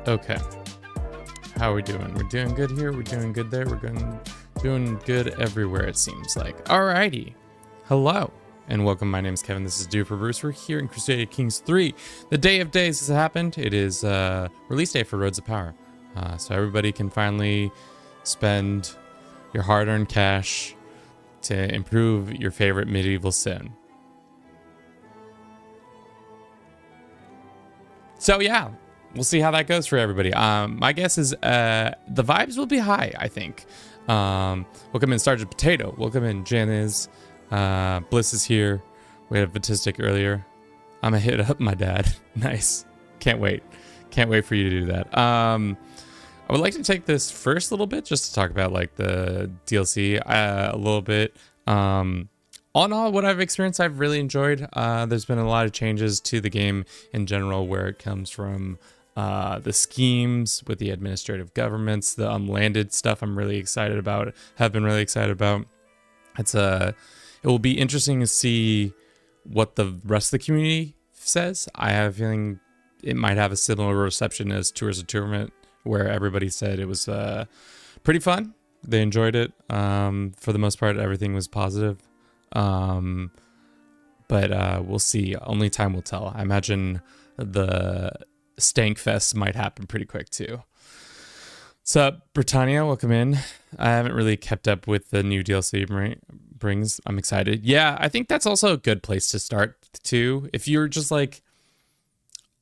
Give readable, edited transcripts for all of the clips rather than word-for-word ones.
Okay. How are we doing? We're doing good here. We're doing good there. Doing good everywhere, it seems like. Alrighty. Hello and welcome. My name is Kevin. This is Do for Bruce. We're here in Crusader Kings 3. The day of days has happened. It is release day for Roads of Power. So everybody can finally spend your hard-earned cash to improve your favorite medieval sim. So yeah, we'll see how that goes for everybody. My guess is the vibes will be high, I think. Welcome in Sergeant Potato. Welcome in Janiz. Bliss is here. We had a Vatistic earlier. I'm gonna hit up my dad. Nice. Can't wait. Can't wait for you to do that. I would like to take this first little bit just to talk about like the DLC a little bit. All in all, what I've experienced, I've really enjoyed. There's been a lot of changes to the game in general, where it comes from the schemes with the administrative governments, the unlanded stuff. I'm really excited about. Have been really excited about. It will be interesting to see what the rest of the community says. I have a feeling it might have a similar reception as Tours of Tournament, where everybody said it was pretty fun. They enjoyed it. For the most part, everything was positive. But we'll see. Only time will tell. I imagine the Stank Fest might happen pretty quick too. What's up, Britannia? Welcome in. I haven't really kept up with the new DLC brings. I'm excited. Yeah, I think that's also a good place to start too. If you're just like,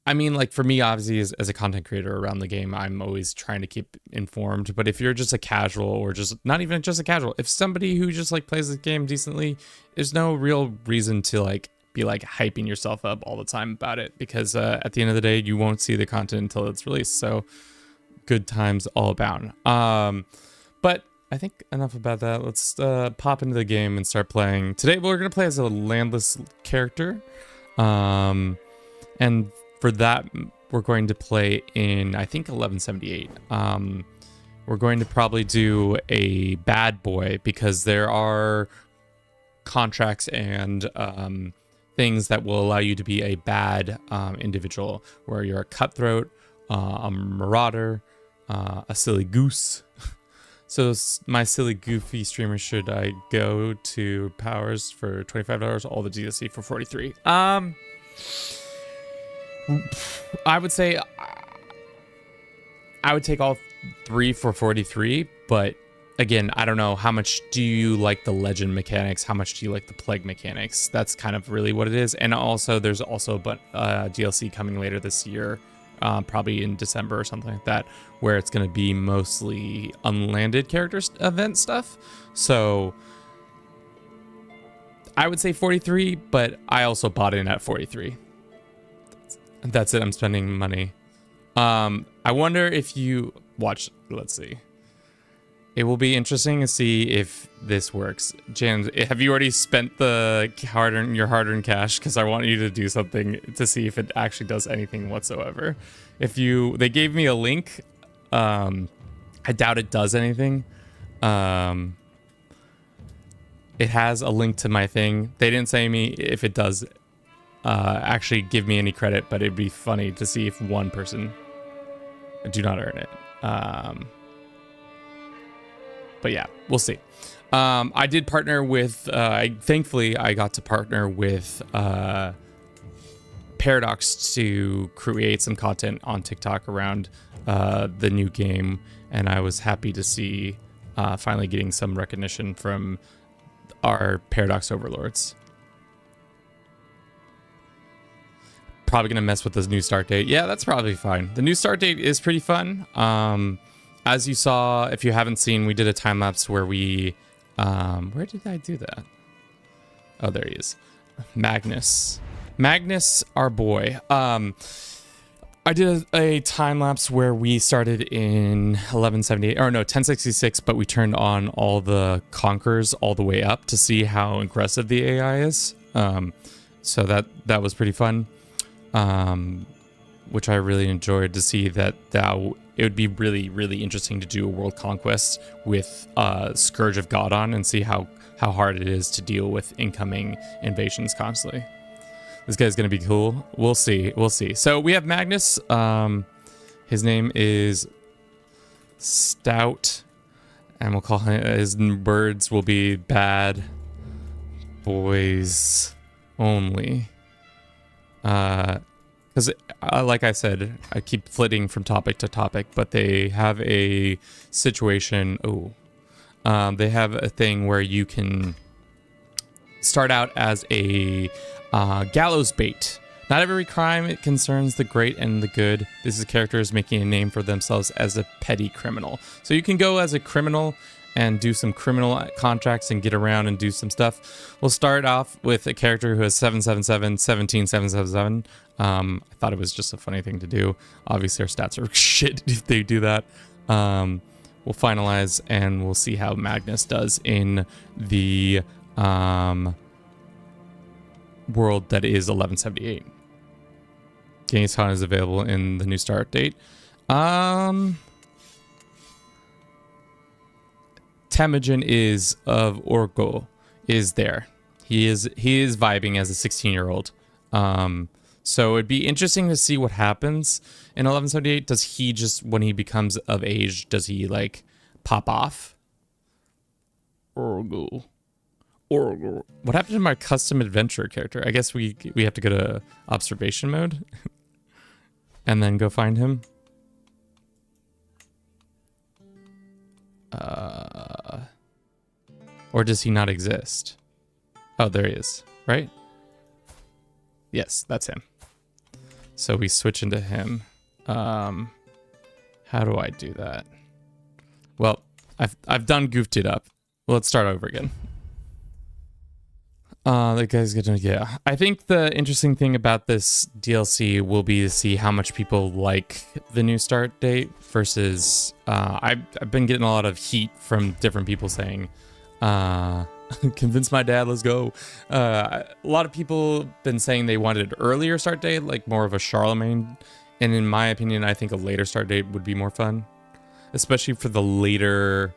I mean, like for me, obviously, as a content creator around the game, I'm always trying to keep informed. But if you're just a casual, or just not even just a casual, if somebody who just like plays the game decently, there's no real reason to like be like hyping yourself up all the time about it, because at the end of the day, you won't see the content until it's released. So good times all about. But I think enough about that. Let's pop into the game and start playing. Today, we're going to play as a landless character. And for that, we're going to play in, I think, 1178. We're going to probably do a bad boy, because there are contracts and things that will allow you to be a bad individual, where you're a cutthroat, a marauder, a silly goose. So my silly goofy streamer, should I go to Powers for $25, all the DLC for $43? I would say I would take all three for 43, but again, I don't know, how much do you like the legend mechanics? How much do you like the plague mechanics? That's kind of really what it is. And also, there's also DLC coming later this year, probably in December or something like that, where it's going to be mostly unlanded characters event stuff. So I would say 43, but I also bought in at 43. That's it. I'm spending money. I wonder if you watch. Let's see. It will be interesting to see if this works. James, have you already spent your hard-earned cash? Because I want you to do something to see if it actually does anything whatsoever. They gave me a link. I doubt it does anything. It has a link to my thing. They didn't say me if it does actually give me any credit, but it'd be funny to see if one person do not earn it. But yeah, we'll see. I did partner with, thankfully I got to partner with Paradox to create some content on TikTok around the new game, and I was happy to see finally getting some recognition from our Paradox overlords. Probably gonna mess with this new start date. Yeah, that's probably fine. The new start date is pretty fun. As you saw, if you haven't seen, we did a time lapse where we where did I do that? Oh, there he is. Magnus, our boy. I did a time lapse where we started in 1178, or no, 1066, but we turned on all the conquerors all the way up to see how aggressive the AI is. So that was pretty fun. Which I really enjoyed, to see that it would be really, really interesting to do a world conquest with Scourge of God on, and see how hard it is to deal with incoming invasions constantly. This guy's gonna be cool. We'll see. So we have Magnus. His name is Stout, and we'll call him, his words will be bad boys only. Because, like I said, I keep flitting from topic to topic, but they have a situation. They have a thing where you can start out as a gallows bait. Not every crime it concerns the great and the good. This is characters making a name for themselves as a petty criminal. So you can go as a criminal and do some criminal contracts and get around and do some stuff. We'll start off with a character who has 777, 17, 777. I thought it was just a funny thing to do. Obviously our stats are shit if they do that. We'll finalize and we'll see how Magnus does in the world that is 1178. Genghis Khan is available in the new start date. Temujin is of Orgo is there. He is vibing as a 16-year-old. So it'd be interesting to see what happens in 1178. Does he just, when he becomes of age, does he like pop off? Orgo. What happened to my custom adventure character? I guess we have to go to observation mode and then go find him. Or does he not exist? Oh, there he is, right? Yes, that's him. So we switch into him. How do I do that? Well, I've done goofed it up. Let's start over again. The guy's gonna, yeah. I think the interesting thing about this DLC will be to see how much people like the new start date versus, I've been getting a lot of heat from different people saying, convince my dad, let's go. A lot of people been saying they wanted an earlier start date, like more of a Charlemagne. And in my opinion, I think a later start date would be more fun, especially for the later,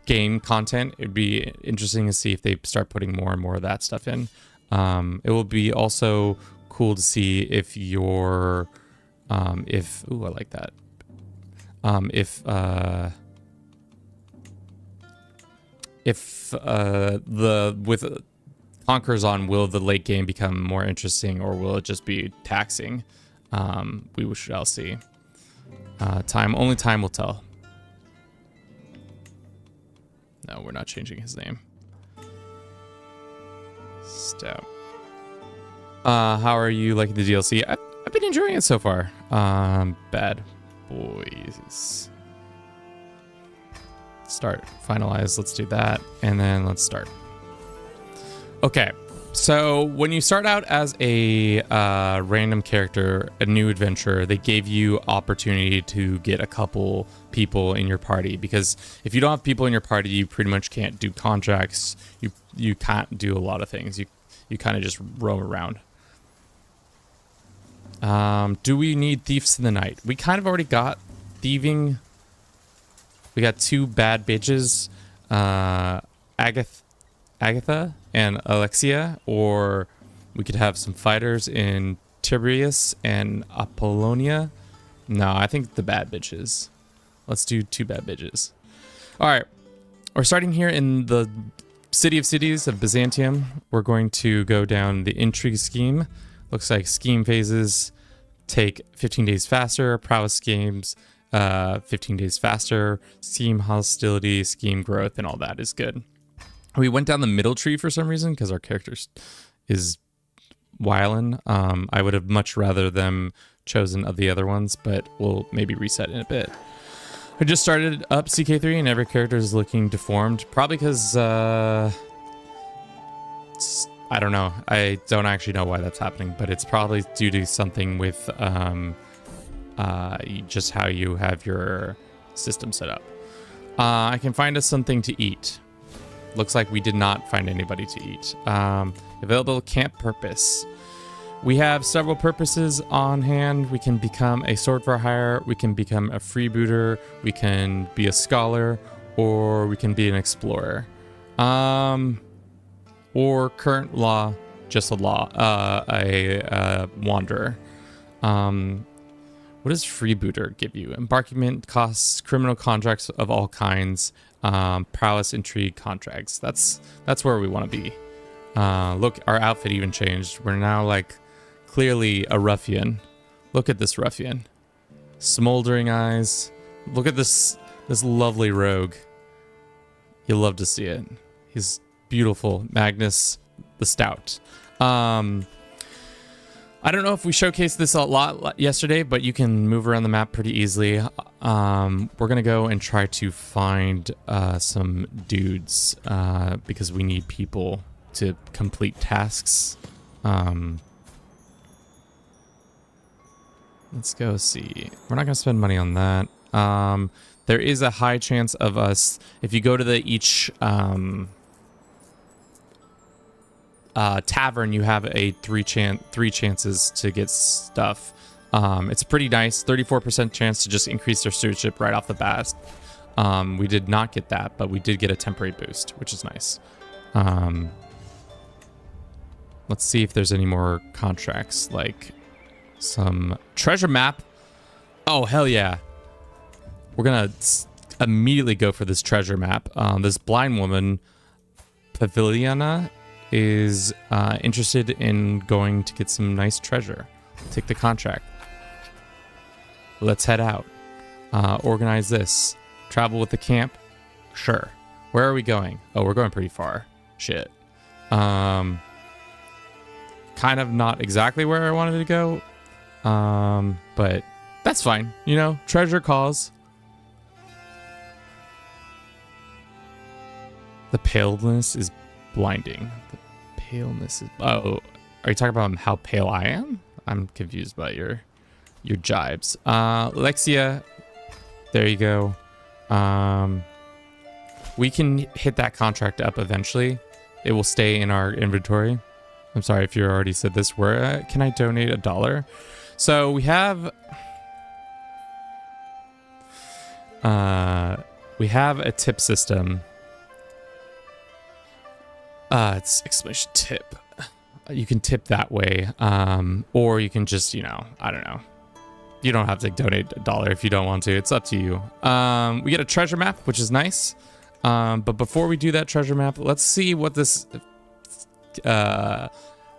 game content. It'd be interesting to see if they start putting more and more of that stuff in. It will be also cool to see if your I like that. With Conquerors on, will the late game become more interesting or will it just be taxing? We shall see. Only time will tell. No, we're not changing his name. Stout. How are you liking the DLC? I've been enjoying it so far. Bad boys. Start. Finalize. Let's do that. And then let's start. Okay. So when you start out as a random character, a new adventurer, they gave you opportunity to get a couple people in your party, because if you don't have people in your party, you pretty much can't do contracts. You can't do a lot of things. You kind of just roam around. Do we need thieves in the night? We kind of already got thieving. We got two bad bitches, Agatha and Alexia, or we could have some fighters in Tiberius and Apollonia. No, I think the bad bitches. Let's do two bad bitches. All right, we're starting here in the city of cities of Byzantium. We're going to go down the intrigue scheme. Looks like scheme phases take 15 days faster. Prowess schemes, 15 days faster. Scheme hostility, scheme growth, and all that is good. We went down the middle tree for some reason because our character is wildin'. I would have much rather them chosen of the other ones, but we'll maybe reset in a bit. I just started up CK3 and every character is looking deformed. Probably because, I don't know. I don't actually know why that's happening, but it's probably due to something with just how you have your system set up. I can find us something to eat. Looks like we did not find anybody to eat. Available camp purpose. We have several purposes on hand. We can become a sword for hire. We can become a freebooter. We can be a scholar, or we can be an explorer. Or current law, just a law, a wanderer. What does freebooter give you? Embarkment costs, criminal contracts of all kinds, prowess, intrigue contracts. That's where we want to be. Look, our outfit even changed. We're now like clearly a ruffian. Look at this ruffian. Smoldering eyes. Look at this lovely rogue. You'll love to see it. He's beautiful. Magnus the Stout. I don't know if we showcased this a lot yesterday, but you can move around the map pretty easily. We're going to go and try to find some dudes because we need people to complete tasks. Let's go see. We're not going to spend money on that. There is a high chance of us, if you go to each tavern, you have a three chances to get stuff. It's pretty nice. 34% chance to just increase their stewardship right off the bat. We did not get that, but we did get a temporary boost, which is nice. Let's see if there's any more contracts, like some treasure map. Oh, hell yeah. We're gonna immediately go for this treasure map. This blind woman, Paviliana, is interested in going to get some nice treasure. Take the contract. Let's head out. Organize this. Travel with the camp. Sure. Where are we going? Oh, we're going pretty far. Shit. Kind of not exactly where I wanted to go. But that's fine. You know, treasure calls. The paleness is blinding. The paleness is... Oh, are you talking about how pale I am? I'm confused by your jibes. Lexia, there you go. We can hit that contract up eventually. It will stay in our inventory. I'm sorry if you already said this. Where can I donate $1? So we have a tip system. It's exclamation tip. You can tip that way, or you can just, you know, I don't know. You don't have to donate $1 if you don't want to. It's up to you. We get a treasure map, which is nice. But before we do that treasure map, let's see what this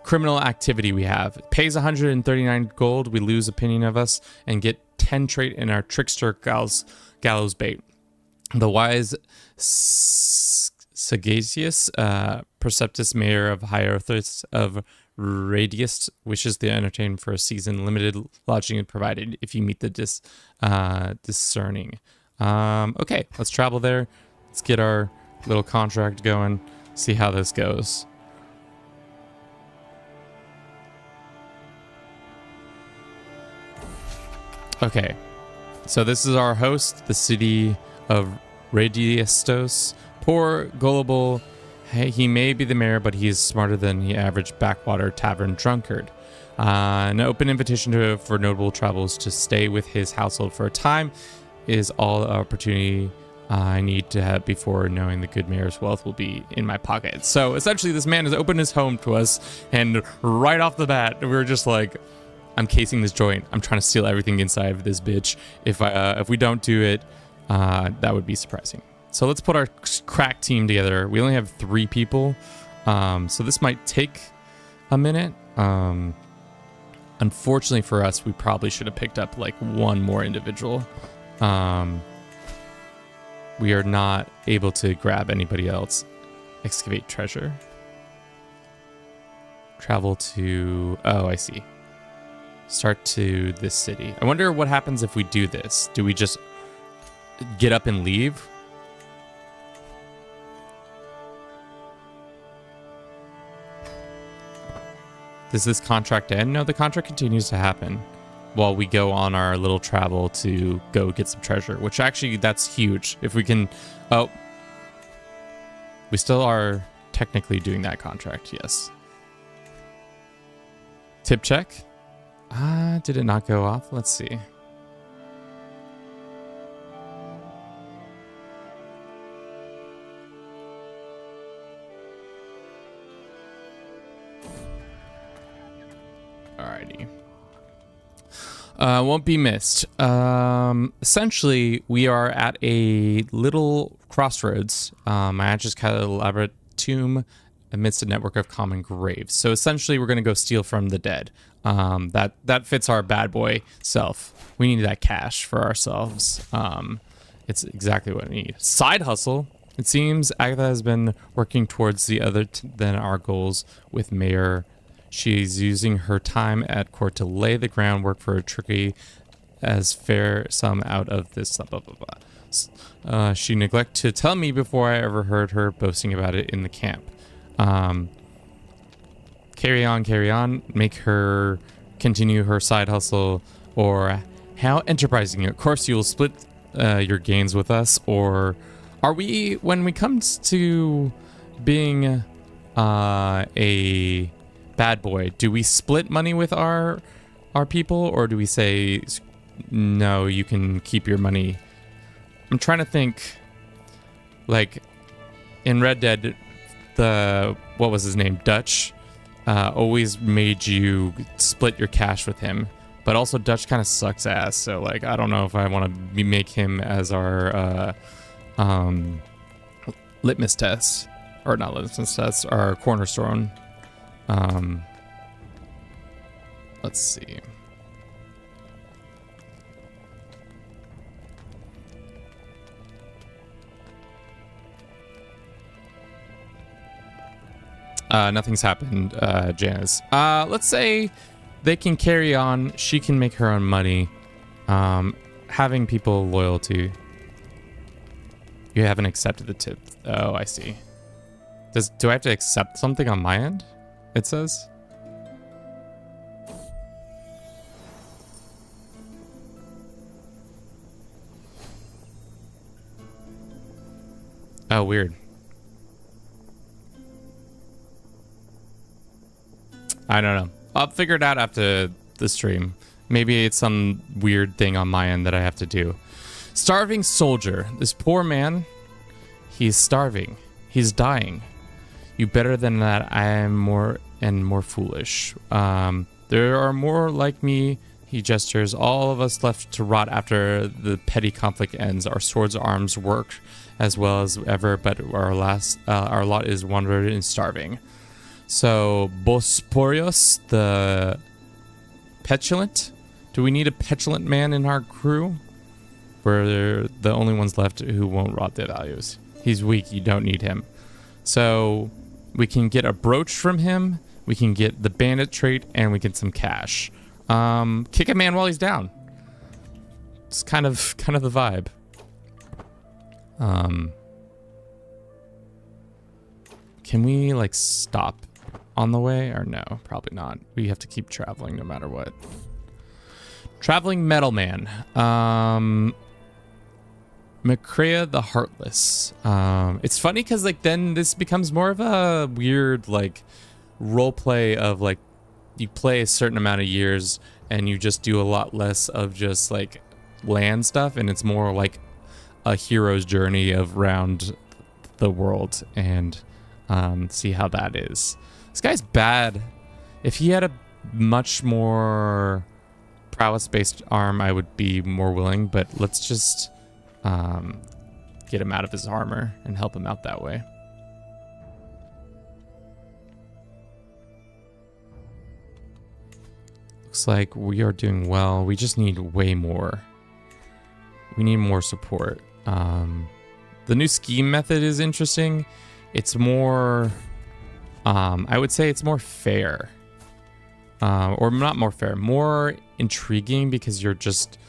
criminal activity we have. It pays 139 gold. We lose opinion of us and get 10 trait in our trickster gallows bait. The wise Sagacious, Perceptus, mayor of Hierarchus of Radius, wishes to entertain for a season. Limited lodging is provided if you meet the discerning. Okay, let's travel there. Let's get our little contract going. See how this goes. Okay, so this is our host, the city of Radiestos. Poor, gullible, he may be the mayor, but he is smarter than the average backwater tavern drunkard. An open invitation for notable travelers to stay with his household for a time is all the opportunity I need to have before knowing the good mayor's wealth will be in my pocket. So essentially, this man has opened his home to us, and right off the bat, we were just like, I'm casing this joint. I'm trying to steal everything inside of this bitch. If we don't do it, that would be surprising. So let's put our crack team together. We only have 3 people, so this might take a minute. Unfortunately for us, we probably should have picked up like 1 more individual. We are not able to grab anybody else. Excavate treasure. Travel to... Oh, I see. Start to this city. I wonder what happens if we do this. Do we just get up and leave? Does this contract end? No, the contract continues to happen while we go on our little travel to go get some treasure, which actually, that's huge. If we can... Oh. We still are technically doing that contract, yes. Tip check. Did it not go off? Let's see. Alrighty. Won't be missed. Essentially, we are at a little crossroads. I just kind of elaborate tomb amidst a network of common graves. So essentially, we're going to go steal from the dead. That fits our bad boy self. We need that cash for ourselves. It's exactly what we need. Side hustle. It seems Agatha has been working towards the other than our goals with Mayor. She's using her time at court to lay the groundwork for a tricky as fair sum out of this blah, blah, blah. She neglected to tell me before I ever heard her boasting about it in the camp. Carry on, make her continue her side hustle, or how enterprising. Of course, you'll split your gains with us, or are we, when we come to being a bad boy, do we split money with our people, or do we say no, you can keep your money? I'm trying to think, like in Red Dead, what was his name, Dutch, always made you split your cash with him, but also Dutch kind of sucks ass, so like I don't know if I want to make him as our litmus test, or not litmus test, our cornerstone. Let's see. Nothing's happened, Janice. Let's say they can carry on. She can make her own money. Having people loyal to. You haven't accepted the tip. Oh, I see. Do I have to accept something on my end? It says. Oh, weird. I don't know. I'll figure it out after the stream. Maybe it's some weird thing on my end that I have to do. Starving soldier. This poor man, he's starving. He's dying. You better than that. I am more and more foolish. There are more like me. He gestures. All of us left to rot after the petty conflict ends. Our swords' arms work as well as ever, but our lot is wandered and starving. So, Bosporios, the petulant? Do we need a petulant man in our crew? We're the only ones left who won't rot their values. He's weak, you don't need him. So, we can get a brooch from him, we can get the bandit trait, and we get some cash. Kick a man while he's down. It's kind of the vibe. Can we, like, stop on the way, or no? Probably not. We have to keep traveling no matter what. Traveling metal man. Macrea the Heartless. It's funny because like then this becomes more of a weird like role play of like you play a certain amount of years and you just do a lot less of just like land stuff, and it's more like a hero's journey of around the world and see how that is. This guy's bad. If he had a much more prowess-based arm, I would be more willing, but let's just get him out of his armor and help him out that way. Looks like we are doing well. We just need way more. We need more support. The new scheme method is interesting. It's more... I would say it's more fair. Or not more fair, more intriguing, because you're just...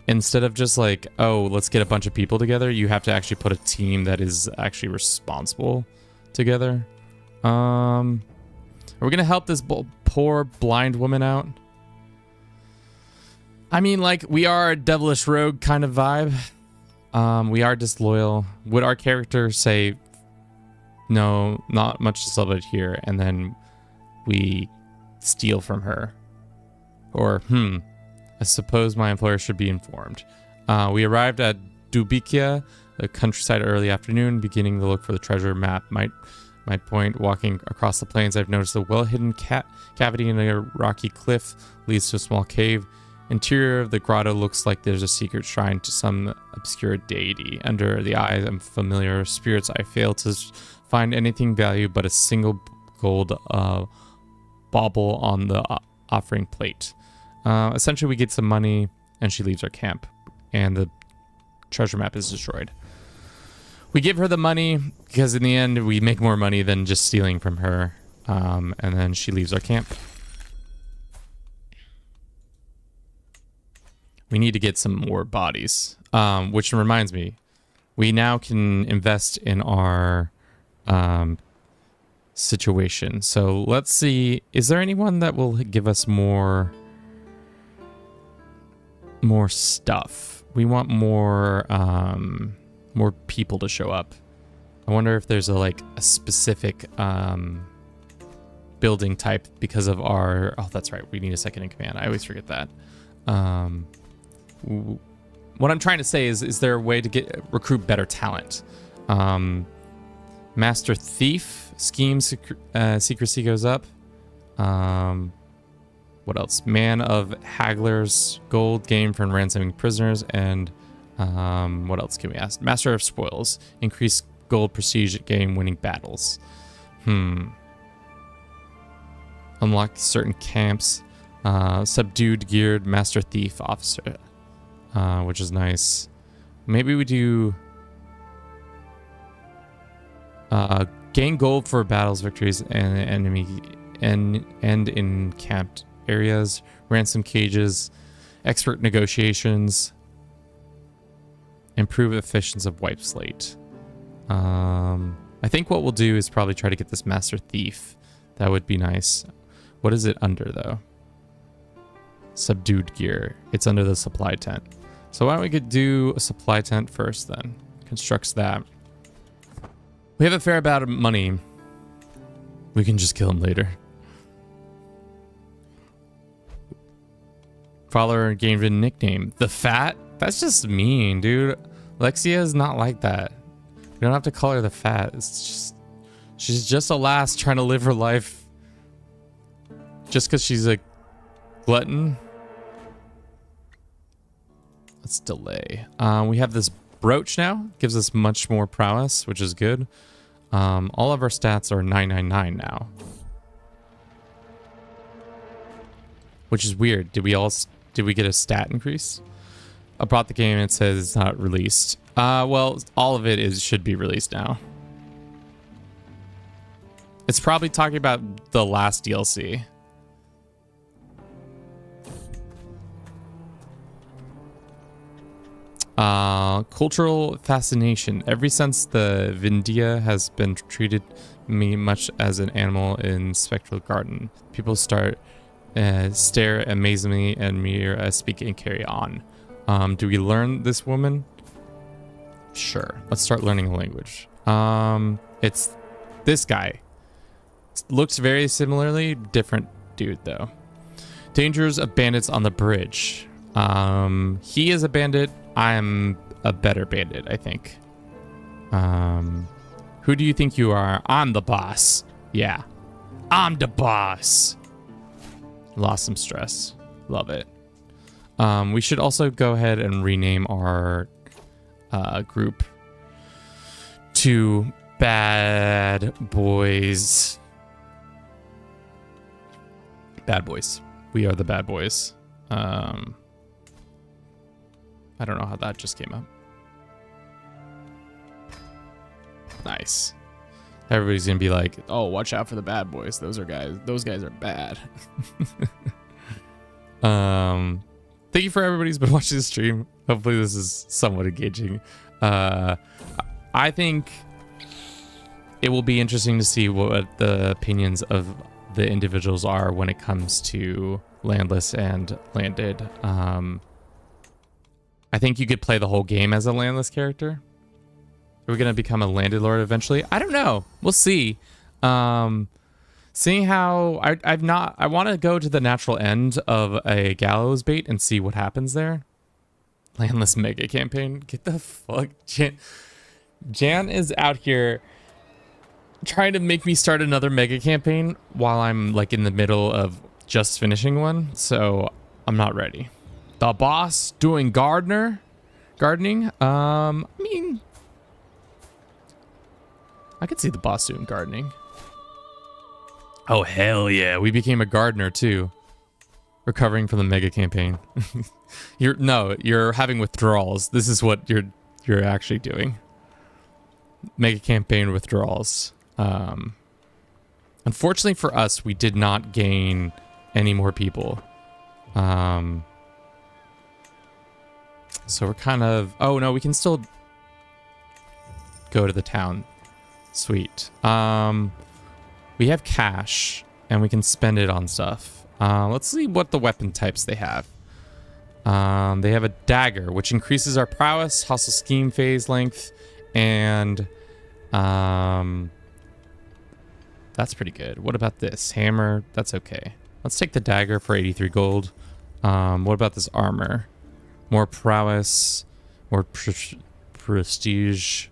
Instead of just like, oh, let's get a bunch of people together, you have to actually put a team that is actually responsible together. Are we going to help this poor blind woman out? I mean, like, we are a devilish rogue kind of vibe. We are disloyal. Would our character say, no, not much to celebrate here, and then we steal from her? Or, I suppose my employer should be informed. We arrived at Dubikia, the countryside, early afternoon, beginning to look for the treasure map. Might point, walking across the plains, I've noticed a well-hidden cavity in a rocky cliff leads to a small cave. Interior of the grotto looks like there's a secret shrine to some obscure deity. Under the eyes of familiar spirits, I fail to find anything value but a single gold bauble on the offering plate. Essentially, we get some money, and she leaves our camp, and the treasure map is destroyed. We give her the money because in the end, we make more money than just stealing from her, and then she leaves our camp. We need to get some more bodies, which reminds me, we now can invest in our situation. So let's see, is there anyone that will give us more stuff? We want more people to show up. I wonder if there's a specific building type because of our, oh, that's right, we need a second in command. I always forget that. What I'm trying to say is there a way to recruit better talent? Master Thief, schemes, secrecy goes up. What else? Man of Hagglers, gold gained from ransoming prisoners, and what else can we ask? Master of Spoils, increased gold prestige at game winning battles. Unlock certain camps. Subdued geared Master Thief officer, which is nice. Maybe we do gain gold for battles, victories, and enemy and in camped areas. Ransom cages, expert negotiations, improve efficiency of wipe slate. I think what we'll do is probably try to get this Master Thief. That would be nice. What is it under though? Subdued gear. It's under the supply tent. So why don't we do a supply tent first then? Constructs that. We have a fair amount of money. We can just kill him later. Follower gained a nickname. The Fat? That's just mean, dude. Lexia is not like that. We don't have to call her the Fat. It's just, she's just a lass trying to live her life. Just because she's a glutton. Let's delay. We have this brooch now. Gives us much more prowess, which is good. All of our stats are 999 now. Which is weird. Did we get a stat increase? I brought the game and it says it's not released. Well, all of it should be released now. It's probably talking about the last DLC. Cultural fascination. Ever since the Vindia has been treated me much as an animal in Spectral Garden. People stare amazingly at me as speak and carry on. Do we learn this woman? Sure. Let's start learning a language. It's this guy. Looks very similarly. Different dude though. Dangers of bandits on the bridge. He is a bandit. I'm a better bandit, I think. Who do you think you are? I'm the boss. Yeah. I'm the boss. Lost some stress. Love it. We should also go ahead and rename our group to Bad Boys. Bad Boys. We are the Bad Boys. I don't know how that just came up. Nice. Everybody's gonna be like, oh, watch out for the bad boys. Those guys are bad. Thank you for everybody who's been watching the stream. Hopefully this is somewhat engaging. I think it will be interesting to see what the opinions of the individuals are when it comes to landless and landed. I think you could play the whole game as a landless character. Are we gonna become a landed lord eventually? I don't know. We'll see. Seeing how I want to go to the natural end of a gallows bait and see what happens there. Landless mega campaign. Get the fuck, Jan is out here trying to make me start another mega campaign while I'm like in the middle of just finishing one. So I'm not ready. The boss doing gardening. I mean, I could see the boss doing gardening. Oh, hell yeah. We became a gardener too. Recovering from the mega campaign. You're having withdrawals. This is what you're actually doing. Mega campaign withdrawals. Unfortunately for us, we did not gain any more people. So we're kind of... Oh, no, we can still go to the town. Sweet. We have cash, and we can spend it on stuff. Let's see what the weapon types they have. They have a dagger, which increases our prowess, hostile scheme phase length, and... that's pretty good. What about this? Hammer? That's okay. Let's take the dagger for 83 gold. What about this armor? More prowess, more prestige.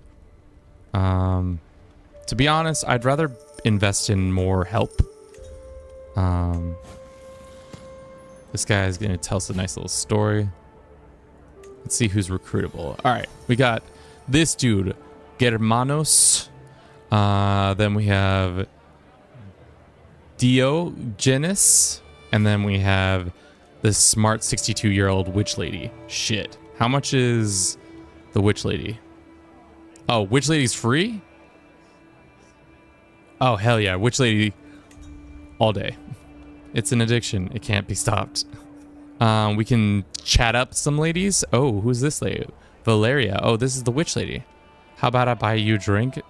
To be honest, I'd rather invest in more help. This guy is going to tell us a nice little story. Let's see who's recruitable. All right, we got this dude, Germanos. Then we have Diogenes. And then we have this smart 62-year-old witch lady. Shit. How much is the witch lady? Oh, witch lady's free? Oh, hell yeah. Witch lady all day. It's an addiction. It can't be stopped. We can chat up some ladies. Oh, who's this lady? Valeria. Oh, this is the witch lady. How about I buy you a drink?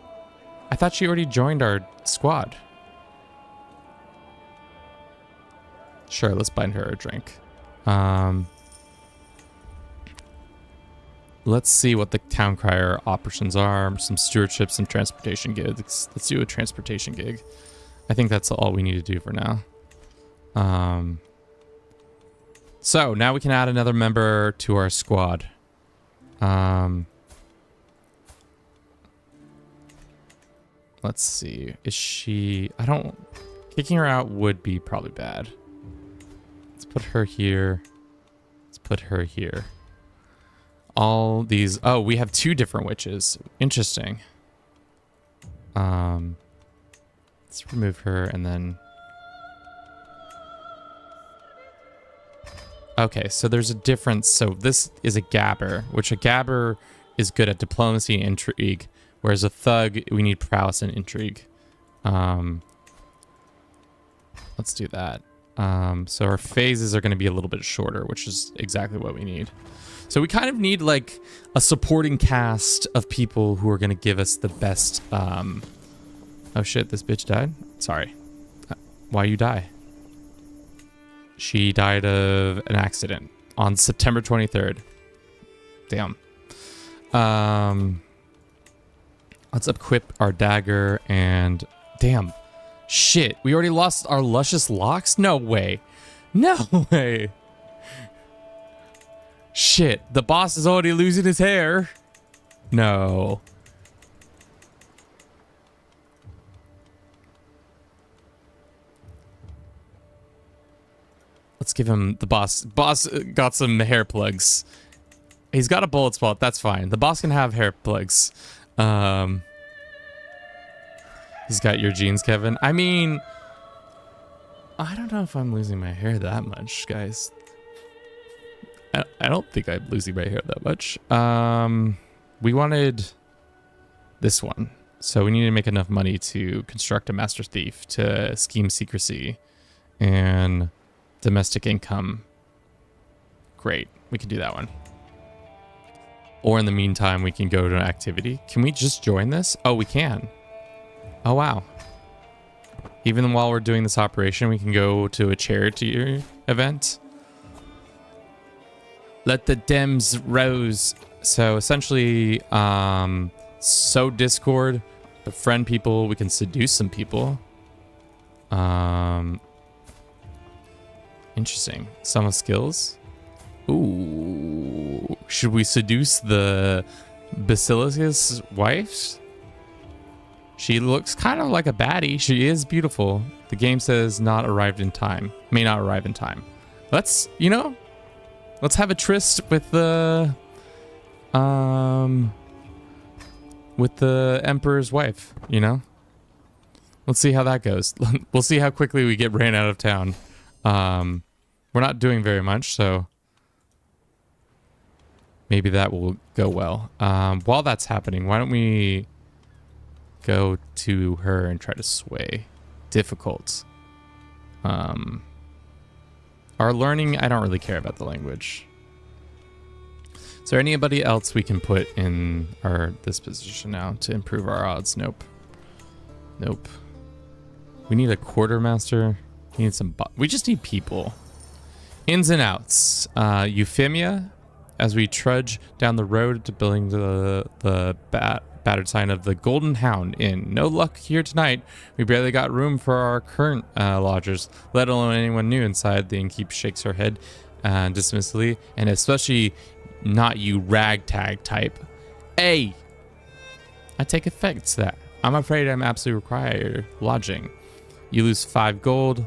I thought she already joined our squad. Sure, let's buy her a drink. Let's see what the town crier options are. Some stewardship, some transportation gigs. Let's do a transportation gig. I think that's all we need to do for now. So now we can add another member to our squad. Let's see. Is she... Kicking her out would be probably bad. Let's put her here. Let's put her here. All these... Oh, we have 2 different witches. Interesting. Let's remove her and then... Okay, so there's a difference. So this is a gabber, which a gabber is good at diplomacy and intrigue, whereas a thug, we need prowess and intrigue. Let's do that. So our phases are going to be a little bit shorter, which is exactly what we need. So we kind of need like a supporting cast of people who are going to give us the best... Oh shit, this bitch died? Sorry. Why you die? She died of an accident on September 23rd. Damn. Let's equip our dagger and... Damn. Shit, we already lost our luscious locks? No way. No way. Shit, the boss is already losing his hair. No. Let's give him the boss. Boss got some hair plugs. He's got a bullet spot. That's fine. The boss can have hair plugs. He's got your jeans, Kevin. I mean, I don't know if I'm losing my hair that much, guys. I don't think I'm losing my hair that much. We wanted this one. So we need to make enough money to construct a master thief, to scheme secrecy, and domestic income. Great. We can do that one. Or in the meantime, we can go to an activity. Can we just join this? Oh, we can. Oh, wow. Even while we're doing this operation, we can go to a charity event. Let the Dems rose. So essentially, sow discord, befriend people. We can seduce some people. Interesting. Some skills. Ooh. Should we seduce the Basilicus wife? She looks kind of like a baddie. She is beautiful. The game says not arrived in time. May not arrive in time. Let's, you know, Let's have a tryst with the emperor's wife, you know? Let's see how that goes. We'll see how quickly we get ran out of town. We're not doing very much, so maybe that will go well. While that's happening, why don't we go to her and try to sway? Difficult. Our learning, I don't really care about the language. Is there anybody else we can put in this position now to improve our odds? Nope. Nope. We need a quartermaster. We need some. We just need people. Ins and outs. Euphemia, as we trudge down the road to building the battered sign of the Golden Hound Inn. No luck here tonight. We barely got room for our current lodgers, let alone anyone new inside. The innkeep shakes her head dismissively, and especially not you ragtag type. Hey! I take offense to that. I'm afraid I'm absolutely required lodging. You lose 5 gold,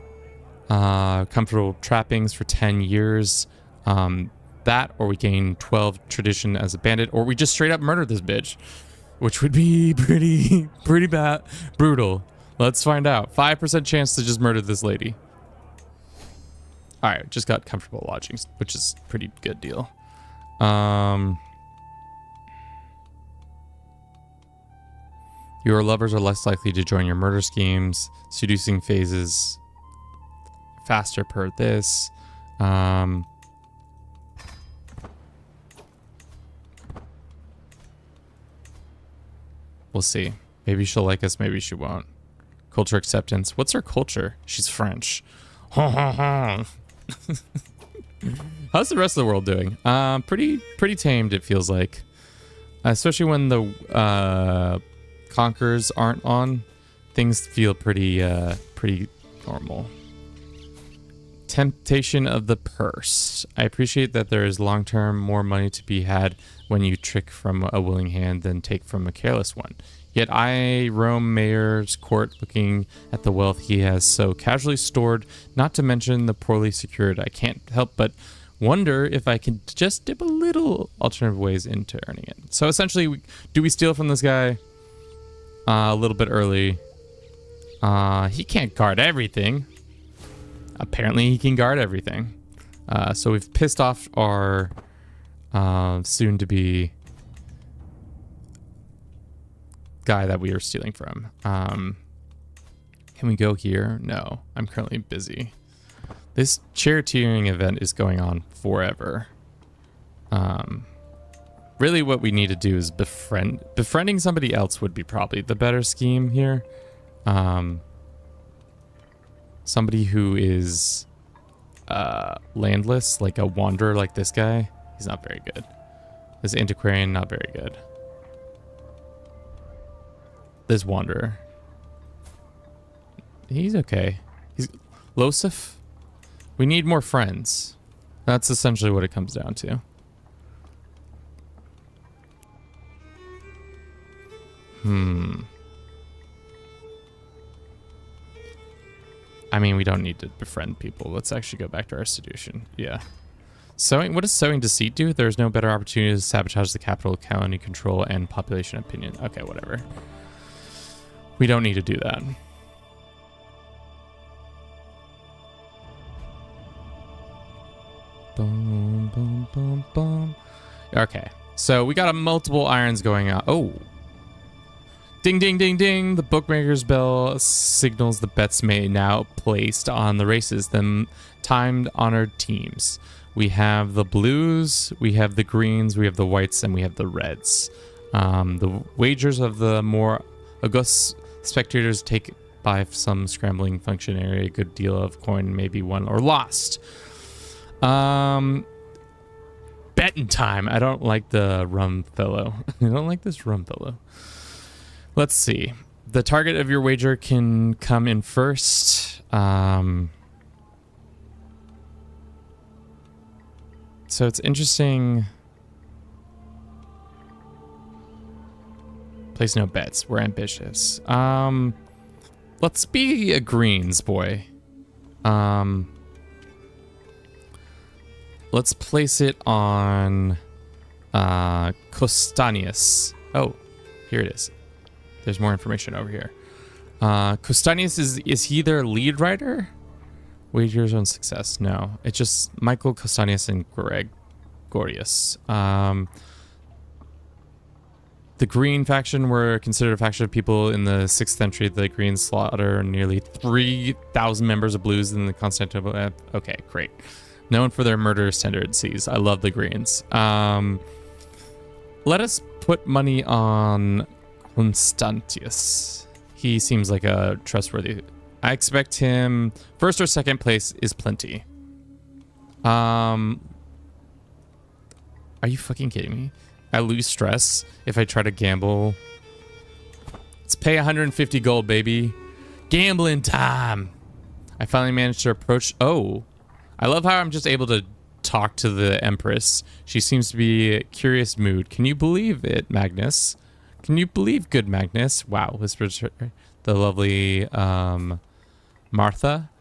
comfortable trappings for 10 years. That, or we gain 12 tradition as a bandit, or we just straight up murder this bitch, which would be pretty bad, brutal. Let's find out. 5% chance to just murder this lady. All right, just got comfortable lodgings, which is a pretty good deal. Your lovers are less likely to join your murder schemes. Seducing phases faster per this. We'll see. Maybe she'll like us, maybe she won't. Culture acceptance. What's her culture? She's French. How's the rest of the world doing? Pretty tamed, it feels like. Especially when the conquerors aren't on. Things feel pretty normal. Temptation of the purse. I appreciate that there is long-term more money to be had when you trick from a willing hand than take from a careless one. Yet I roam Mayor's court looking at the wealth he has so casually stored, not to mention the poorly secured. I can't help but wonder if I can just dip a little alternative ways into earning it. So essentially, do we steal from this guy a little bit early? He can't guard everything. Apparently he can guard everything. So we've pissed off our soon-to-be guy that we were stealing from. Can we go here? No, I'm currently busy. This charioteering event is going on forever. Really what we need to do is befriending somebody else would be probably the better scheme here. Somebody who is landless, like a wanderer like this guy, he's not very good. This antiquarian, not very good. This wanderer, he's okay. He's Losif. We need more friends. That's essentially what it comes down to. I mean, we don't need to befriend people. Let's actually go back to our seduction. Yeah. Sowing. What does sowing deceit do? There's no better opportunity to sabotage the capital, colony control, and population opinion. Okay, whatever. We don't need to do that. Boom, boom, boom, boom. Okay, so we got a multiple irons going out. Oh. Ding, ding, ding, ding. The bookmaker's bell signals the bets may now placed on the races, them timed honored teams. We have the blues, we have the greens, we have the whites, and we have the reds. The wagers of the more august spectators take by some scrambling functionary a good deal of coin may be won or lost. Betting time. I don't like the rum fellow. I don't like this rum fellow. Let's see. The target of your wager can come in first. So it's interesting. Place no bets. We're ambitious. Let's be a greens boy. let's place it on Costanius. Oh, here it is. There's more information over here. Costanius, is he their lead writer? Wagers on success. No, it's just Michael, Costanius, and Gregorius. The Green faction were considered a faction of people in the 6th century. The Greens slaughter nearly 3,000 members of Blues in the Constantinople. Okay, great. Known for their murderous tendencies. I love the Greens. Let us put money on Constantius. He seems like a trustworthy. I expect him first or second place is plenty. Are you fucking kidding me? I lose stress if I try to gamble. Let's pay 150 gold, baby. Gambling time. I finally managed to approach. Oh, I love how I'm just able to talk to the Empress. She seems to be a curious mood. Can you believe it, Magnus? Can you believe good Magnus? Wow, whispers the lovely Martha.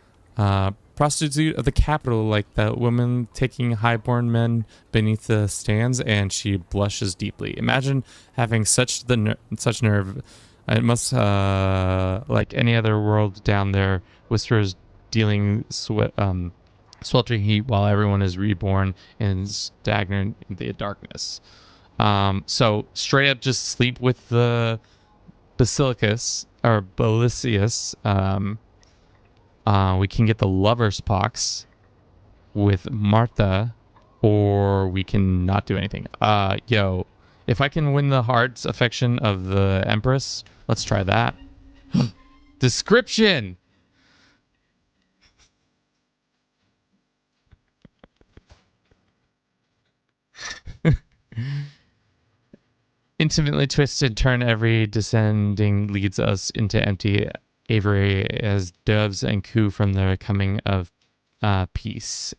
Prostitute of the capital, like that woman taking highborn men beneath the stands, and she blushes deeply. Imagine having such nerve. It must, like any other world down there, whispers dealing sweltering heat while everyone is reborn and stagnant in the darkness. So straight up just sleep with the Basilicus or Balisius. We can get the lover's pox with Martha, or we can not do anything. Yo, if I can win the heart's affection of the Empress, let's try that. Description! Intimately twisted turn, every descending leads us into empty Avery as doves and coo from the coming of peace.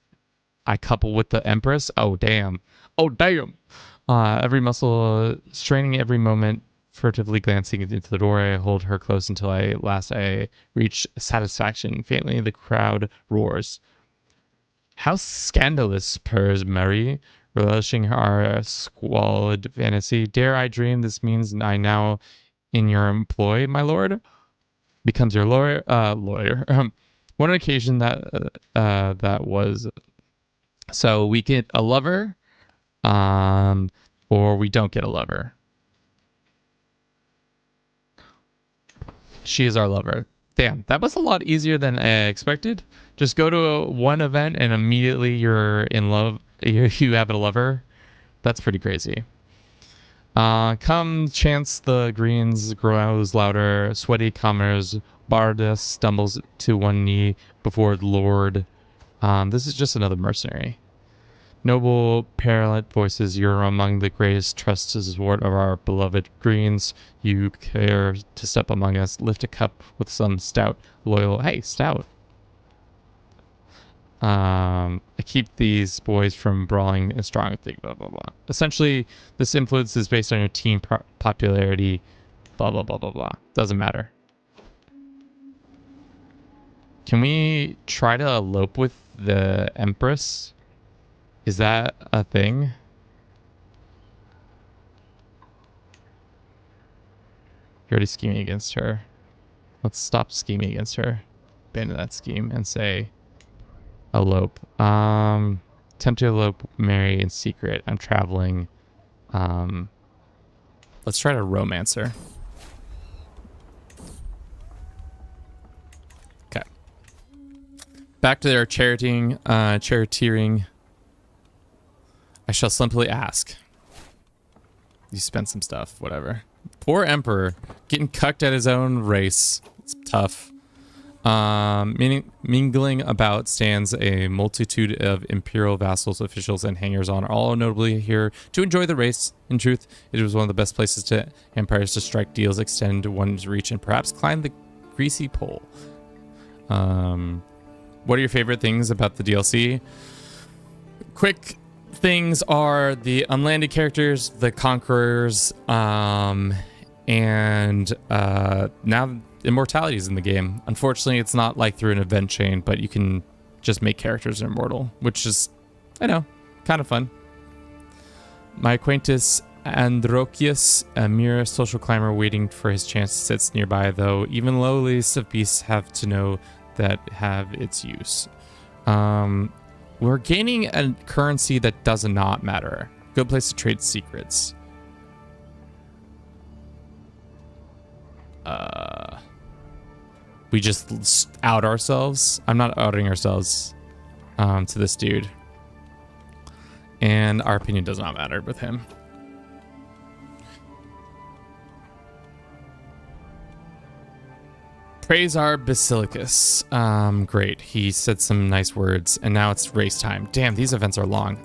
I couple with the Empress. Oh damn. Oh damn. Every muscle straining every moment, furtively glancing into the door. I hold her close until I reach satisfaction. Faintly the crowd roars. How scandalous, purrs Mary, relishing our squalid fantasy. Dare I dream this means I now in your employ, my lord? Becomes your lawyer. One occasion that was. So we get a lover, or we don't get a lover. She is our lover. Damn, that was a lot easier than I expected. Just go to one event and immediately you're in love. You have a lover. That's pretty crazy. Come chance the greens grows louder. Sweaty comers. Bardus stumbles to one knee before the Lord. This is just another mercenary. Noble parallel voices, you're among the greatest trusted of our beloved greens. You care to step among us. Lift a cup with some stout, loyal. Hey, stout. I keep these boys from brawling a strong thing, blah, blah, blah. Essentially, this influence is based on your team popularity, blah, blah, blah, blah, blah. Doesn't matter. Can we try to elope with the Empress? Is that a thing? You're already scheming against her. Let's stop scheming against her. Abandon that scheme and say elope. Attempt to elope, marry in secret. I'm traveling. Let's try to romance her. Okay. Back to their charioteering. I shall simply ask. You spent some stuff, whatever. Poor Emperor, getting cucked at his own race. It's tough. Mingling about stands a multitude of imperial vassals, officials, and hangers-on, all notably here to enjoy the race. In truth, it was one of the best places to empires to strike deals, extend one's reach, and perhaps climb the greasy pole. What are your favorite things about the DLC? Quick things are the unlanded characters, the conquerors, and now immortality is in the game. Unfortunately, it's not like through an event chain, but you can just make characters immortal, which is, I know, kind of fun. My acquaintance Androchius, a mere social climber waiting for his chance, sits nearby, though even lowliest of beasts have to know that have its use. We're gaining a currency that does not matter. Good place to trade secrets. We just out ourselves. I'm not outing ourselves to this dude. And our opinion does not matter with him. Praise our Basilicus. Great. He said some nice words, and now it's race time. Damn, these events are long.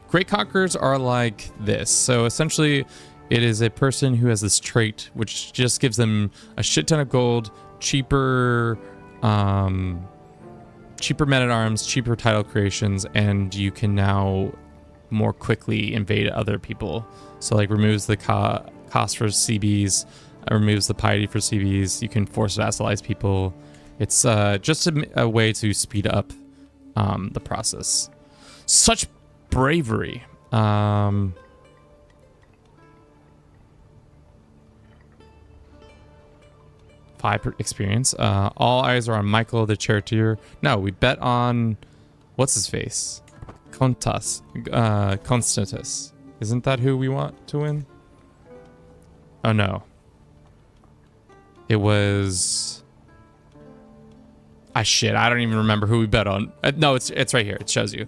Great Conquerors are like this. So essentially, it is a person who has this trait, which just gives them a shit ton of gold, cheaper men-at-arms, cheaper title creations, and you can now more quickly invade other people. So like removes the cost for CBs, removes the piety for CBs. You can force vassalize people. It's just a way to speed up the process. Such bravery. 5 experience. All eyes are on Michael, the charioteer. No, we bet on what's his face? Constantus. Isn't that who we want to win? Oh no. It was... shit, I don't even remember who we bet on. No, it's right here. It shows you.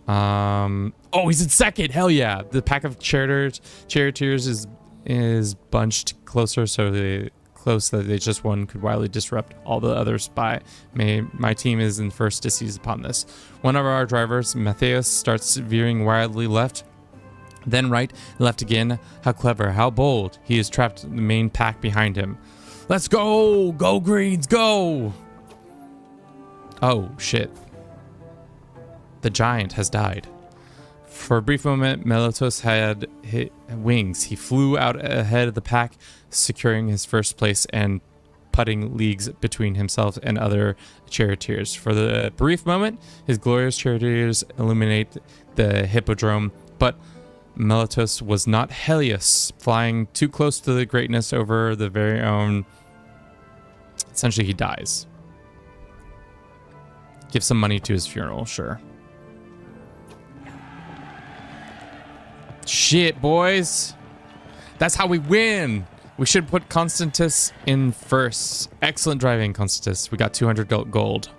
Oh, he's in second. Hell yeah. The pack of charioteers is bunched closer, so they close that they just won could wildly disrupt all the others by. My team is in first to seize upon this. One of our drivers, Matthias, starts veering wildly left, then right, left again. How clever, how bold. He is trapped in the main pack behind him. Let's go! Go Greens, go! Oh, shit. The giant has died. For a brief moment, Meletos had wings. He flew out ahead of the pack, securing his first place and putting leagues between himself and other charioteers. For the brief moment, his glorious charioteers illuminate the hippodrome, but Meletos was not Helios, flying too close to the greatness over the very own. Essentially, he dies. Give some money to his funeral, sure. Shit, boys. That's how we win. We should put Constantus in first. Excellent driving, Constantus. We got 200 gold.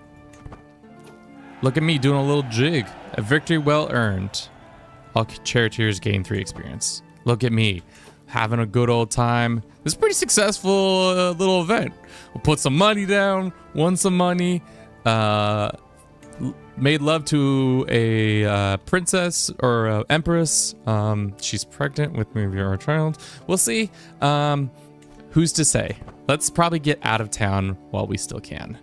Look at me doing a little jig. A victory well earned. All charioteers gain 3 experience. Look at me having a good old time. This is a pretty successful little event. We'll put some money down, won some money, made love to a princess or a empress. She's pregnant with maybe our child. We'll see. Who's to say? Let's probably get out of town while we still can,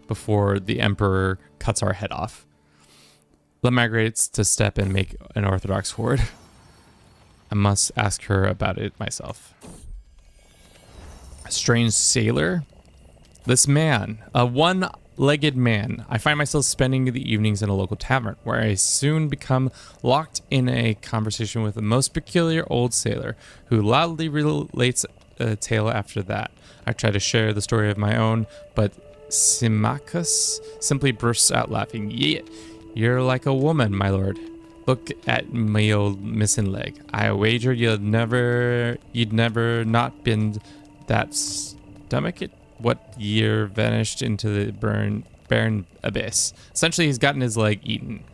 before the emperor cuts our head off. Let migrates to step and make an orthodox horde. I must ask her about it myself. A strange sailor? This man, a one-legged man. I find myself spending the evenings in a local tavern, where I soon become locked in a conversation with the most peculiar old sailor, who loudly relates a tale after that. I try to share the story of my own, but Symmachus simply bursts out laughing. Yeah, you're like a woman, my lord. Look at my old missing leg. I wager you'd never not been that stomach it. What year vanished into the barren abyss. Essentially, he's gotten his leg eaten.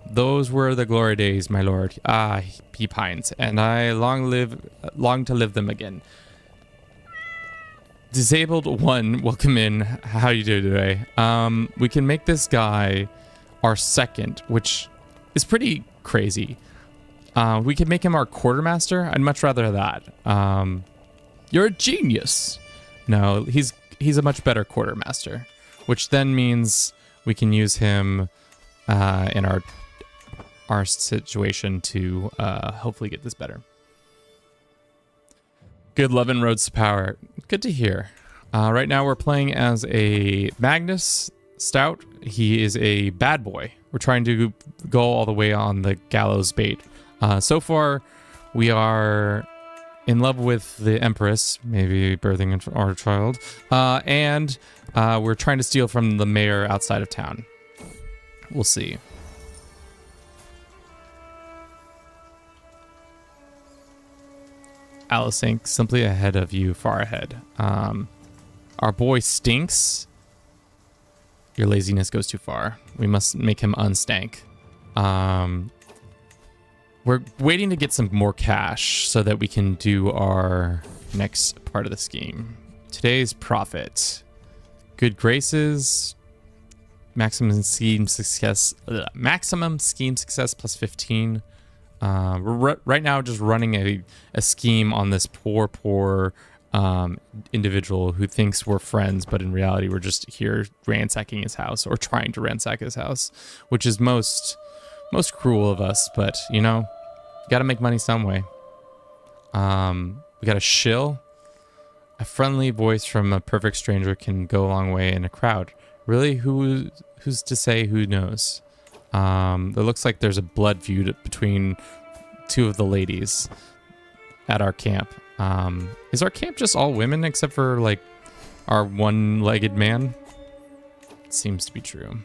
Those were the glory days, my lord. Ah, he pines, and I long to live them again. Disabled one, welcome in. How you do today? We can make this guy our second, which is pretty crazy. We could make him our quartermaster. I'd much rather that. You're a genius. No, he's a much better quartermaster, which then means we can use him in our situation to hopefully get this better. Good love and roads to power. Good to hear. Right now we're playing as a Magnus Stout. He is a bad boy. We're trying to go all the way on the gallows bait. So far, we are in love with the Empress, maybe birthing our child, and we're trying to steal from the mayor outside of town. We'll see. Alice Inc. simply ahead of you, far ahead. Our boy stinks. Your laziness goes too far. We must make him unstank. We're waiting to get some more cash so that we can do our next part of the scheme. Today's profit. Good graces. Maximum scheme success. Maximum scheme success plus 15. We're right now just running a scheme on this poor individual who thinks we're friends, but in reality we're just here ransacking his house, or trying to ransack his house, which is most cruel of us, but you know, gotta make money some way. We got a shill. A friendly voice from a perfect stranger can go a long way in a crowd. Really, who's to say? Who knows? It looks like there's a blood feud between two of the ladies at our camp. Is our camp just all women except for like our one-legged man? It seems to be true.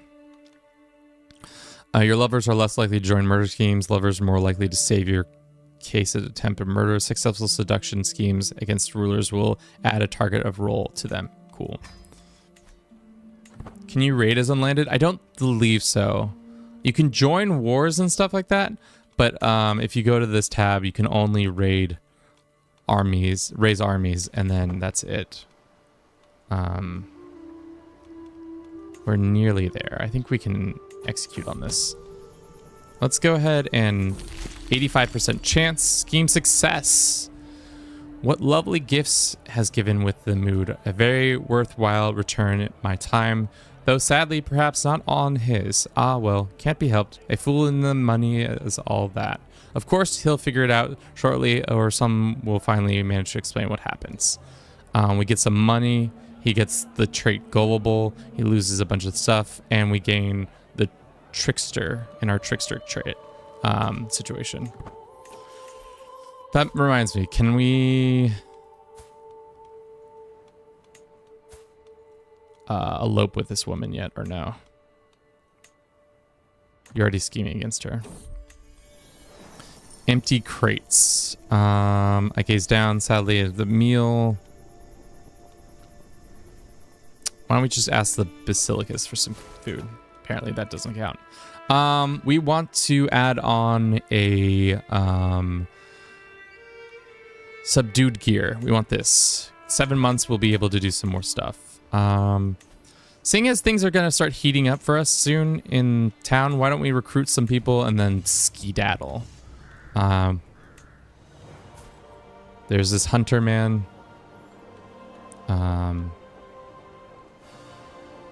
Your lovers are less likely to join murder schemes. Lovers are more likely to save your case at attempted murder. Successful seduction schemes against rulers will add a target of role to them. Cool. Can you raid as unlanded? I don't believe so. You can join wars and stuff like that, but if you go to this tab, you can only raid armies, raise armies, and then that's it. We're nearly there. I think we can execute on this. Let's go ahead and 85% chance. Scheme success. What lovely gifts has given with the mood. A very worthwhile return my time, though sadly perhaps not on his. Ah well, can't be helped. A fool in the money is all that. Of course he'll figure it out shortly, or some will finally manage to explain what happens. We get some money. He gets the trait gullible. He loses a bunch of stuff, and we gain the trickster in our trickster trait situation. That reminds me, can we elope with this woman yet, or no? You're already scheming against her. Empty crates. I gaze down sadly at the meal. Why don't we just ask the basilicus for some food? Apparently that doesn't count. We want to add on a subdued gear. We want this. 7 months we'll be able to do some more stuff. Seeing as things are going to start heating up for us soon in town, why don't we recruit some people and then skedaddle? There's this hunter man.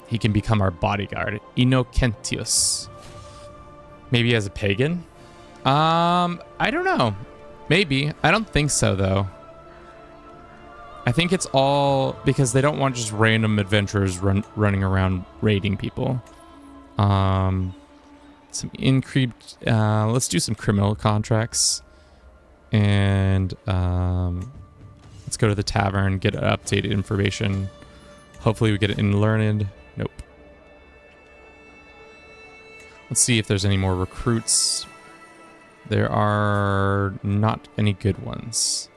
He can become our bodyguard. Innocentius. Maybe as a pagan? I don't know. Maybe. I don't think so, though. I think it's all because they don't want just random adventurers running around raiding people. Some increased... let's do some criminal contracts. And let's go to the tavern, get updated information. Hopefully we get it in learned. Nope. Let's see if there's any more recruits. There are not any good ones,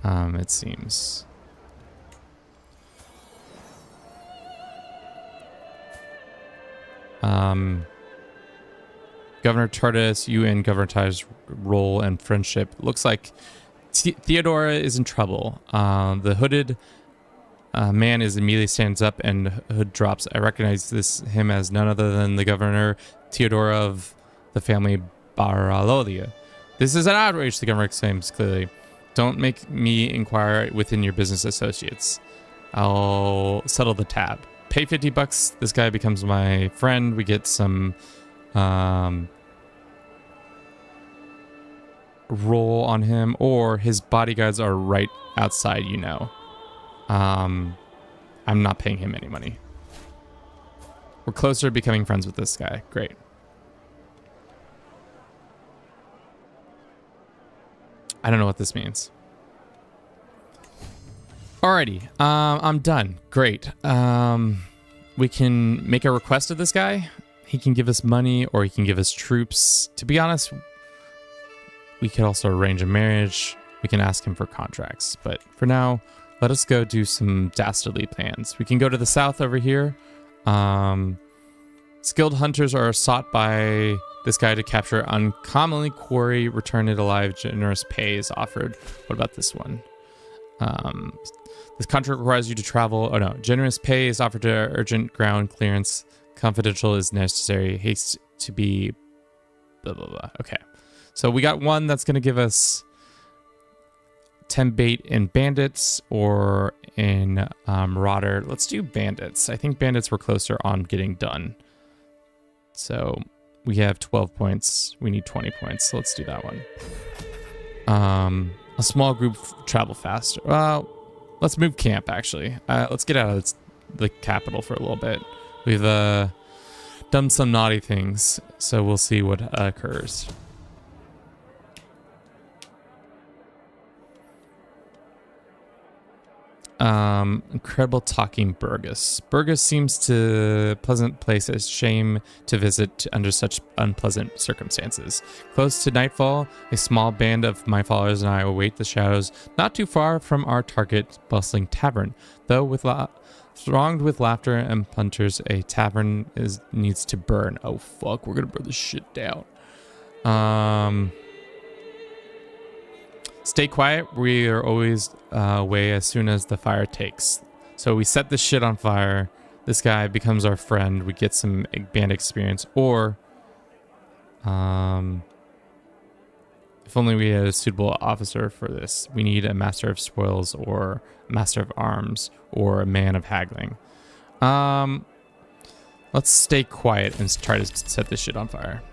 it seems. Governor Tardis, you and Governor Tardis' role and friendship. Looks like Theodora is in trouble. The hooded man immediately stands up and hood drops. I recognize him as none other than the Governor Theodora of the family Baralodia. This is an outrage, the governor exclaims clearly. Don't make me inquire within your business associates. I'll settle the tab. Pay $50. This guy becomes my friend. We get some roll on him, or his bodyguards are right outside, you know. I'm not paying him any money. We're closer to becoming friends with this guy. Great. I don't know what this means. Alrighty, I'm done. Great. We can make a request of this guy. He can give us money or he can give us troops. To be honest, we could also arrange a marriage. We can ask him for contracts. But for now, let us go do some dastardly plans. We can go to the south over here. Skilled hunters are sought by this guy to capture uncommonly quarry, return it alive. Generous pay is offered. What about this one? This contract requires you to travel. Oh no, generous pay is offered to urgent ground clearance. Confidential is necessary. Haste to be blah, blah, blah. Okay. So we got one that's going to give us 10 bait in bandits or in marauder. Let's do bandits. I think bandits were closer on getting done. So we have 12 points. We need 20 points. So let's do that one. A small group travel faster. Well, let's move camp, actually. Let's get out of the capital for a little bit. We've done some naughty things, so we'll see what occurs. Incredible talking Burgess. Burgess seems to pleasant place as shame to visit under such unpleasant circumstances. Close to nightfall, a small band of my followers and I await the shadows not too far from our target bustling tavern. Though thronged with laughter and punters, a tavern needs to burn. Oh fuck, we're gonna burn this shit down. Stay quiet. We are always away as soon as the fire takes. So we set this shit on fire. This guy becomes our friend. We get some band experience. Or, if only we had a suitable officer for this. We need a master of spoils or a master of arms or a man of haggling. Let's stay quiet and try to set this shit on fire.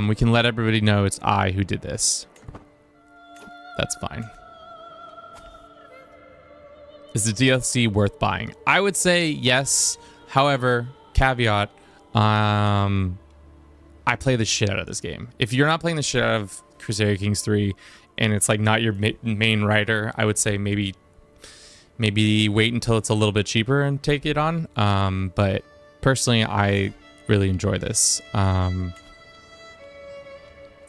We can let everybody know it's I who did this. That's fine. Is the DLC worth buying? I would say yes. However, caveat, I play the shit out of this game. If you're not playing the shit out of Crusader Kings 3 and it's like not your main writer, I would say maybe wait until it's a little bit cheaper and take it on. But personally, I really enjoy this.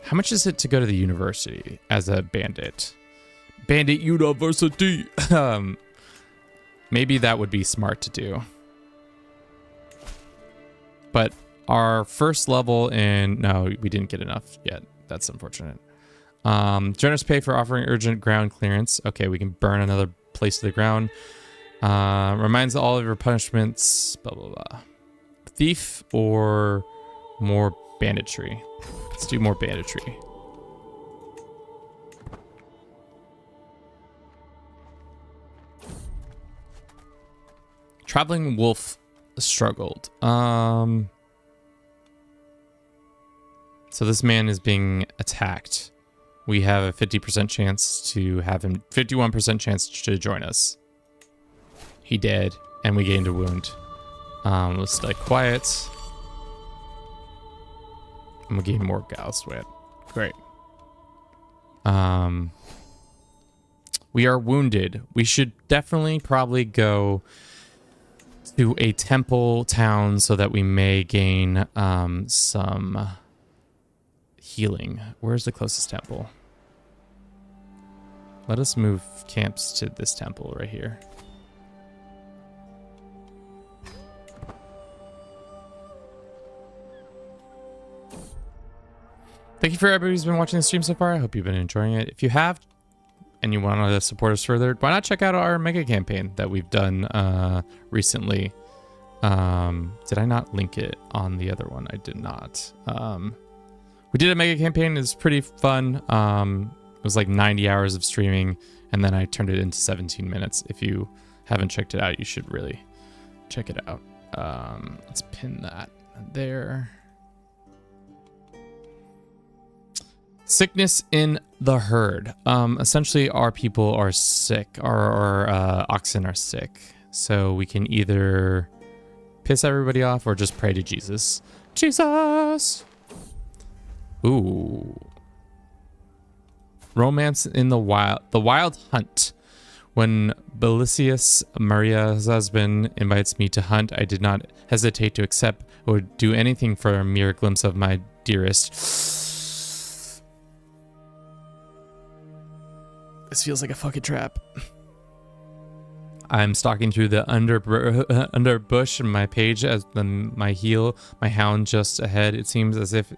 How much is it to go to the university as a bandit? Bandit University. Maybe that would be smart to do. But our first level no, we didn't get enough yet. That's unfortunate. Generous pay for offering urgent ground clearance. Okay, we can burn another place to the ground. Reminds all of your punishments. Blah, blah, blah. Thief or more banditry? Let's do more banditry. Traveling wolf struggled. So this man is being attacked. We have a 50% chance to have him, 51% chance to join us. He did, and we gained a wound. Let's stay quiet. I'm gonna gain more gal sweat. Great. We are wounded. We should definitely probably go to a temple town so that we may gain some healing. Where's the closest temple? Let us move camps to this temple right here. Thank you for everybody who's been watching the stream so far. I hope you've been enjoying it. If you have and you want to support us further, why not check out our mega campaign that we've done recently. Did I not link it on the other one? I did not. We did a mega campaign. It was pretty fun. It was like 90 hours of streaming, and then I turned it into 17 minutes. If you haven't checked it out, you should really check it out. Let's pin that there. Sickness in the herd. Essentially, our people are sick. Our oxen are sick. So we can either piss everybody off or just pray to Jesus. Jesus! Ooh. Romance in the Wild. The Wild Hunt. When Belicius, Maria's husband, invites me to hunt, I did not hesitate to accept or do anything for a mere glimpse of my dearest. This feels like a fucking trap. I'm stalking through the underbush in my page as my heel, my hound just ahead. It seems as if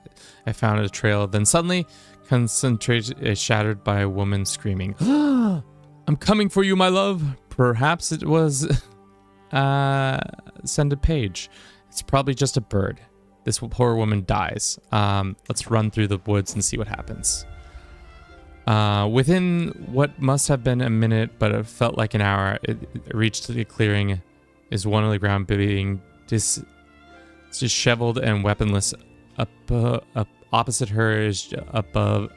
I found a trail. Then suddenly, concentration is shattered by a woman screaming. I'm coming for you, my love. Perhaps it was send a page. It's probably just a bird. This poor woman dies. Let's run through the woods and see what happens. Within what must have been a minute, but it felt like an hour, it reached the clearing. Is one on the ground, being disheveled and weaponless. Opposite her is above,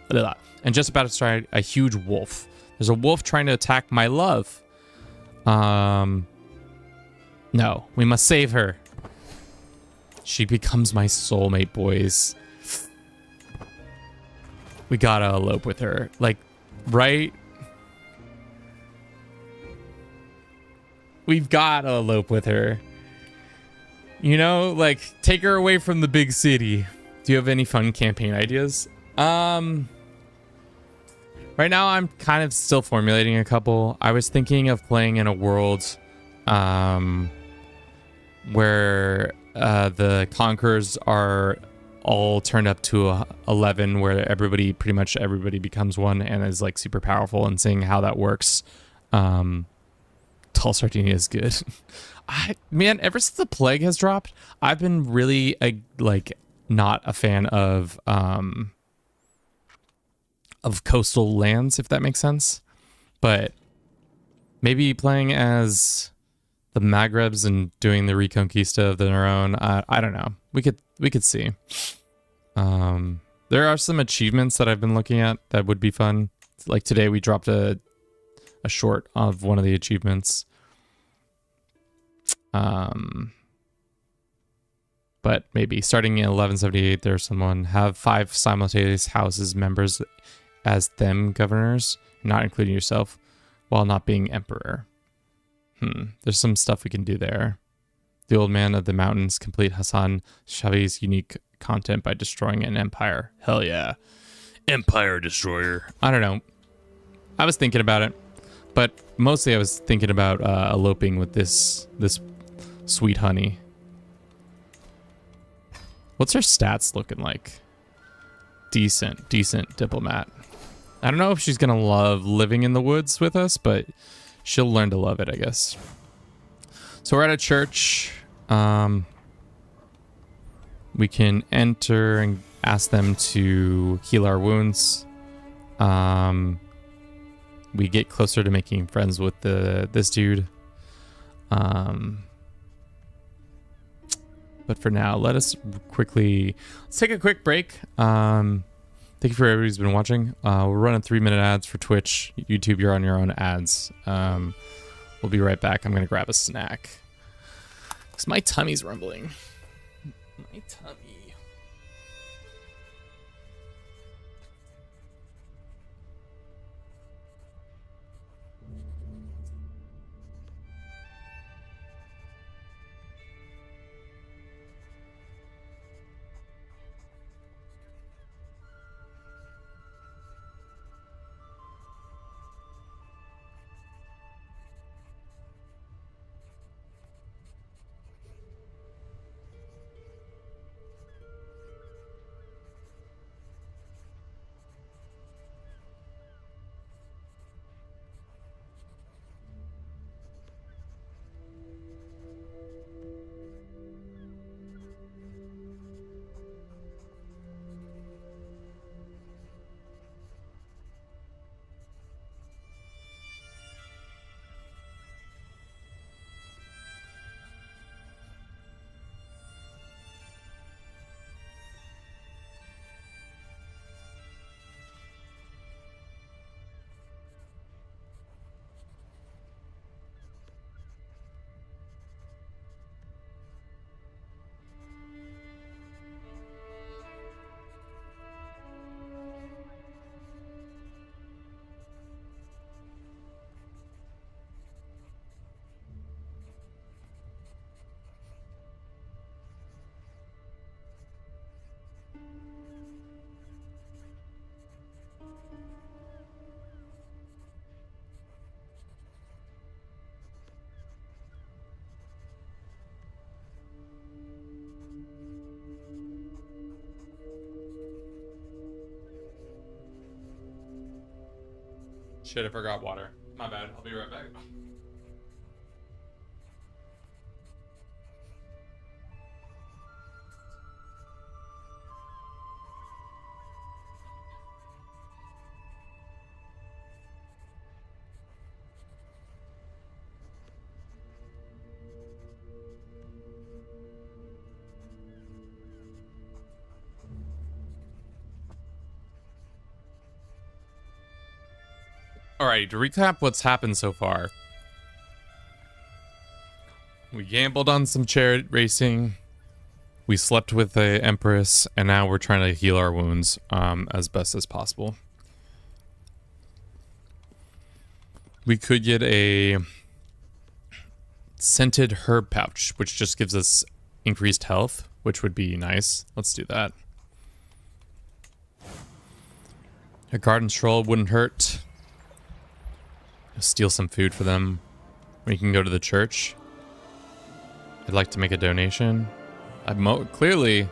and just about to strike a huge wolf. There's a wolf trying to attack my love. No, we must save her. She becomes my soulmate, boys. We gotta elope with her. Like, right? We've gotta elope with her. You know, like, take her away from the big city. Do you have any fun campaign ideas? Right now, I'm kind of still formulating a couple. I was thinking of playing in a world where the conquerors are all turned up to 11, where pretty much everybody becomes one and is like super powerful, and seeing how that works. Tall Sardinia is good. Man, ever since the plague has dropped, I've been really not a fan of coastal lands, if that makes sense. But maybe playing as the Maghrebs and doing the Reconquista of their own. I don't know. We could see. There are some achievements that I've been looking at that would be fun. Like today, we dropped a short of one of the achievements. But maybe starting in 1178, there's someone have 5 simultaneous houses members as them governors, not including yourself, while not being emperor. There's some stuff we can do there. The Old Man of the Mountains complete Hassan Shavi's unique content by destroying an empire. Hell yeah. Empire destroyer. I don't know. I was thinking about it, but mostly I was thinking about eloping with this sweet honey. What's her stats looking like? Decent diplomat. I don't know if she's gonna love living in the woods with us, but she'll learn to love it, I guess. So we're at a church. We can enter and ask them to heal our wounds. We get closer to making friends with this dude. But for now, let's take a quick break. Thank you for everybody who's been watching. We're running 3-minute ads for Twitch. YouTube, you're on your own ads. We'll be right back. I'm going to grab a snack. Because my tummy's rumbling. My tummy. Shit, I forgot water. My bad. I'll be right back. Alright, to recap what's happened so far. We gambled on some chariot racing. We slept with the Empress, and now we're trying to heal our wounds as best as possible. We could get a scented herb pouch, which just gives us increased health, which would be nice. Let's do that. A garden stroll wouldn't hurt. Steal some food for them. We can go to the church. I'd like to make a donation. Clearly,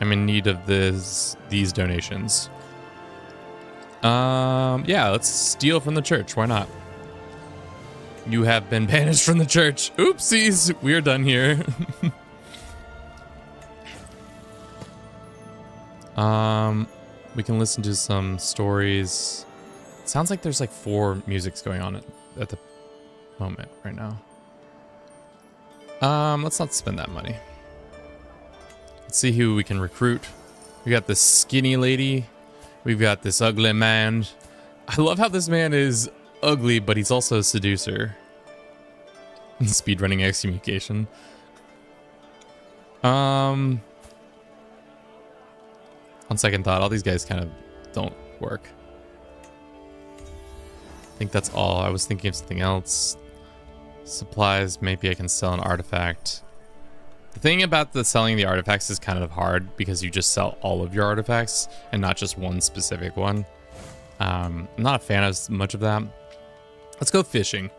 I'm in need of these donations. Yeah, let's steal from the church. Why not? You have been banished from the church. Oopsies, we're done here. We can listen to some stories. Sounds like there's like 4 musics going on at the moment right now. Let's not spend that money. Let's see who we can recruit. We got this skinny lady. We've got this ugly man. I love how this man is ugly, but he's also a seducer. Speedrunning excommunication. On second thought, all these guys kind of don't work. I think that's all. I was thinking of something else. Supplies, maybe I can sell an artifact. The thing about the selling the artifacts is kind of hard because you just sell all of your artifacts and not just one specific one. I'm not a fan of much of that. Let's go fishing.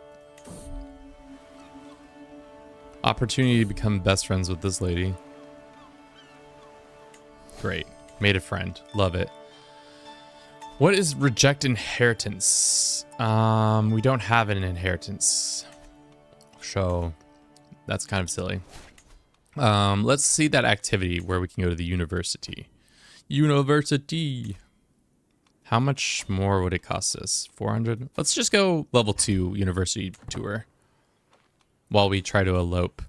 Opportunity to become best friends with this lady. Great. Made a friend. Love it. What is reject inheritance? We don't have an inheritance. So that's kind of silly. Let's see that activity where we can go to the university. University. How much more would it cost us? 400? Let's just go level 2 university tour while we try to elope.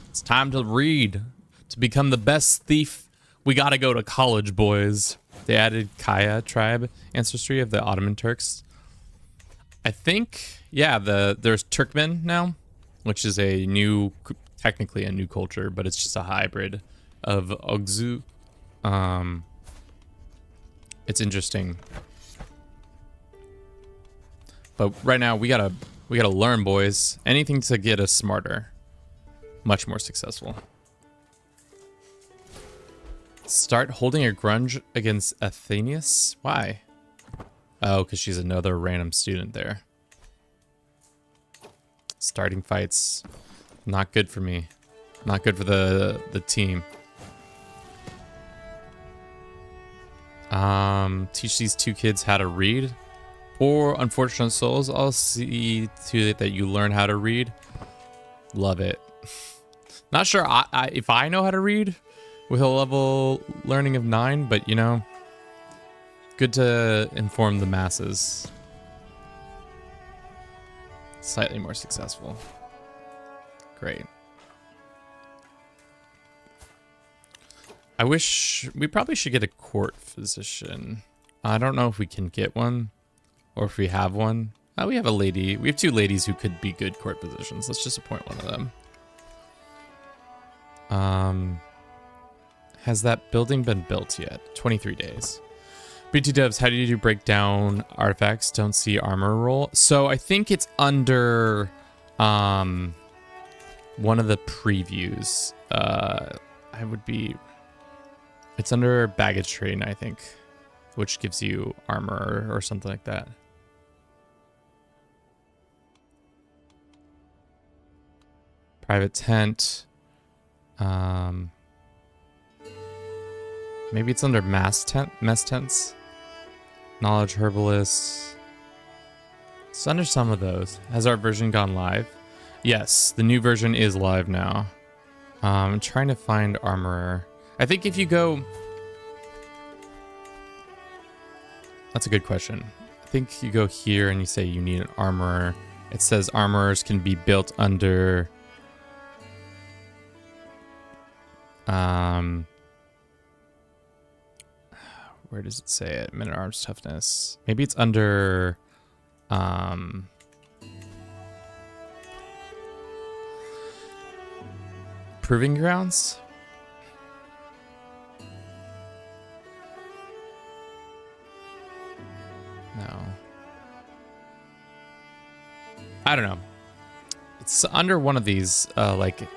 It's time to read. To become the best thief, we gotta go to college, boys. They added Kaya tribe ancestry of the Ottoman Turks. I think, yeah, there's Turkmen now, which is a new, technically a new culture, but it's just a hybrid of Ogzu. It's interesting. But right now we gotta learn, boys. Anything to get us smarter, much more successful. Start holding a grudge against Athenius? Why? Oh, because she's another random student there. Starting fights. Not good for me. Not good for the team. Teach these 2 kids how to read. Poor unfortunate souls. I'll see to it that you learn how to read. Love it. Not sure if I know how to read with a level learning of 9, but you know, good to inform the masses. Slightly more successful. Great. I wish we probably should get a court physician. I don't know if we can get one or if we have one. We have a lady. We have 2 ladies who could be good court physicians. Let's just appoint one of them. Has that building been built yet? 23 days. BT Devs, how do you break down artifacts? Don't see armor roll. So I think it's under one of the previews. It's under baggage train, I think, which gives you armor or something like that. Private tent. Maybe it's under mess tents. Knowledge herbalist. It's under some of those. Has our version gone live? Yes, the new version is live now. I'm trying to find armorer. I think if you go... That's a good question. I think you go here and you say you need an armorer. It says armorers can be built under... Where does it say it? Men at arms toughness. Maybe it's under... Proving grounds? No. I don't know. It's under one of these, like,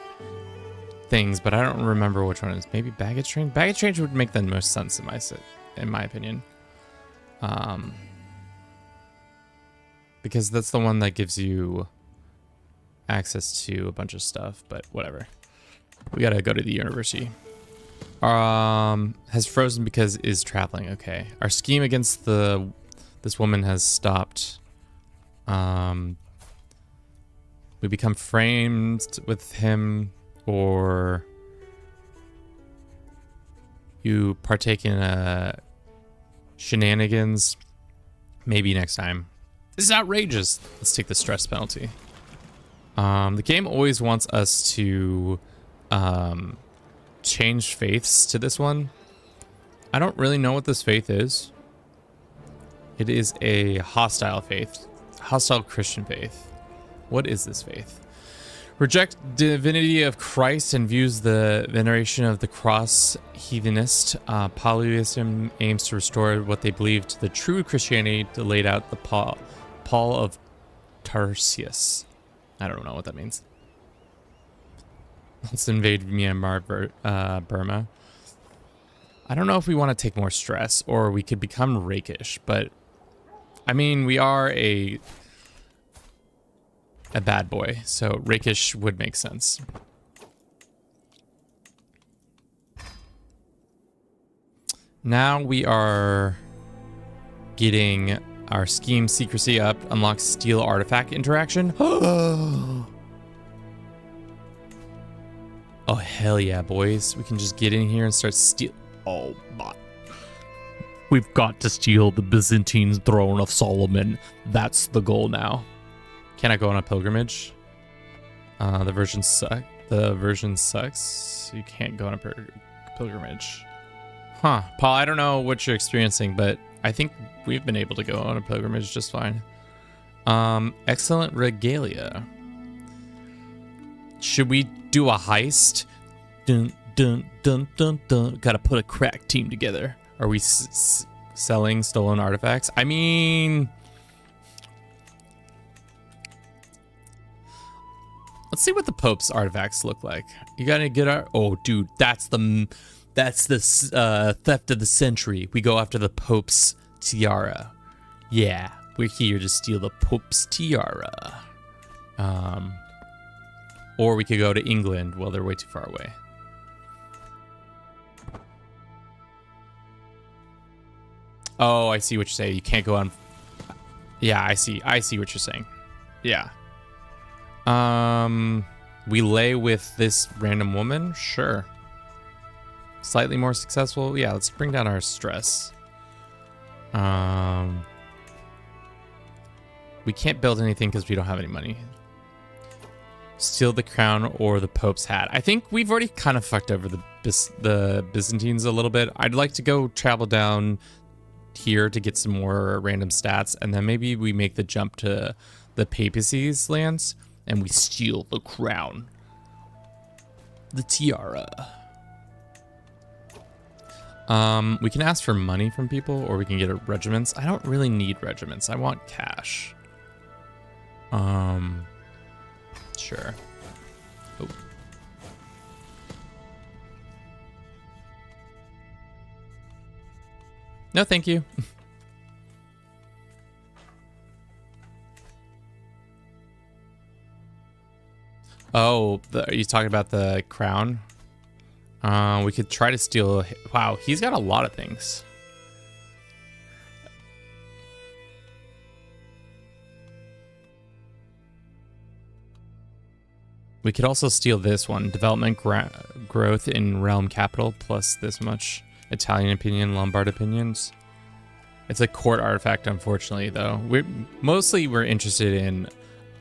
things, but I don't remember which one it is. Maybe baggage train? Baggage train would make the most sense in my opinion. Because that's the one that gives you access to a bunch of stuff, but whatever. We gotta go to the university. Has frozen because is traveling. Okay. Our scheme against this woman has stopped. We become framed with him, or you partake in a shenanigans. Maybe next time. This is outrageous. Let's take the stress penalty. The game always wants us to change faiths to this one. I don't really know what this faith is. It is a hostile faith. Hostile Christian faith. What is this faith? Reject divinity of Christ and views the veneration of the cross. Heathenist. Polytheism aims to restore what they believe to the true Christianity laid out the Paul of Tarsus. I don't know what that means. Let's invade Myanmar, Burma. I don't know if we want to take more stress or we could become rakish, but I mean, we are a bad boy, so rakish would make sense. Now we are getting our scheme secrecy up. Unlock steel artifact interaction. Oh, hell yeah, boys. We can just get in here and start steal. Oh, my. We've got to steal the Byzantine throne of Solomon. That's the goal now. Can I go on a pilgrimage? The version sucks. You can't go on a pilgrimage. Huh. Paul, I don't know what you're experiencing, but I think we've been able to go on a pilgrimage just fine. Excellent regalia. Should we do a heist? Dun, dun, dun, dun, dun. Gotta put a crack team together. Are we selling stolen artifacts? I mean... Let's see what the Pope's artifacts look like. You gotta get our... Oh, dude, that's the theft of the century. We go after the Pope's tiara. Yeah, we're here to steal the Pope's tiara. Or we could go to England. Well, they're way too far away. Oh, I see what you're saying. You can't go on... Yeah, I see what you're saying. Yeah. We lay with this random woman? Sure. Slightly more successful? Yeah, let's bring down our stress. We can't build anything because we don't have any money. Steal the crown or the Pope's hat. I think we've already kind of fucked over the Byzantines a little bit. I'd like to go travel down here to get some more random stats, and then maybe we make the jump to the papacy's lands and we steal the crown. The tiara. We can ask for money from people, or we can get regiments. I don't really need regiments. I want cash. Sure. Oh. No, thank you. Oh, are you talking about the crown? We could try to steal... Wow, he's got a lot of things. We could also steal this one. Development growth in realm capital plus this much. Italian opinion, Lombard opinions. It's a court artifact, unfortunately, though. We're interested in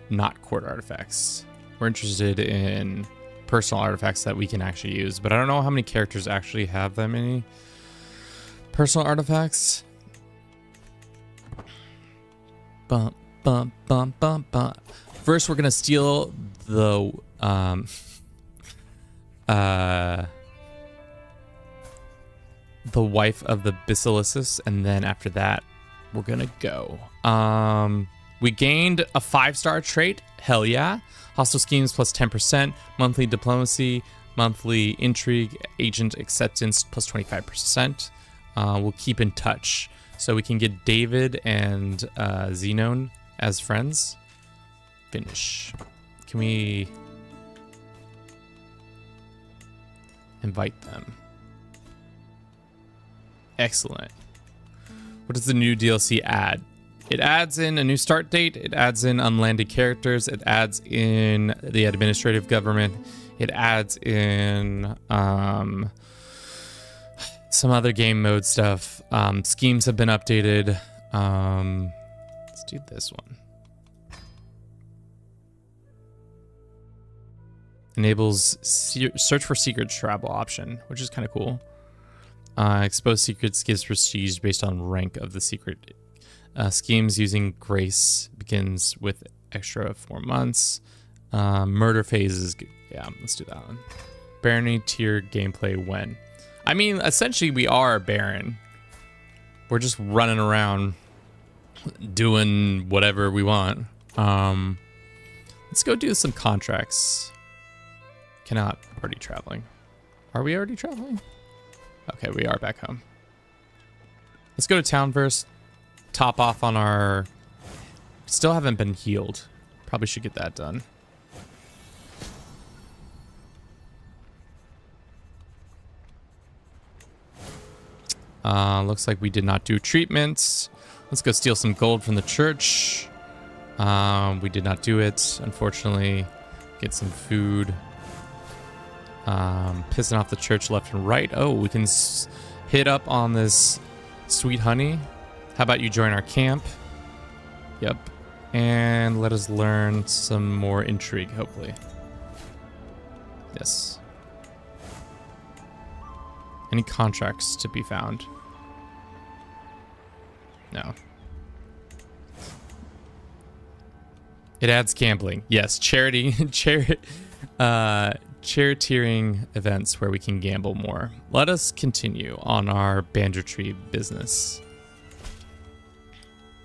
not court artifacts. We're interested in personal artifacts that we can actually use, but I don't know how many characters actually have that many personal artifacts. Bump, bump, bump, bump, bump. First, we're gonna steal the wife of the Basilicus, and then after that, we're gonna go. We gained a 5-star trait. Hell yeah. Hostile schemes plus 10%. Monthly diplomacy, monthly intrigue, agent acceptance plus 25%. We'll keep in touch. So we can get David and Xenon as friends. Finish. Can we invite them? Excellent. What does the new DLC add? It adds in a new start date. It adds in unlanded characters. It adds in the administrative government. It adds in some other game mode stuff. Schemes have been updated. Let's do this one. Enables search for secrets travel option, which is kind of cool. Expose secrets gives prestige based on rank of the secret. Schemes using grace begins with extra 4 months. Murder phases, yeah, let's do that one. Barony tier gameplay when? I mean, essentially we are Baron. We're just running around doing whatever we want. Let's go do some contracts. Cannot already traveling. Are we already traveling? Okay, we are back home. Let's go to town first. Top off on our... Still haven't been healed. Probably should get that done. Looks like we did not do treatments. Let's go steal some gold from the church. We did not do it, unfortunately. Get some food. Pissing off the church left and right. Oh, we can hit up on this sweet honey. How about you join our camp? Yep. And let us learn some more intrigue, hopefully. Yes. Any contracts to be found? No. It adds gambling. Yes, charioteering events where we can gamble more. Let us continue on our banditry business.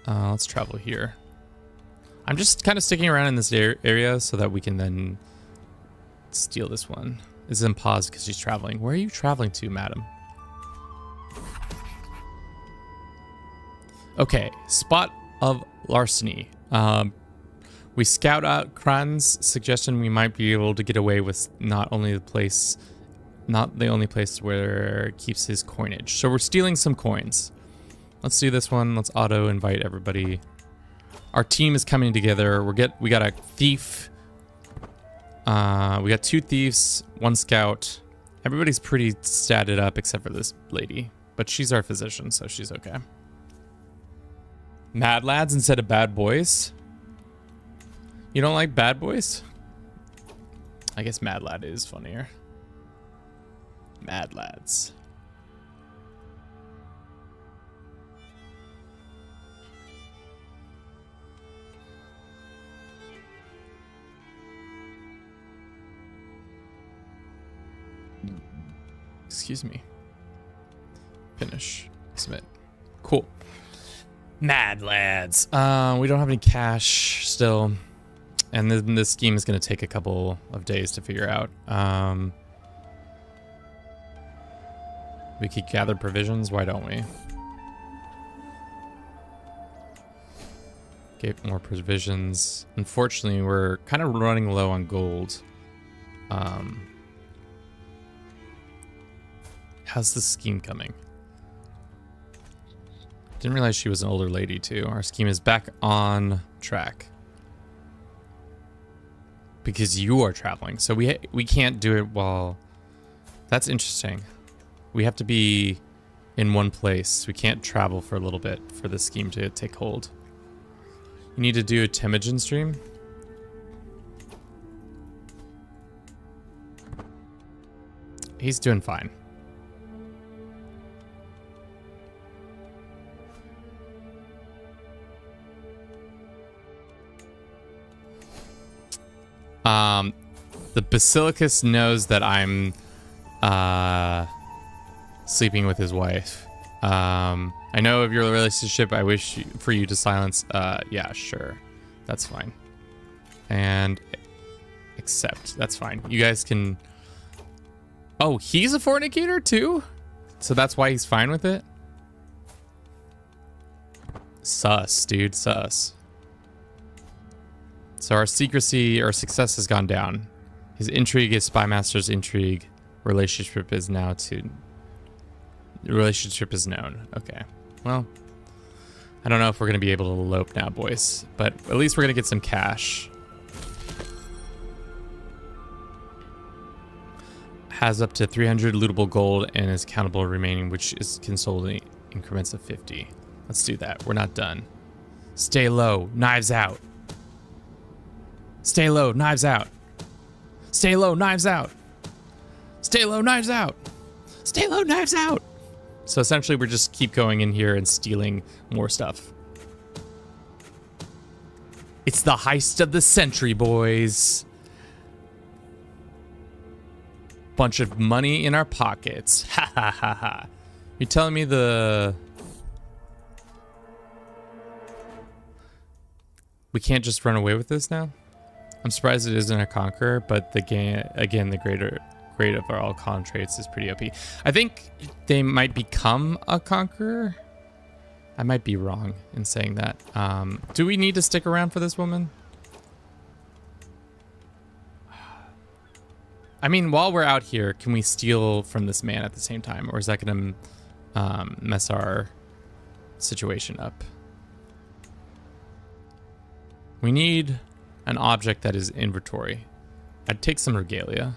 Let's travel here. I'm just kind of sticking around in this area so that we can then steal this one. This is in pause because she's traveling. Where are you traveling to, madam? Okay, spot of larceny. We scout out Kran's suggestion we might be able to get away with not the only place where it keeps his coinage. So we're stealing some coins. Let's do this one. Let's auto invite everybody. Our team is coming together. We got a thief. We got 2 thieves, 1 scout. Everybody's pretty statted up except for this lady, but she's our physician, so she's okay. Mad lads instead of bad boys. You don't like bad boys? I guess mad lad is funnier. Mad lads. Excuse me. Finish. Submit. Cool. Mad lads. We don't have any cash still. And then this scheme is going to take a couple of days to figure out. We could gather provisions. Why don't we? Get more provisions. Unfortunately, we're kind of running low on gold. How's the scheme coming? Didn't realize she was an older lady too. Our scheme is back on track. because you are traveling. So we can't do it while... That's interesting. We have to be in one place. We can't travel for a little bit for this scheme to take hold. You need to do a Temujin stream. He's doing fine. The Basilicus knows that I'm sleeping with his wife. I know of your relationship. I wish for you to silence. Yeah, sure. That's fine. And accept. That's fine. You guys can... Oh, he's a fornicator too? So that's why he's fine with it? Sus, dude. Sus. So our secrecy, our success has gone down. His intrigue is Spymaster's intrigue. Relationship is now to... The relationship is known. Okay. Well, I don't know if we're going to be able to elope now, boys. But at least we're going to get some cash. Has up to 300 lootable gold and is countable remaining, which is consoled in increments of 50. Let's do that. We're not done. Stay low. Knives out. Stay low. Knives out. Stay low. Knives out. Stay low. Knives out. Stay low. Knives out. So essentially, we're just keep going in here and stealing more stuff. It's the heist of the century, boys. Bunch of money in our pockets. Ha ha ha ha. You're telling me we can't just run away with this now? I'm surprised it isn't a conqueror, but the game, again, the grade of all con traits is pretty OP. I think they might become a conqueror. I might be wrong in saying that. Do we need to stick around for this woman? I mean, while we're out here, can we steal from this man at the same time? Or is that going to mess our situation up? We need an object that is inventory. I'd take some regalia.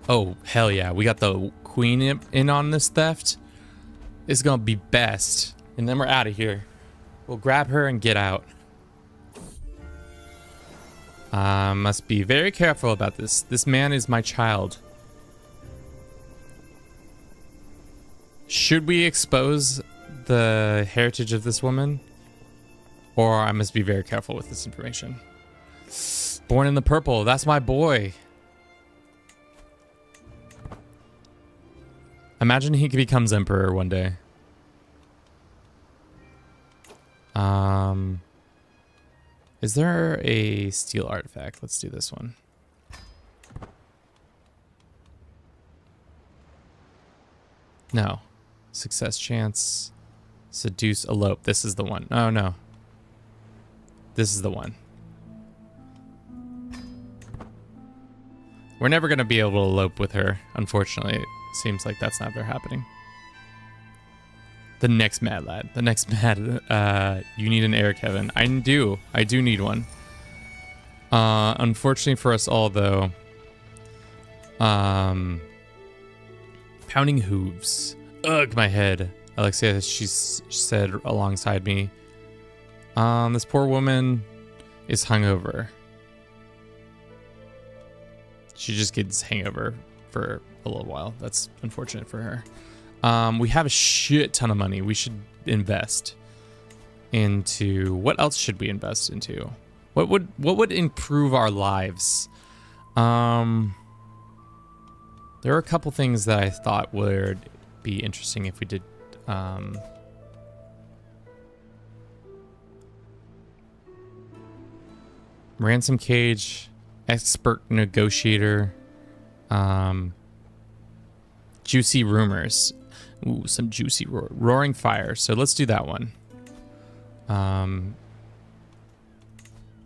Oh, hell yeah. We got the queen in on this theft. It's going to be best. And then we're out of here. We'll grab her and get out. Must be very careful about this. This man is my child. Should we expose the heritage of this woman? Or I must be very careful with this information. Born in the purple. That's my boy. Imagine he becomes emperor one day. Is there a steel artifact? Let's do this one. No. Success chance. Seduce, elope. This is the one. Oh, no. This is the one. We're never going to be able to elope with her, unfortunately. It seems like that's never happening. The next mad lad. The next mad... you need an heir, Kevin. I do. I do need one. Unfortunately for us all, though... Pounding hooves. Ugh, my head. Alexia, she said alongside me. This poor woman is hungover. She just gets hangover for a little while. That's unfortunate for her. We have a shit ton of money. We should invest into... What else should we invest into? What would improve our lives? There are a couple things that I thought would be interesting if we did... ransom cage, expert negotiator, juicy rumors. Ooh, some juicy roaring fire. So let's do that one.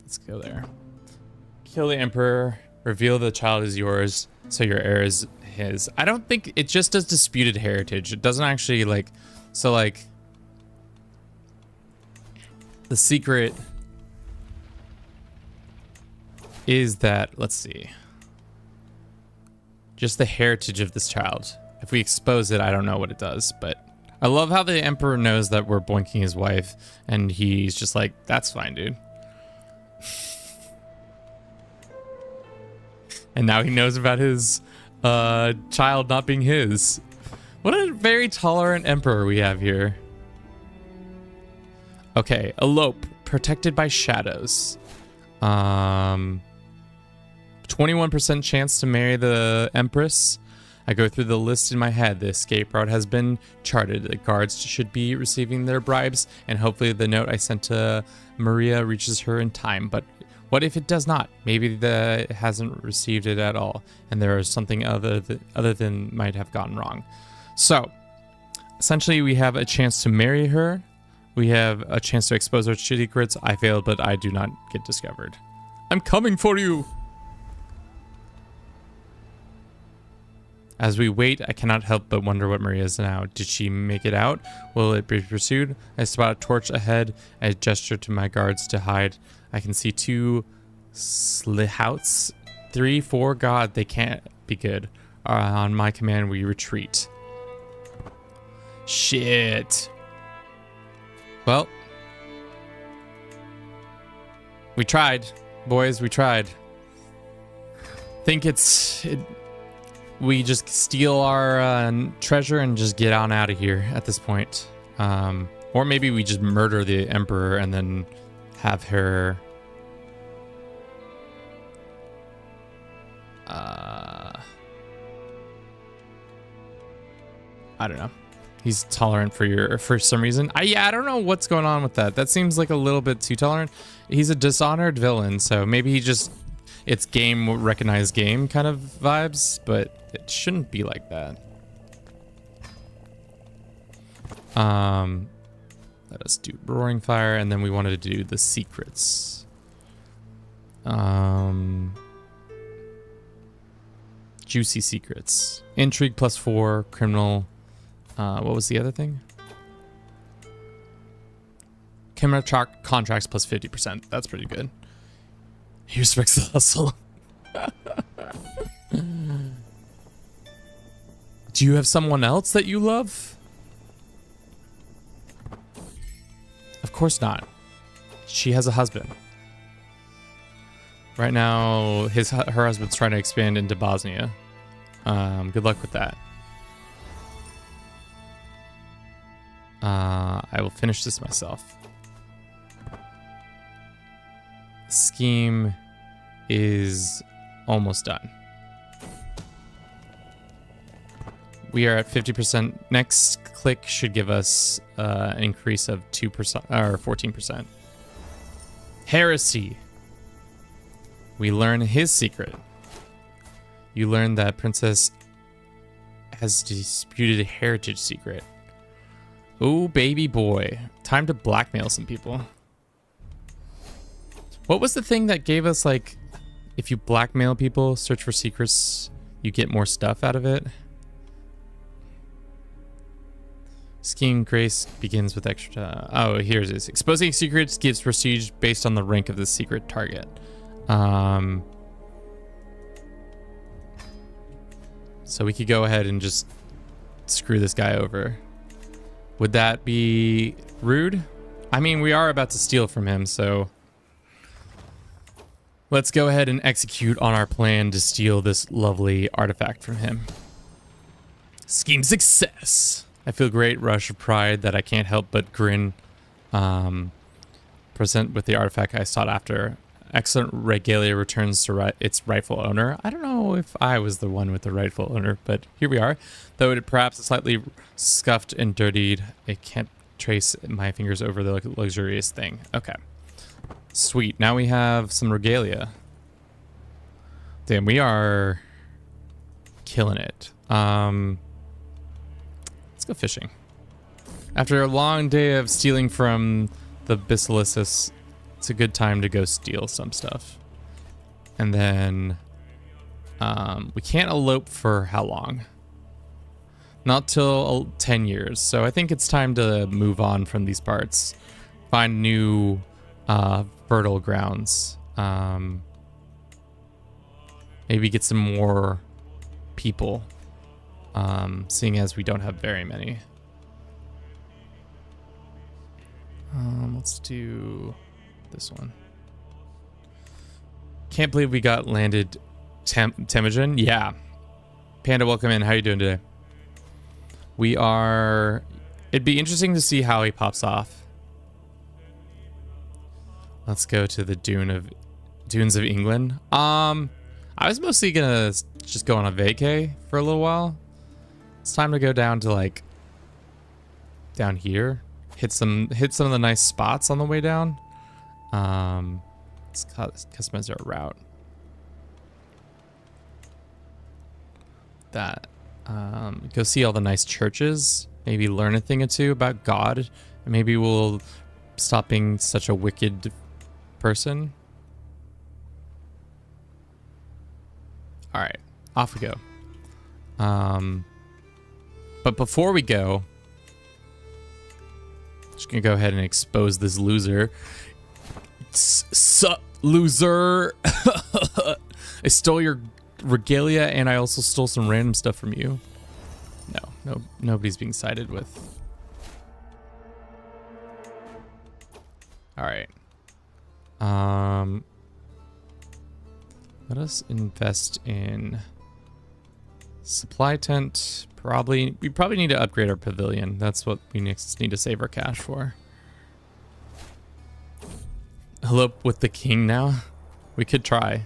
Let's go there. Kill the emperor. Reveal the child is yours, so your heir is his. I don't think it just does disputed heritage. It doesn't actually like. So like, The secret is that, let's see, just the heritage of this child. If we expose it, I don't know what it does, but I love how the Emperor knows that we're boinking his wife, and he's just like, that's fine, dude. And now he knows about his child not being his. What a very tolerant Emperor we have here. Okay, elope, protected by shadows. 21% chance to marry the Empress. I go through the list in my head. The escape route has been charted. The guards should be receiving their bribes, and hopefully the note I sent to Maria reaches her in time. But what if it does not? Maybe it hasn't received it at all, and there is something other than might have gone wrong. So, essentially, we have a chance to marry her. We have a chance to expose our secrets. I failed, but I do not get discovered. I'm coming for you! As we wait, I cannot help but wonder what Maria is now. Did she make it out? Will it be pursued? I spot a torch ahead. I gesture to my guards to hide. I can see 2 slihouts. 3, 4. God, they can't be good. On my command, we retreat. Shit. Well. We tried. Boys, we tried. Think we just steal our treasure and just get on out of here at this point. Or maybe we just murder the Emperor and then have her... I don't know. He's tolerant for some reason. Yeah, I don't know what's going on with that. That seems like a little bit too tolerant. He's a dishonored villain, so maybe he just... It's game recognized game kind of vibes, but it shouldn't be like that. Let us do Roaring Fire, and then we wanted to do the secrets. Juicy secrets. Intrigue +4, criminal. What was the other thing? Criminal contracts +50%. That's pretty good. He respects the hustle. Do you have someone else that you love? Of course not. She has a husband. Right now, her husband's trying to expand into Bosnia. Good luck with that. I will finish this myself. Scheme is almost done. We are at 50%. Next click should give us an increase of 2% or 14%. Heresy. We learn his secret. You learn that Princess has disputed a heritage secret. Oh, baby boy. Time to blackmail some people. What was the thing that gave us, like, if you blackmail people, search for secrets, you get more stuff out of it? Scheme Grace begins with extra... Oh, here's this. Exposing secrets gives prestige based on the rank of the secret target. So we could go ahead and just screw this guy over. Would that be rude? I mean, we are about to steal from him, so... Let's go ahead and execute on our plan to steal this lovely artifact from him. Scheme success! I feel great rush of pride that I can't help but grin. Present with the artifact I sought after. Excellent regalia returns to its rightful owner. I don't know if I was the one with the rightful owner, but here we are. Though it perhaps slightly scuffed and dirtied, I can't trace my fingers over the luxurious thing. Okay. Sweet. Now we have some regalia. Damn, we are killing it. Let's go fishing. After a long day of stealing from the Basilisus, it's a good time to go steal some stuff. And then we can't elope for how long? Not till 10 years. So I think it's time to move on from these parts. find new fertile grounds. Maybe get some more people, seeing as we don't have very many. Let's do this one. Can't believe we got landed Temujin. Yeah. Panda, welcome in. How you doing today? We are... It'd be interesting to see how he pops off. Let's go to the Dunes of England. I was mostly gonna just go on a vacay for a little while. It's time to go down to like down here. Hit some of the nice spots on the way down. Let's customize our route. That go see all the nice churches. Maybe learn a thing or two about God. And maybe we'll stop being such a wicked person. All right, off we go. But before we go, just gonna go ahead and expose this loser. Sup, loser? I stole your regalia, and I also stole some random stuff from you. No, nobody's being sided with. All right. Let us invest in supply tent. We probably need to upgrade our pavilion. That's what we next need to save our cash for. Elope with the king now? We could try.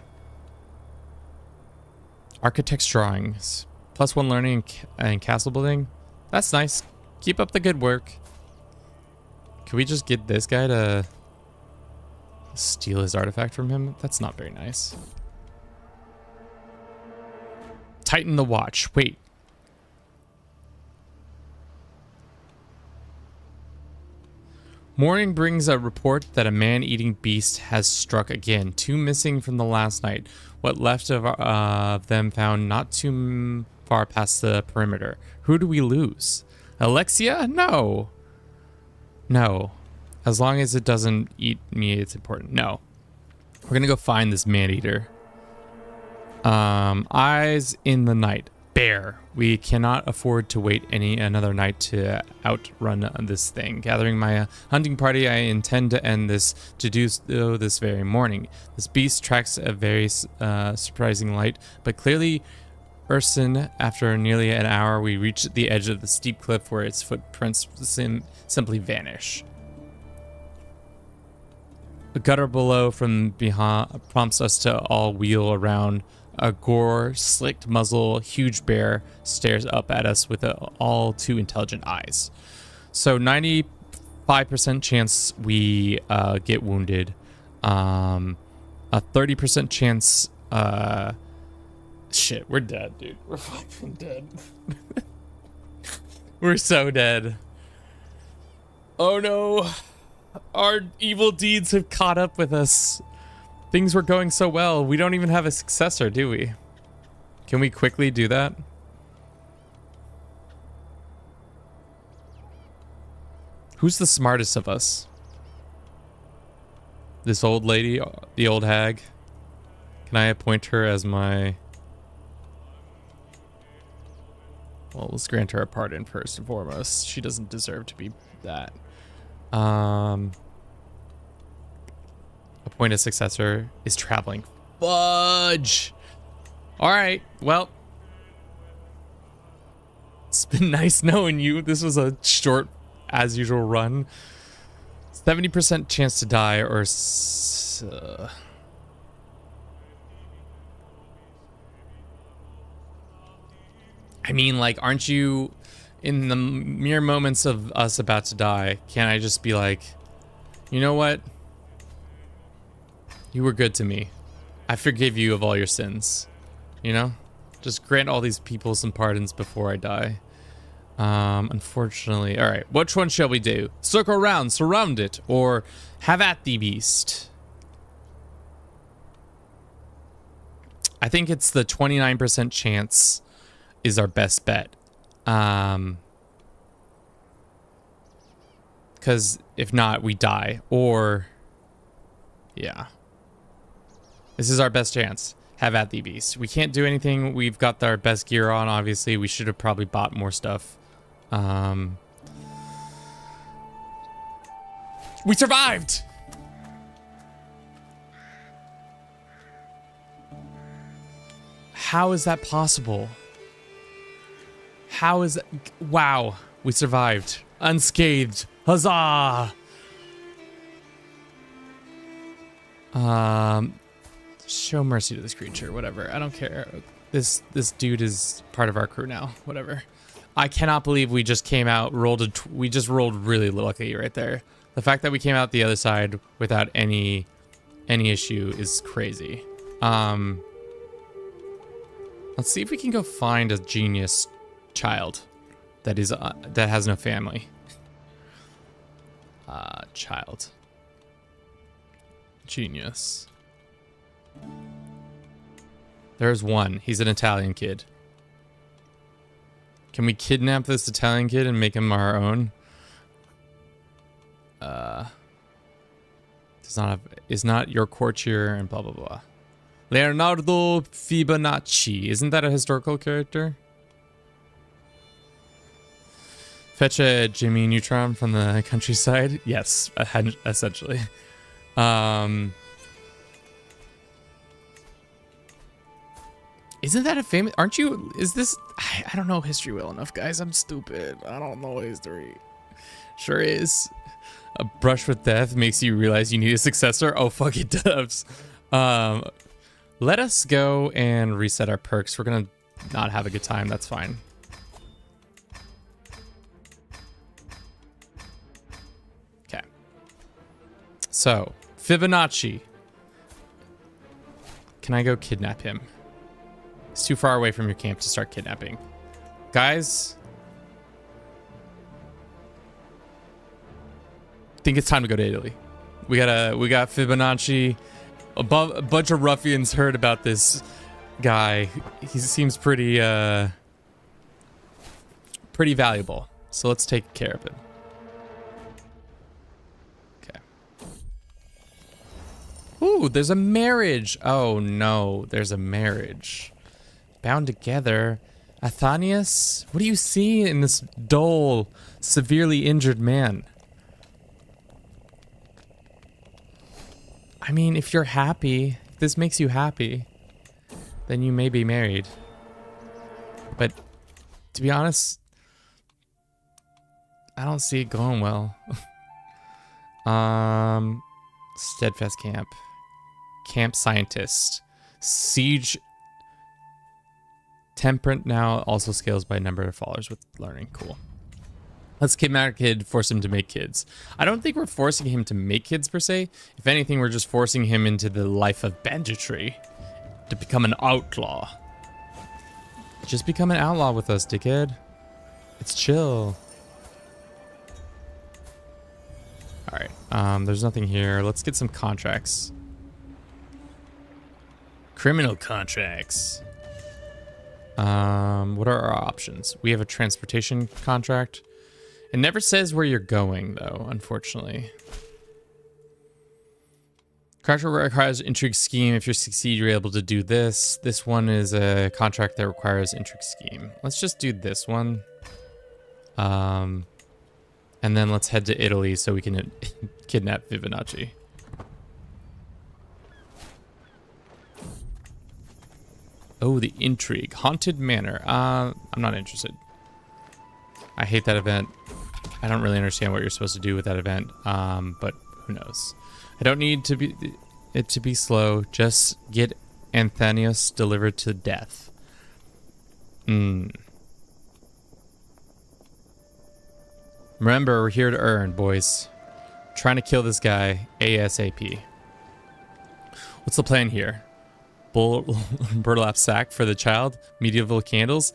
Architect's drawings. +1 learning and castle building. That's nice. Keep up the good work. Can we just get this guy to steal his artifact from him? That's not very nice. Tighten the watch. Wait. Morning brings a report that a man-eating beast has struck again. 2 missing from the last night. What left of them found not too far past the perimeter. Who do we lose? Alexia? No. No. As long as it doesn't eat me, it's important. No. We're gonna go find this man-eater. Eyes in the night. Bear. We cannot afford to wait another night to outrun this thing. Gathering my hunting party, I intend to end this to do so this very morning. This beast tracks a very surprising light, but clearly Urson, after nearly an hour, we reach the edge of the steep cliff where its footprints simply vanish. A gutter below from behind prompts us to all wheel around. A gore-slicked muzzle, huge bear stares up at us with all too intelligent eyes. So 95% chance we get wounded. A 30% chance... Shit, we're dead, dude. We're fucking dead. We're so dead. Oh no. Our evil deeds have caught up with us. Things were going so well. We don't even have a successor, do we? Can we quickly do that? Who's the smartest of us? This old lady, the old hag? Can I appoint her as my... Well, let's grant her a pardon first and foremost. She doesn't deserve to be that. Appoint a successor is traveling. Fudge! Alright, well. It's been nice knowing you. This was a short, as usual, run. 70% chance to die or... I mean, like, aren't you... In the mere moments of us about to die, can't I just be like, you know what? You were good to me. I forgive you of all your sins. You know? Just grant all these people some pardons before I die. Unfortunately. Alright, which one shall we do? Circle around, surround it, or have at thee, beast? I think it's the 29% chance is our best bet. Because If not, we die. Or, yeah. This is our best chance. Have at thee, beast. We can't do anything. We've got our best gear on, obviously. We should have probably bought more stuff. We survived! How is that possible? How is that? Wow, we survived. Unscathed. Huzzah! Show mercy to this creature, whatever. I don't care. This dude is part of our crew now, whatever. I cannot believe we just came out, we just rolled really lucky right there. The fact that we came out the other side without any issue is crazy. Let's see if we can go find a genius child that has no family. Child. Genius. There's one. He's an Italian kid. Can we kidnap this Italian kid and make him our own? Is not your courtier and blah blah blah. Leonardo Fibonacci. Isn't that a historical character? Fetch a Jimmy Neutron from the countryside? Yes, essentially. Isn't that a famous... Aren't you... Is this... I don't know history well enough, guys. I'm stupid. I don't know history. Sure is. A brush with death makes you realize you need a successor? Oh, fuck, it does. Let us go and reset our perks. We're gonna not have a good time. That's fine. Okay. So, Fibonacci. Can I go kidnap him? It's too far away from your camp to start kidnapping. Guys. I think it's time to go to Italy. We got Fibonacci. A bunch of ruffians heard about this guy. He seems pretty valuable. So let's take care of him. Okay. Ooh, there's a marriage. Oh no, there's a marriage. Bound together. Athanius? What do you see in this dull, severely injured man? I mean, if you're happy, if this makes you happy, then you may be married. But to be honest, I don't see it going well. Steadfast camp. Camp scientist. Siege. Temperate now also scales by number of followers with learning. Cool. Let's kidnap a kid, force him to make kids. I don't think we're forcing him to make kids per se. If anything, we're just forcing him into the life of banditry to become an outlaw. Just become an outlaw with us, dickhead. It's chill. All right. There's nothing here. Let's get some contracts. Criminal contracts. What are our options? We have a transportation contract. It never says where you're going, though, unfortunately. Contract requires intrigue scheme. If you succeed, you're able to do this. This one is a contract that requires intrigue scheme. Let's just do this one. And then let's head to Italy so we can kidnap Fibonacci. Oh, the intrigue. Haunted Manor. I'm not interested. I hate that event. I don't really understand what you're supposed to do with that event, but who knows. I don't need it to be slow. Just get Anthanius delivered to death. Remember, we're here to earn, boys. Trying to kill this guy ASAP. What's the plan here? Burlap sack for the child? Medieval candles?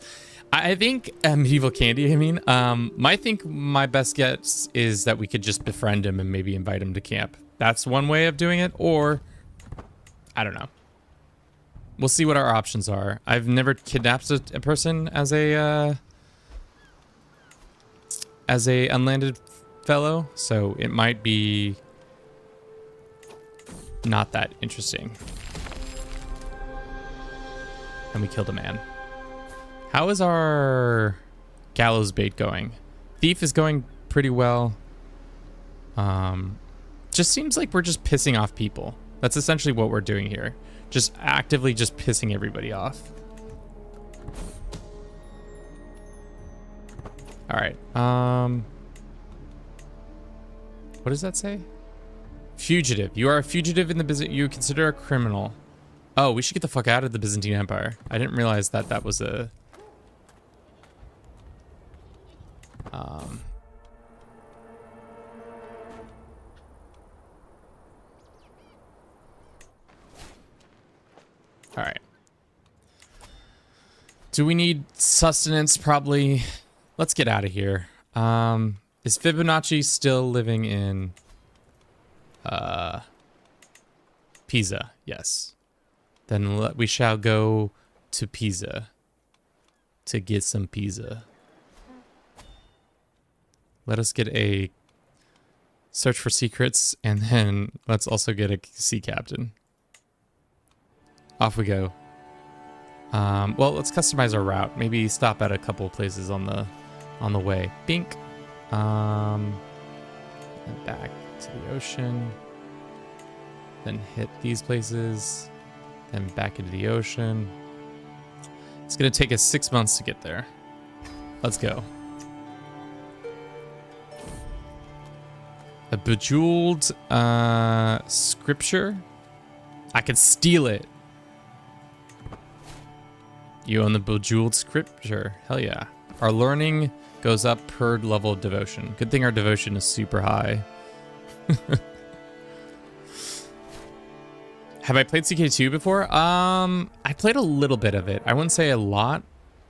I think medieval candy, I mean. My best guess is that we could just befriend him and maybe invite him to camp. That's one way of doing it, or I don't know. We'll see what our options are. I've never kidnapped a person as a unlanded fellow, so it might be not that interesting. And we killed a man. How is our gallows bait going? Thief is going pretty well. Just seems like we're just pissing off people. That's essentially what we're doing here. Just actively just pissing everybody off. All right. What does that say? Fugitive. You are a fugitive in the Byzantine. You consider a criminal. Oh, we should get the fuck out of the Byzantine Empire. I didn't realize that that was a... All right. Do we need sustenance? Probably. Let's get out of here. Is Fibonacci still living in Pisa? Yes. Then we shall go to Pisa to get some pizza. Let us get a search for secrets, and then let's also get a sea captain. Off we go. Well, let's customize our route. Maybe stop at a couple places on the way. Bink. And back to the ocean. Then hit these places. Then back into the ocean. It's gonna take us 6 months to get there. Let's go. A bejeweled scripture. I could steal it. You own the bejeweled scripture. Hell yeah. Our learning goes up per level of devotion. Good thing our devotion is super high. Have I played CK2 before? I played a little bit of it. I wouldn't say a lot,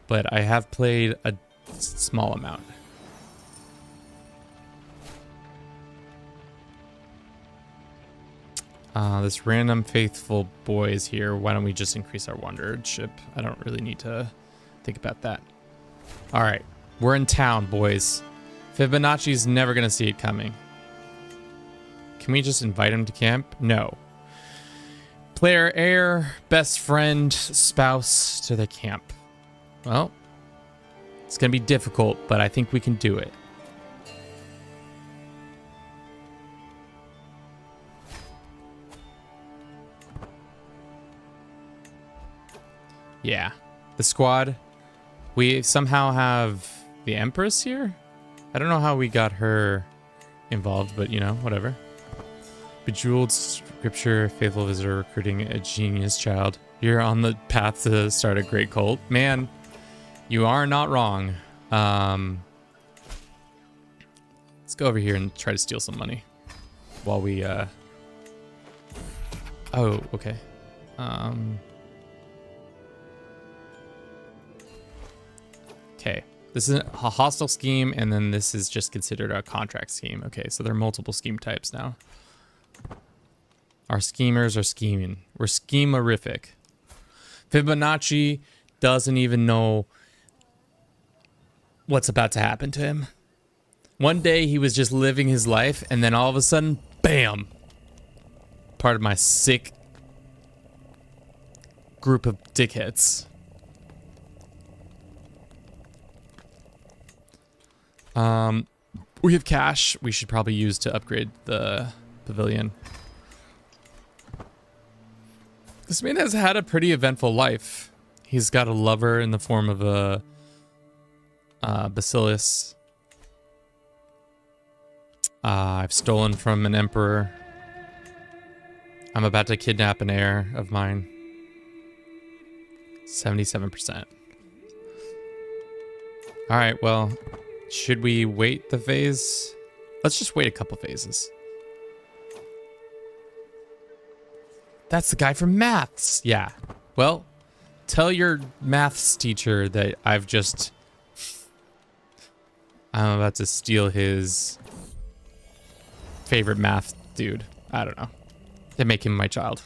but I have played a small amount. This random faithful boy is here. Why don't we just increase our wanderership? I don't really need to think about that. All right, we're in town, boys. Fibonacci's never gonna see it coming. Can we just invite him to camp? No. Player heir, best friend, spouse to the camp. Well, it's gonna be difficult, but I think we can do it. Yeah, the squad. We somehow have the Empress here. I don't know how we got her involved, but you know, whatever. Bejeweled scripture, faithful visitor, recruiting a genius child. You're on the path to start a great cult. Man, you are not wrong. Let's go over here and try to steal some money while we, oh, okay. Okay, this is a hostile scheme, and then this is just considered a contract scheme. Okay, so there are multiple scheme types now. Our schemers are scheming. We're schemerific. Fibonacci doesn't even know what's about to happen to him. One day he was just living his life, and then all of a sudden, bam! Part of my sick group of dickheads. We have cash we should probably use to upgrade the pavilion. This man has had a pretty eventful life. He's got a lover in the form of a bacillus. I've stolen from an emperor. I'm about to kidnap an heir of mine. 77%. All right, well, should we wait the phase? Let's just wait a couple phases. That's the guy from maths. Yeah. Well, tell your maths teacher that I'm about to steal his favorite math dude. I don't know. To make him my child.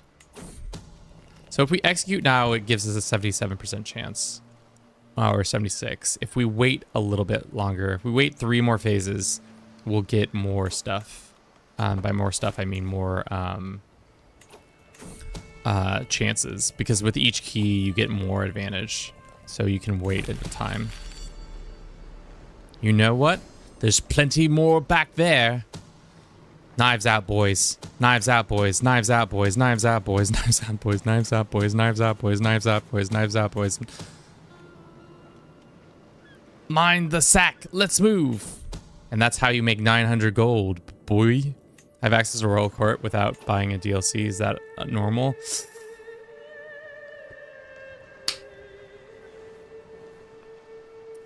So if we execute now, it gives us a 77% chance. Or 76. If we wait a little bit longer, if we wait 3 more phases, we'll get more stuff. By more stuff, I mean more chances, because with each key you get more advantage, so you can wait at a time. You know what? There's plenty more back there. Knives out, boys. Knives out, boys. Knives out, boys. Knives out, boys. Knives out, boys. Knives out, boys. Knives out, boys. Knives out, boys. Knives out, boys. Mind the sack. Let's move. And that's how you make 900 gold, boy. I have access to Royal Court without buying a DLC. Is that normal?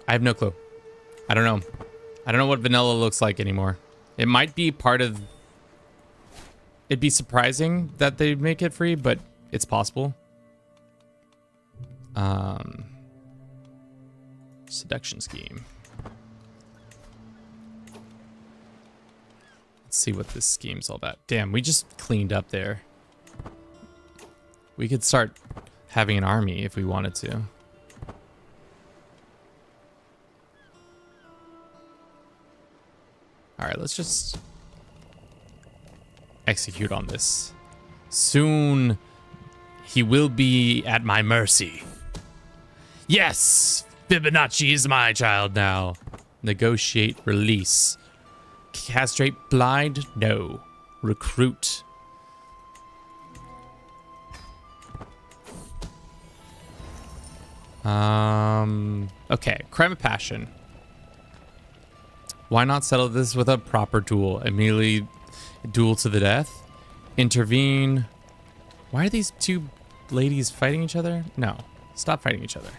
I have no clue. I don't know. I don't know what vanilla looks like anymore. It might be part of... It'd be surprising that they make it free, but it's possible. Seduction scheme. Let's see what this scheme's all about. Damn, we just cleaned up there. We could start having an army if we wanted to. All right, let's just execute on this. Soon he will be at my mercy. Yes, Fibonacci is my child now. Negotiate release. Castrate blind? No. Recruit. Okay, crime of passion. Why not settle this with a proper duel? Immediately duel to the death? Intervene. Why are these two ladies fighting each other? No. Stop fighting each other.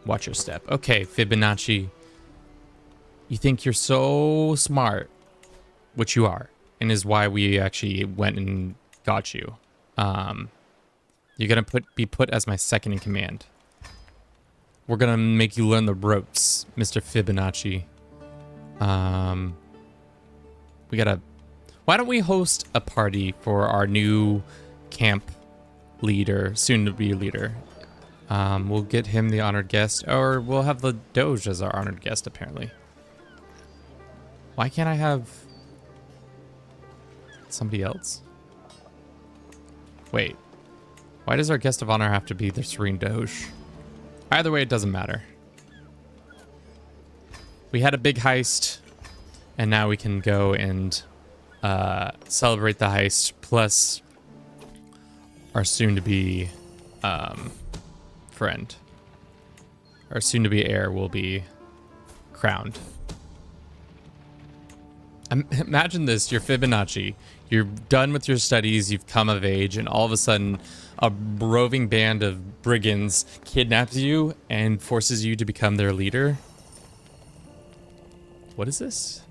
Watch your step. Okay, Fibonacci. You think you're so smart, which you are, and is why we actually went and got you. You're gonna be put as my second in command. We're gonna make you learn the ropes, Mr. Fibonacci. We gotta... Why don't we host a party for our new camp leader, soon-to-be leader? We'll get him the honored guest, or we'll have the Doge as our honored guest, apparently. Why can't I have somebody else? Wait. Why does our guest of honor have to be the Serene Doge? Either way, it doesn't matter. We had a big heist, and now we can go and celebrate the heist, plus our soon-to-be friend. Our soon-to-be heir will be crowned. Imagine this, you're Fibonacci. You're done with your studies, you've come of age, and all of a sudden a roving band of brigands kidnaps you and forces you to become their leader. What is this?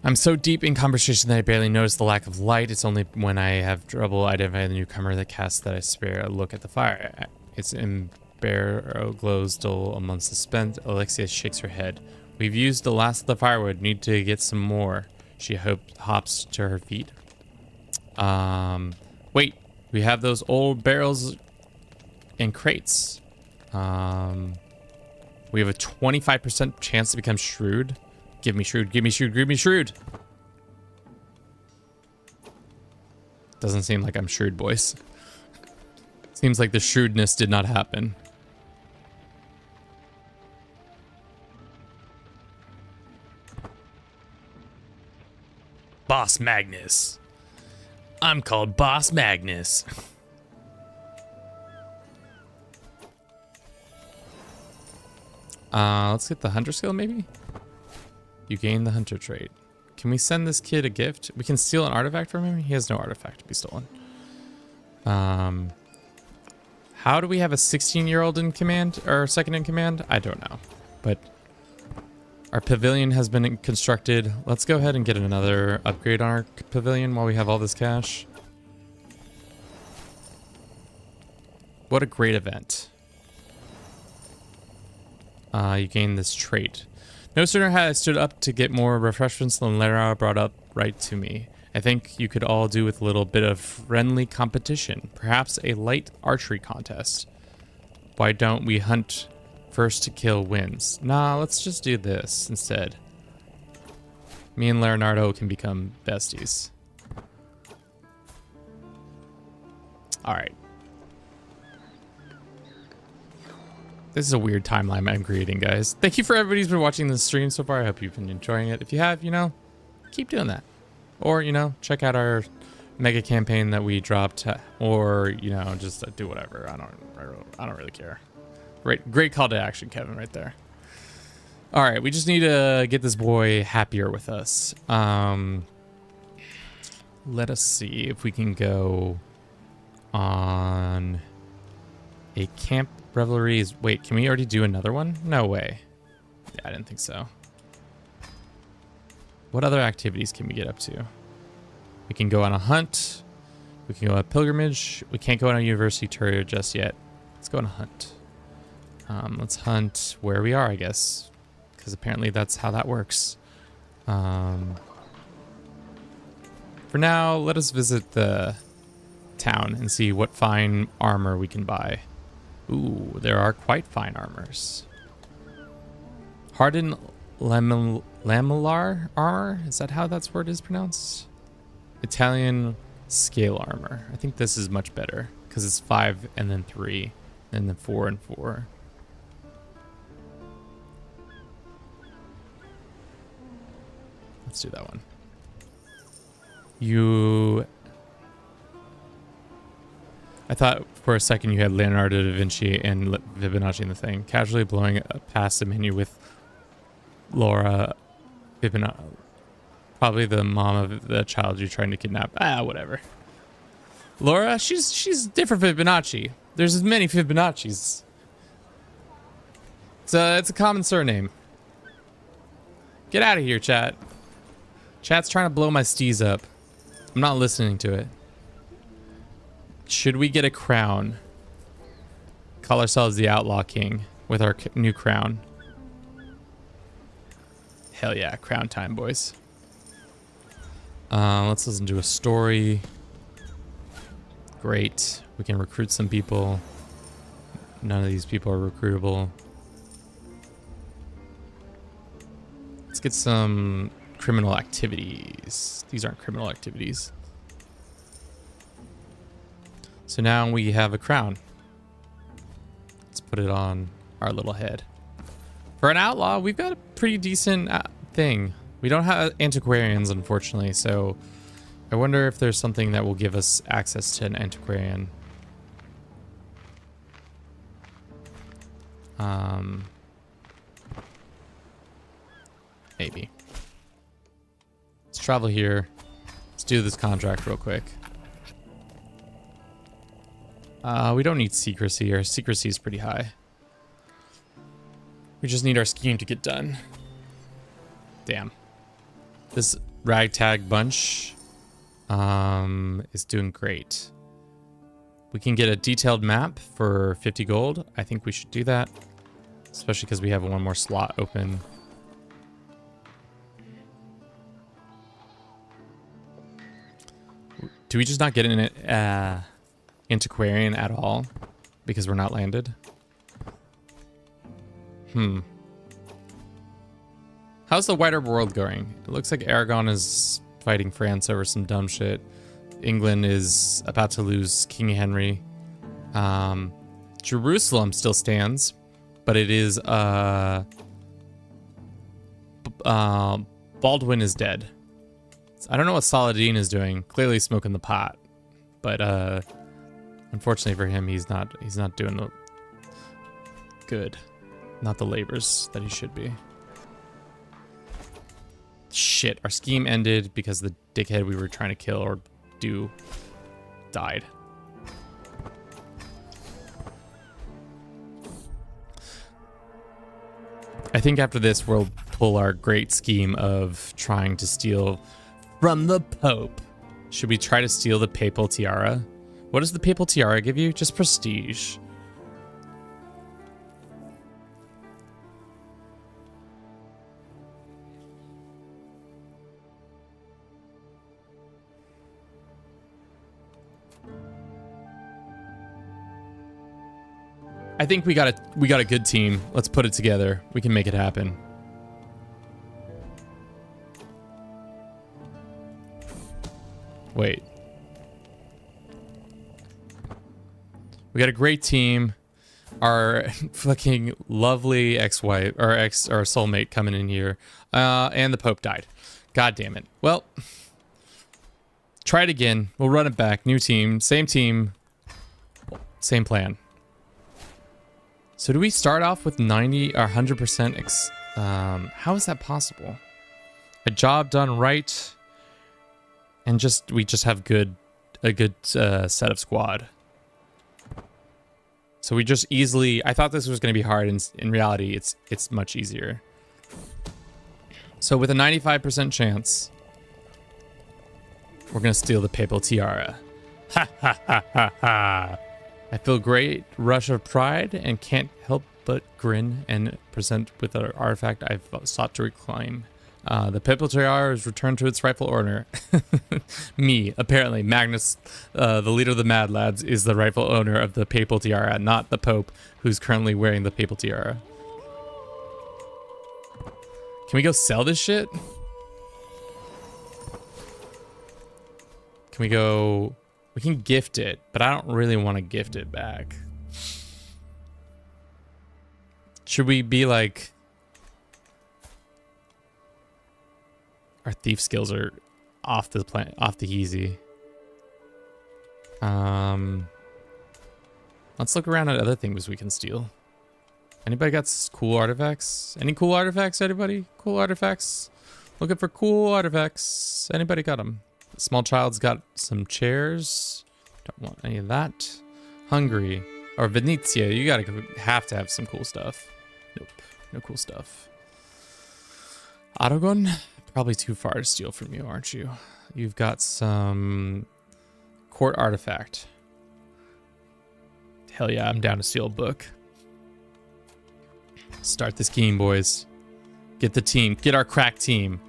I'm so deep in conversation that I barely notice the lack of light. It's only when I have trouble identifying the newcomer that casts that I spare a look at the fire. Its ember glows dull amongst the spent. Alexia shakes her head. We've used the last of the firewood. Need to get some more. She hops to her feet. Wait. We have those old barrels and crates. We have a 25% chance to become shrewd. Give me shrewd, give me shrewd, give me shrewd. Doesn't seem like I'm shrewd, boys. Seems like the shrewdness did not happen. Boss Magnus. I'm called Boss Magnus. Let's get the hunter skill, maybe? You gain the hunter trait. Can we send this kid a gift? We can steal an artifact from him? He has no artifact to be stolen. How do we have a 16-year-old in command, or second in command? I don't know. But our pavilion has been constructed. Let's go ahead and get another upgrade on our pavilion while we have all this cash. What a great event. You gain this trait. No sooner had I stood up to get more refreshments than Lara brought up right to me. I think you could all do with a little bit of friendly competition. Perhaps a light archery contest. Why don't we hunt first to kill wins? Nah, let's just do this instead. Me and Leonardo can become besties. Alright. This is a weird timeline I'm creating, guys. Thank you for everybody who's been watching this stream so far. I hope you've been enjoying it. If you have, you know, keep doing that. Or, you know, check out our mega campaign that we dropped. Or, you know, just do whatever. I don't really care. Great call to action, Kevin, right there. All right, we just need to get this boy happier with us. Let us see if we can go on a camp revelries. Wait, can we already do another one? No way. Yeah, I didn't think so. What other activities can we get up to? We can go on a hunt. We can go on a pilgrimage. We can't go on a university tour just yet. Let's go on a hunt. Let's hunt where we are, I guess. Because apparently that's how that works. For now, let us visit the town and see what fine armor we can buy. Ooh, there are quite fine armors. Hardened lamellar armor? Is that how that word is pronounced? Italian scale armor. I think this is much better because it's 5 and then 3 and then 4 and 4. Let's do that one. I thought for a second you had Leonardo da Vinci and Fibonacci in the thing. Casually blowing past the menu with Laura Fibonacci. Probably the mom of the child you're trying to kidnap. Ah, whatever. Laura, she's different Fibonacci. There's as many Fibonaccis. It's a common surname. Get out of here, chat. Chat's trying to blow my steez up. I'm not listening to it. Should we get a crown? Call ourselves the Outlaw King with our new crown. Hell yeah, crown time, boys. Let's listen to a story. Great. We can recruit some people. None of these people are recruitable. Let's get some criminal activities. These aren't criminal activities. So now we have a crown. Let's put it on our little head. For an outlaw, we've got a pretty decent thing. We don't have antiquarians, unfortunately, so I wonder if there's something that will give us access to an antiquarian. Maybe. Let's travel here. Let's do this contract real quick. We don't need secrecy. Our secrecy is pretty high. We just need our scheme to get done. Damn. This ragtag bunch is doing great. We can get a detailed map for 50 gold. I think we should do that. Especially because we have one more slot open. Do we just not get an antiquarian at all? Because we're not landed? How's the wider world going? It looks like Aragon is fighting France over some dumb shit. England is about to lose King Henry. Jerusalem still stands, but it is Baldwin is dead. I don't know what Saladin is doing. Clearly smoking the pot, but unfortunately for him, he's not doing the good, not the labors that he should be. Shit, our scheme ended because the dickhead we were trying to kill or do died. I think after this, we'll pull our great scheme of trying to steal from the Pope. Should we try to steal the papal tiara? What does the papal tiara give you? Just prestige. I I think we got a good team. Let's put it together. We can make it happen. Wait. We got a great team. Our fucking lovely ex-wife or soulmate coming in here. And the Pope died. God damn it. Well, try it again. We'll run it back. New team, same plan. So do we start off with 90 or 100%? How is that possible? A job done right, and we just have a good set of squad. So we just easily. I thought this was going to be hard, and in reality, it's much easier. So with a 95% chance, we're going to steal the papal tiara. Ha ha ha ha ha. I feel great rush of pride and can't help but grin and present with an artifact I've sought to reclaim. The papal tiara is returned to its rightful owner. Me, apparently. Magnus, the leader of the Mad Lads, is the rightful owner of the papal tiara, not the Pope, who's currently wearing the papal tiara. Can we go sell this shit? Can we go... We can gift it, but I don't really want to gift it back. Should we be like... Our thief skills are off the easy. Let's look around at other things we can steal. Anybody got cool artifacts? Any cool artifacts, anybody? Cool artifacts? Looking for cool artifacts. Anybody got them? Small child's got some chairs. Don't want any of that. Hungary. Or Venezia. You have to have some cool stuff. Nope. No cool stuff. Aragon? Probably too far to steal from you, aren't you? You've got some court artifact. Hell yeah, I'm down to steal a book. Start this game, boys. Get the team. Get our crack team.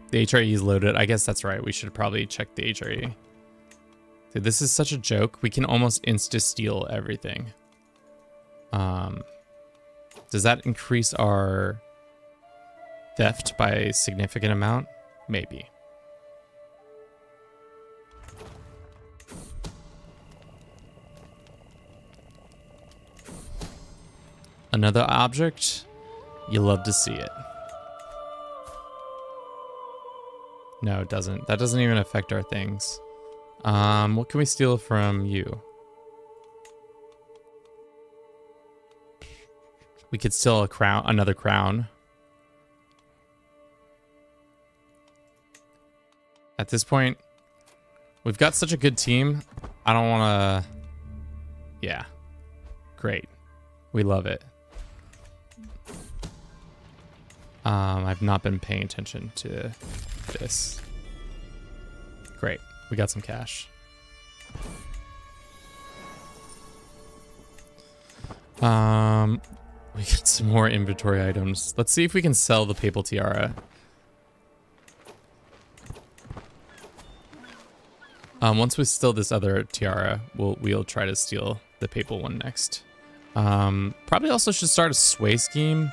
The HRE is loaded. I guess that's right. We should probably check the HRE. Dude, this is such a joke. We can almost insta-steal everything. Does that increase our theft by a significant amount? Maybe. Another object? You love to see it. No, it doesn't. That doesn't even affect our things. What can we steal from you? We could steal a crown, another crown. At this point, we've got such a good team. I don't want to... Yeah. Great. We love it. I've not been paying attention to this. Great. We got some cash. We got some more inventory items. Let's see if we can sell the papal tiara. Once we steal this other tiara, we'll try to steal the papal one next. Probably also should start a sway scheme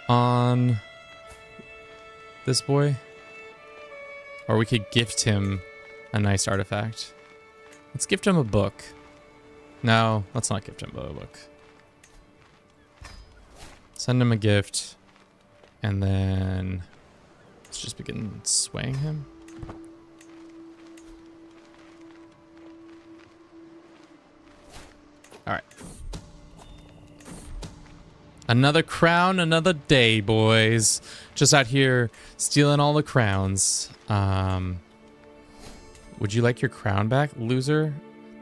on this boy. Or we could gift him a nice artifact. Let's gift him a book. No, let's not gift him a book. Send him a gift. And then let's just begin swaying him. All right. Another crown, another day, boys. Just out here stealing all the crowns. Would you like your crown back, loser?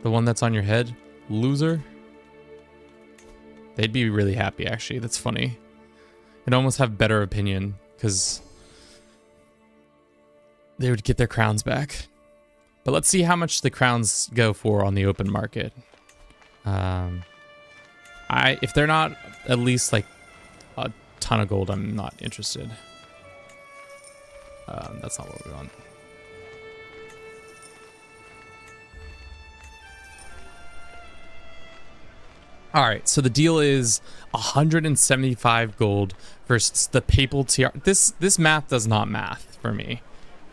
The one that's on your head, loser? They'd be really happy, actually. That's funny. They'd almost have better opinion, because they would get their crowns back. But let's see how much the crowns go for on the open market. If they're not at least like a ton of gold, I'm not interested. That's not what we want. All right, so the deal is 175 gold versus the papal tiara. This math does not math for me.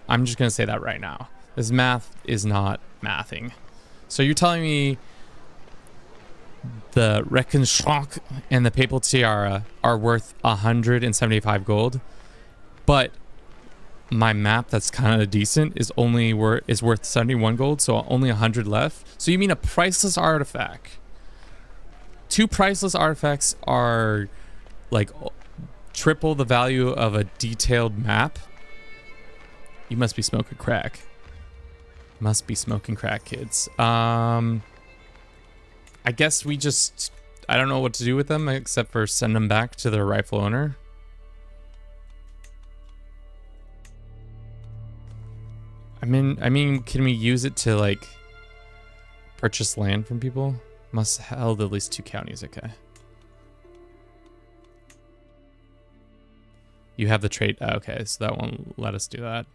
I'm just gonna say that right now. This math is not mathing. So you're telling me the Reconstruct and the papal tiara are worth 175 gold, but my map that's kind of decent is worth 71 gold, so only 100 left. So you mean a priceless artifact? Two priceless artifacts are like triple the value of a detailed map. You must be smoking crack. Must be smoking crack, kids. I guess we just, I don't know what to do with them except for send them back to their rightful owner. I mean, can we use it to like purchase land from people? Must held at least 2 counties, okay. You have the trait, okay, so that won't let us do that.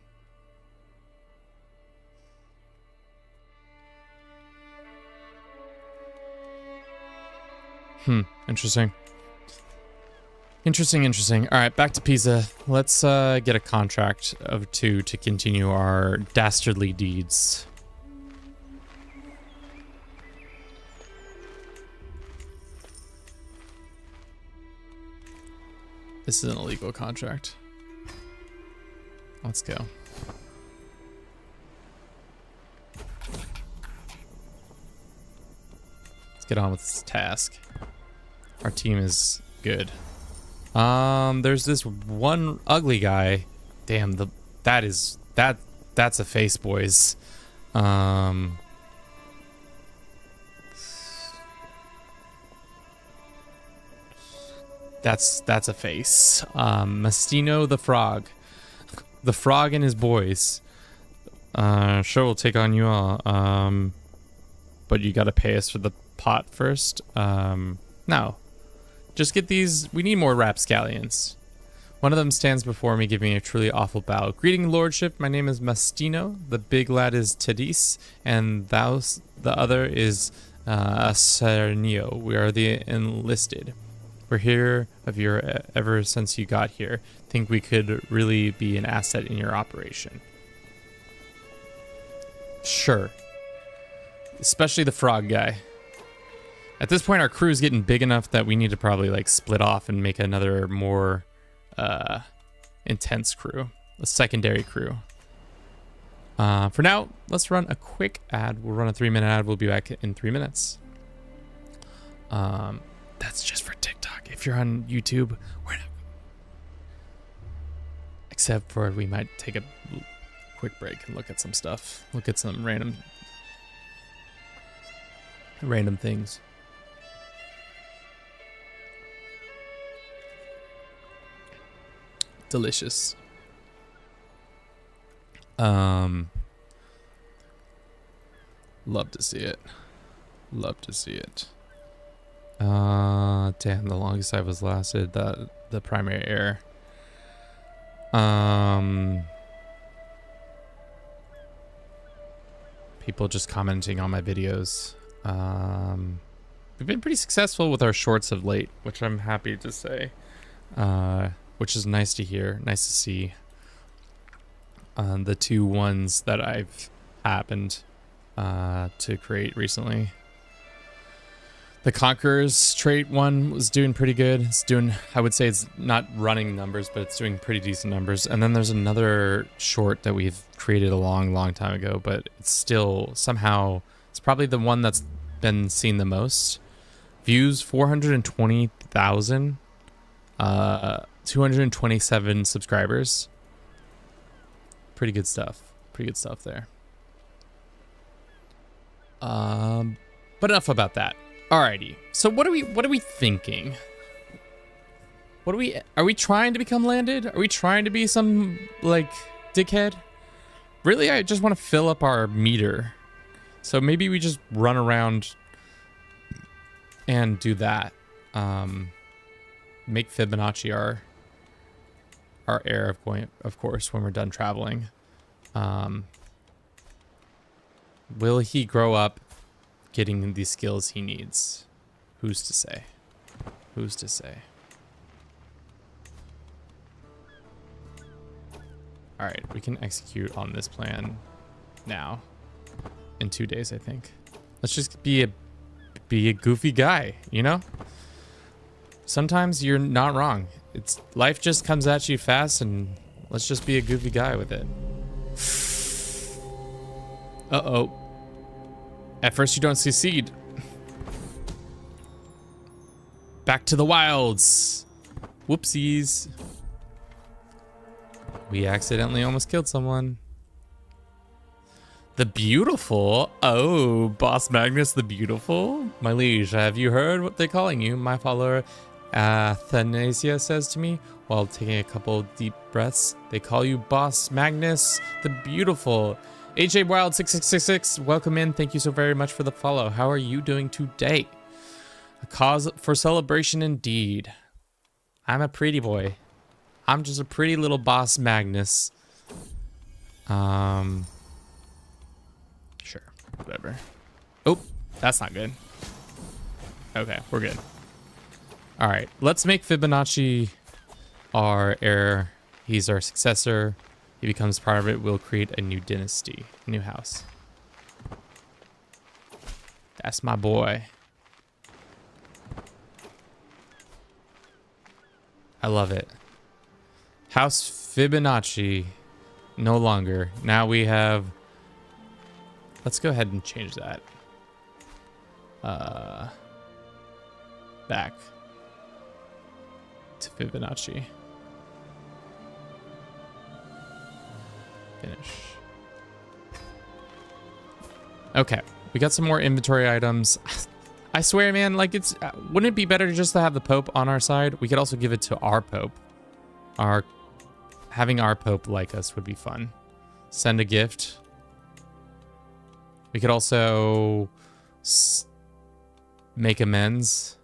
Interesting. Interesting. All right, back to Pisa. Let's get a contract of 2 to continue our dastardly deeds. This is an illegal contract. Let's go. Let's get on with this task. Our team is good. There's this one ugly guy. Damn, that's a face, boys. That's a face. Mastino the frog. The frog and his boys. Sure, we'll take on you all. But you gotta pay us for the pot first. No. Just get these. We need more rapscallions. One of them stands before me, giving a truly awful bow. Greeting, lordship. My name is Mastino. The big lad is Tadis, and the other is Cernio. We are the enlisted. We're here ever since you got here. Think we could really be an asset in your operation. Sure. Especially the frog guy. At this point, our crew is getting big enough that we need to probably like split off and make another more intense crew, a secondary crew. For now, let's run a quick ad. We'll run a 3-minute ad. We'll be back in 3 minutes. That's just for TikTok. If you're on YouTube, we're not. Except for we might take a quick break and look at some stuff. Look at some random things. Delicious. Love to see it. Love to see it. Damn, the longest I was lasted, the primary error. People just commenting on my videos. We've been pretty successful with our shorts of late, which I'm happy to say. Which is nice to hear, nice to see. The 2 ones that I've happened to create recently. The Conqueror's trait one was doing pretty good. It's doing, I would say it's not running numbers, but it's doing pretty decent numbers. And then there's another short that we've created a long time ago, but it's still somehow, it's probably the one that's been seen the most. Views, 420,000. 227 subscribers. Pretty good stuff. Pretty good stuff there. But enough about that. Alrighty. So what are we thinking? Are we trying to become landed? Are we trying to be some like dickhead? Really, I just want to fill up our meter. So maybe we just run around and do that. Make Fibonacci our heir of point, of course, when we're done traveling. Will he grow up getting the skills he needs? Who's to say? Who's to say? All right, we can execute on this plan now. In 2 days, I think. Let's just be a goofy guy, you know? Sometimes you're not wrong. It's life just comes at you fast, and let's just be a goofy guy with it. Uh-oh. At first you don't succeed. Back to the wilds. Whoopsies. We accidentally almost killed someone. The Beautiful? Oh, Boss Magnus the Beautiful? My liege, have you heard what they're calling you? My follower Athanasia says to me while taking a couple deep breaths. They call you Boss Magnus the Beautiful. AJ Wild 6666, welcome in. Thank you so very much for the follow. How are you doing today? A cause for celebration indeed. I'm a pretty boy. I'm just a pretty little Boss Magnus. Sure, whatever. Oh, that's not good. Okay, we're good. All right, let's make Fibonacci our heir. He's our successor. He becomes part of it. We'll create a new dynasty, a new house. That's my boy. I love it. House Fibonacci, no longer. Now we have... Let's go ahead and change that. Back to Fibonacci. Finish. Okay, we got some more inventory items. I swear, man, like it's... wouldn't it be better just to have the Pope on our side? We could also give it to our Pope. Having our Pope like us would be fun. Send a gift. We could also make amends.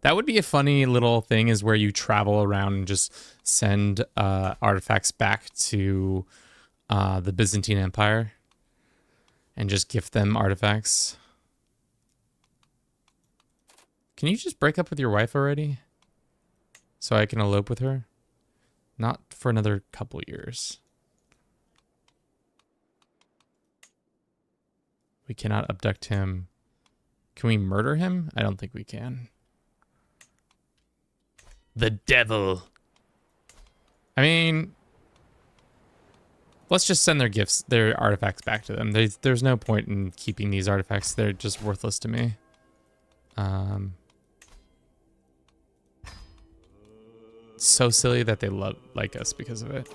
That would be a funny little thing, is where you travel around and just send artifacts back to the Byzantine Empire and just gift them artifacts. Can you just break up with your wife already? So I can elope with her? Not for another couple years. We cannot abduct him. Can we murder him? I don't think we can. The devil. I mean, let's just send their gifts, their artifacts back to them. There's no point in keeping these artifacts. They're just worthless to me. So silly that they like us because of it.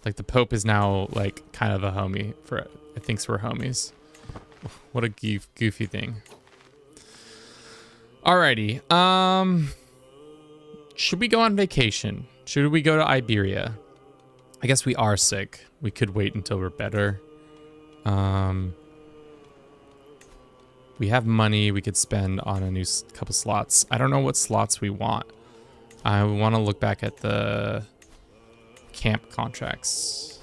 Like the Pope is now like kind of a homie for it. It thinks we're homies. What a goofy thing. Alrighty. Should we go on vacation? Should we go to Iberia? I guess we are sick. We could wait until we're better. We have money we could spend on a new couple slots. I don't know what slots we want. I want to look back at the camp contracts.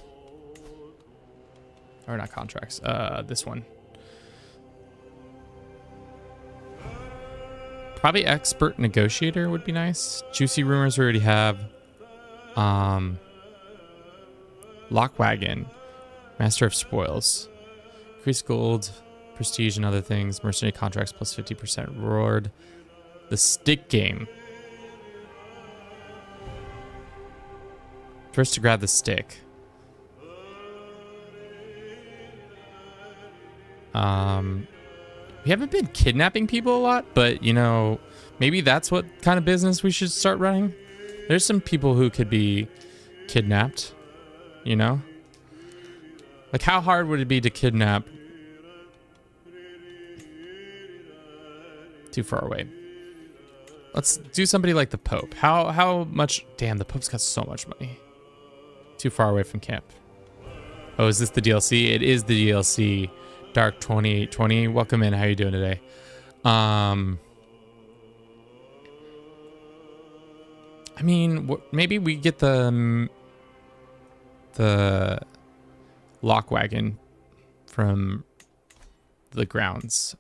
Or not contracts. This one. Probably expert negotiator would be nice. Juicy rumors we already have. Lockwagon. Master of spoils. Increase gold, prestige, and other things. Mercenary contracts plus 50% reward. The stick game. First to grab the stick. We haven't been kidnapping people a lot, but you know, maybe that's what kind of business we should start running. There's some people who could be kidnapped, you know? Like how hard would it be to kidnap? Too far away. Let's do somebody like the Pope. How much? Damn, the Pope's got so much money. Too far away from camp. Oh, is this the DLC? It is the DLC. Dark 2820. Welcome in. How you doing today? I mean, maybe we get the lock wagon from the grounds.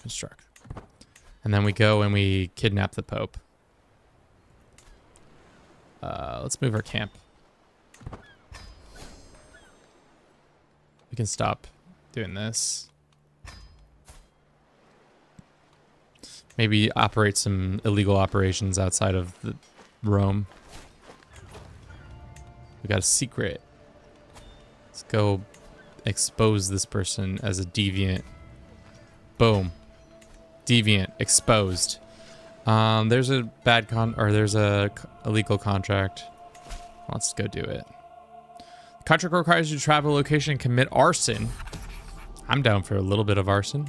Construct. And then we go and we kidnap the Pope. Let's move our camp. We can stop doing this. Maybe operate some illegal operations outside of Rome. We got a secret. Let's go expose this person as a deviant. Boom. Deviant exposed. There's a there's a illegal contract. Let's go do it. The contract requires you to travel a location and commit arson. I'm down for a little bit of arson.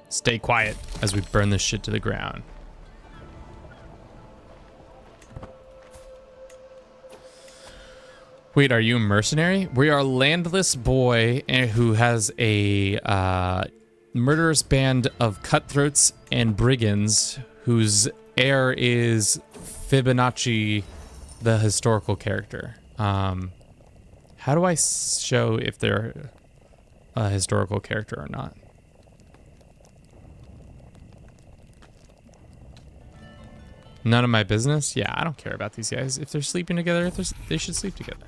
Stay quiet as we burn this shit to the ground. Wait, are you a mercenary? We are a landless boy who has a murderous band of cutthroats and brigands whose heir is Fibonacci, the historical character. How do I show if they're a historical character or not? None of my business? Yeah, I don't care about these guys. If they're sleeping together, they should sleep together.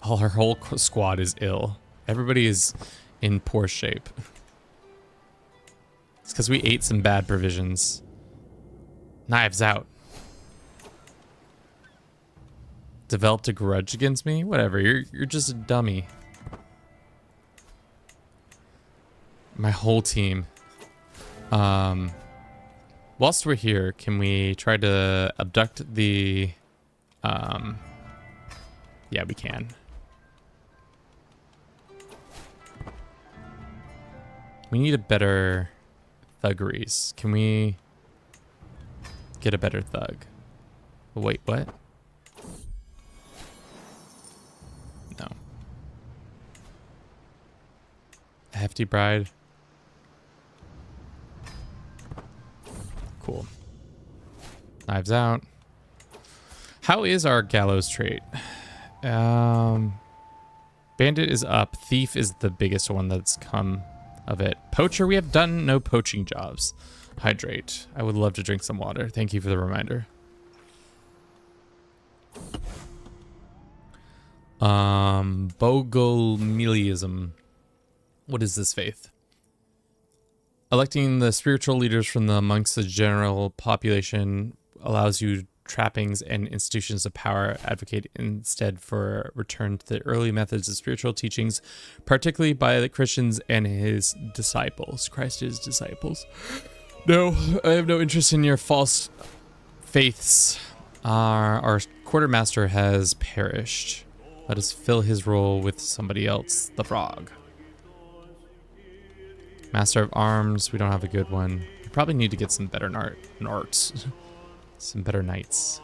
Our whole squad is ill. Everybody is in poor shape. It's because we ate some bad provisions. Knives out. Developed a grudge against me? Whatever, you're just a dummy. My whole team. Whilst we're here, can we try to abduct the... Yeah, we can. We need a better thuggeries. Can we get a better thug? Wait, what? No. A hefty bride. Cool. Knives out. How is our gallows trait? Bandit is up. Thief is the biggest one that's come of it. Poacher, we have done no poaching jobs. Hydrate. I would love to drink some water. Thank you for the reminder. Bogomiliism. What is this faith? Electing the spiritual leaders from amongst the general population allows you trappings and institutions of power. Advocate instead for return to the early methods of spiritual teachings, particularly by the Christians and his disciples. Christ's disciples. No, I have no interest in your false faiths. Our quartermaster has perished. Let us fill his role with somebody else, the frog. Master of arms, we don't have a good one. We probably need to get some better arts. Some better knights.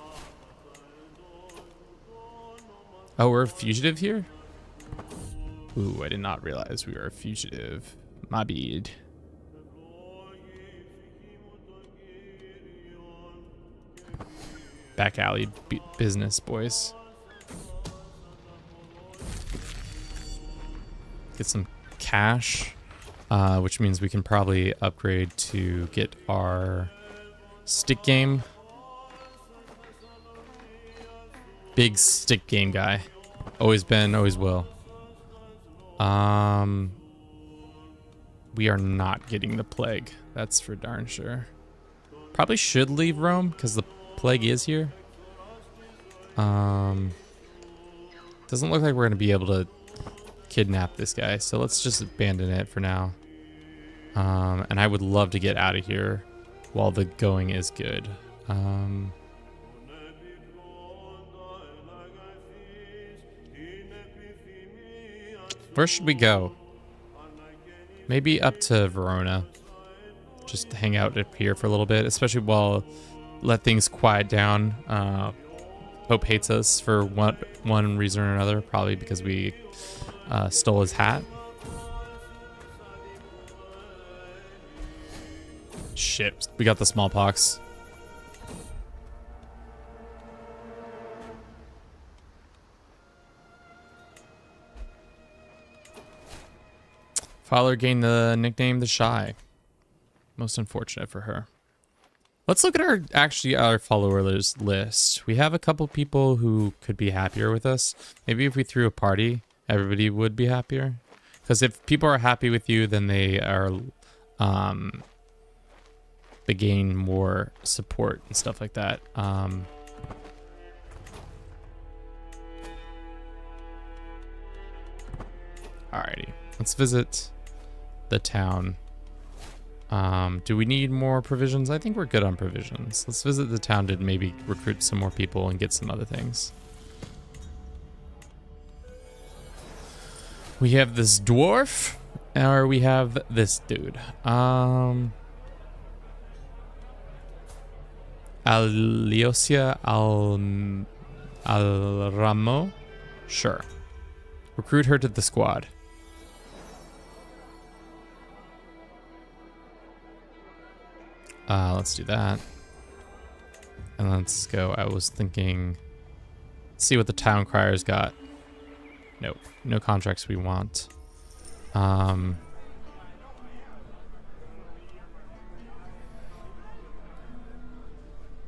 Oh, we're a fugitive here? Ooh, I did not realize we were a fugitive. My bad. Back alley business, boys. Get some cash, which means we can probably upgrade to get our stick game. Big stick game guy. Always been, always will. We are not getting the plague. That's for darn sure. Probably should leave Rome because the plague is here. Doesn't look like we're gonna be able to kidnap this guy, so let's just abandon it for now. And I would love to get out of here while the going is good. Where should we go? Maybe up to Verona. Just hang out up here for a little bit, especially while let things quiet down. Pope hates us for one reason or another, probably because we stole his hat. Shit, we got the smallpox. Follower gained the nickname The Shy. Most unfortunate for her. Let's look at our followers list. We have a couple people who could be happier with us. Maybe if we threw a party, everybody would be happier. Because if people are happy with you, then they are, they gain more support and stuff like that. Alrighty, let's visit the town. Do we need more provisions? I think we're good on provisions. Let's visit the town to maybe recruit some more people and get some other things. We have this dwarf, or we have this dude. Aliosia Alramo? Sure. Recruit her to the squad. Let's do that. And let's go. I was thinking, see what the town crier's got. Nope, no contracts we want.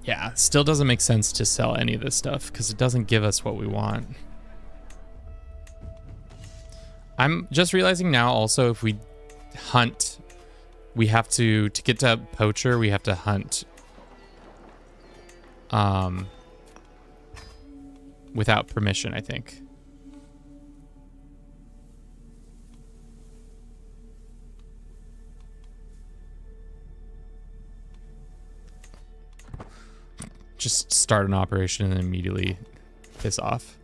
Yeah, still doesn't make sense to sell any of this stuff because it doesn't give us what we want. I'm just realizing now also if we hunt, we have to get to poacher, we have to hunt without permission, I think. Just start an operation and immediately piss off.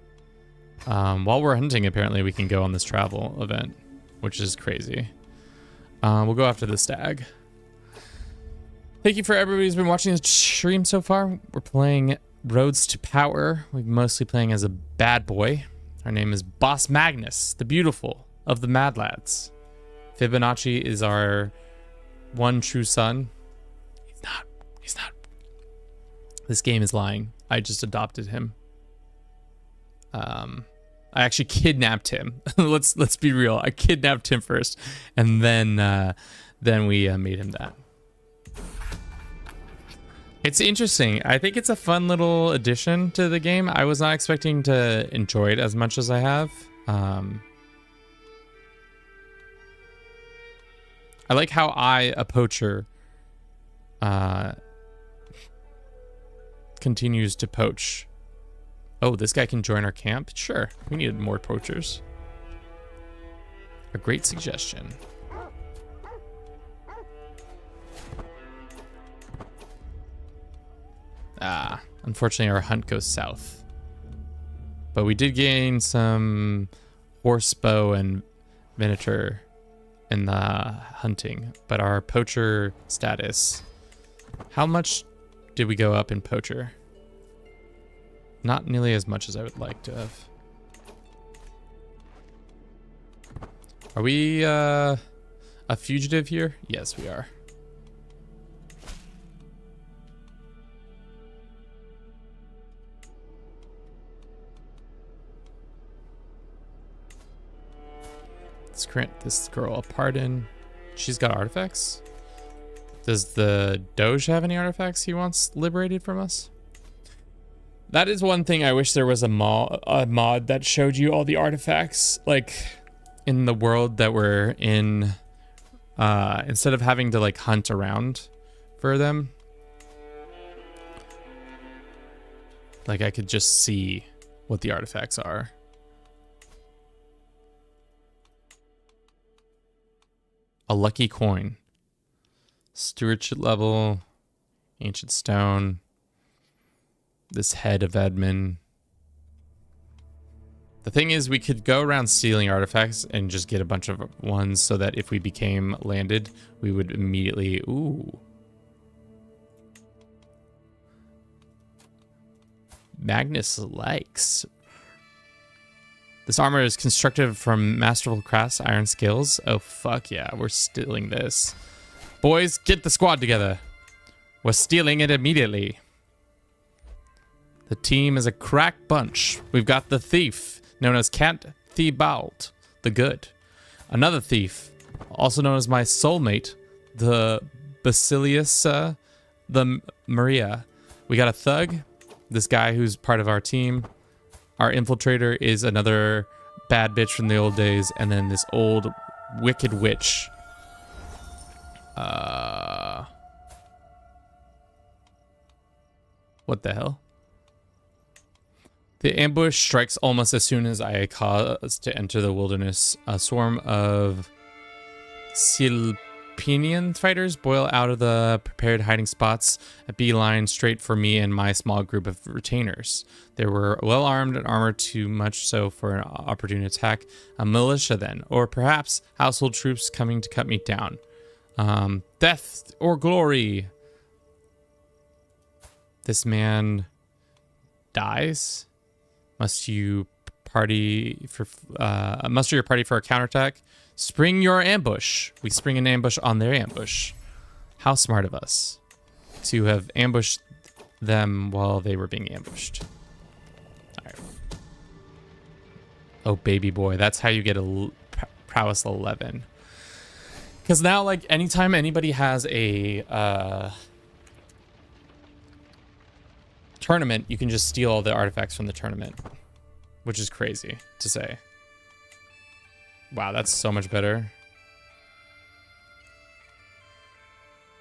While we're hunting, apparently we can go on this travel event, which is crazy. We'll go after the stag. Thank you for everybody who's been watching this stream so far. We're playing Roads to Power. We're mostly playing as a bad boy. Our name is Boss Magnus, the beautiful of the Mad Lads. Fibonacci is our one true son. He's not. This game is lying. I just adopted him. I actually kidnapped him. let's be real. I kidnapped him first, and then we made him that. It's interesting. I think it's a fun little addition to the game. I was not expecting to enjoy it as much as I have. I like how a poacher, continues to poach. Oh, this guy can join our camp? Sure. We needed more poachers. A great suggestion. Unfortunately our hunt goes south. But we did gain some horse bow and minotaur in the hunting. But our poacher status, how much did we go up in poacher? Not nearly as much as I would like to have. Are we a fugitive here? Yes, we are. Let's grant this girl a pardon. She's got artifacts? Does the Doge have any artifacts he wants liberated from us? That is one thing I wish there was a mod that showed you all the artifacts, like in the world that we're in, instead of having to like hunt around for them. Like I could just see what the artifacts are. A lucky coin. Stewardship level, ancient stone, this head of Edmund. The thing is, we could go around stealing artifacts and just get a bunch of ones so that if we became landed, we would immediately, ooh. Magnus likes. This armor is constructed from masterful crafts, iron skills. Oh, fuck yeah, we're stealing this. Boys, get the squad together. We're stealing it immediately. The team is a crack bunch. We've got the thief, known as Count Thibault the Good. Another thief, also known as my soulmate, the Basilius, the Maria. We got a thug, this guy who's part of our team. Our infiltrator is another bad bitch from the old days, and then this old wicked witch. What the hell? The ambush strikes almost as soon as I cause to enter the wilderness. A swarm of Silpinian fighters boil out of the prepared hiding spots, a beeline straight for me and my small group of retainers. They were well armed and armored, too much so for an opportune attack. A militia then, or perhaps household troops coming to cut me down. Death or glory. This man dies. Muster your party for a counterattack. Spring your ambush. We spring an ambush on their ambush. How smart of us to have ambushed them while they were being ambushed. All right. Oh, baby boy. That's how you get a prowess 11. Because now, like, anytime anybody has a tournament, you can just steal all the artifacts from the tournament, which is crazy to say. Wow, that's so much better.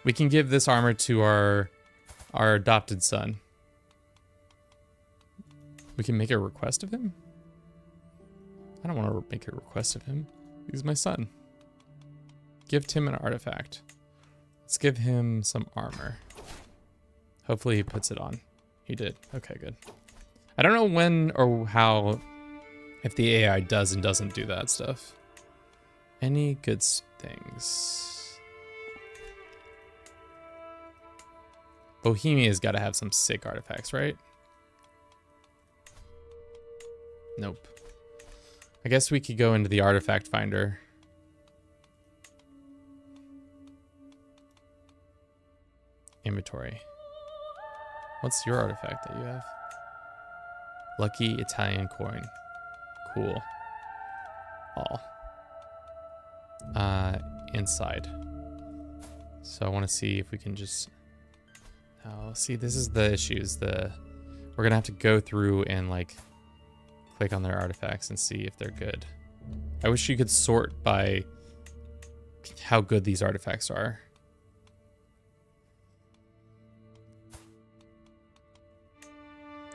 We can give this armor to our adopted son. We can make a request of him? I don't want to make a request of him. He's my son. Give him an artifact. Let's give him some armor. Hopefully he puts it on. He did. Okay, good. I don't know when or how, if the AI does and doesn't do that stuff. Any good things? Bohemia's got to have some sick artifacts, right? Nope. I guess we could go into the artifact finder. Inventory. What's your artifact that you have? Lucky Italian coin. Cool. All. Inside. So I want to see if we can just... Oh, see, this is the issues. We're gonna have to go through and like click on their artifacts and see if they're good. I wish you could sort by how good these artifacts are.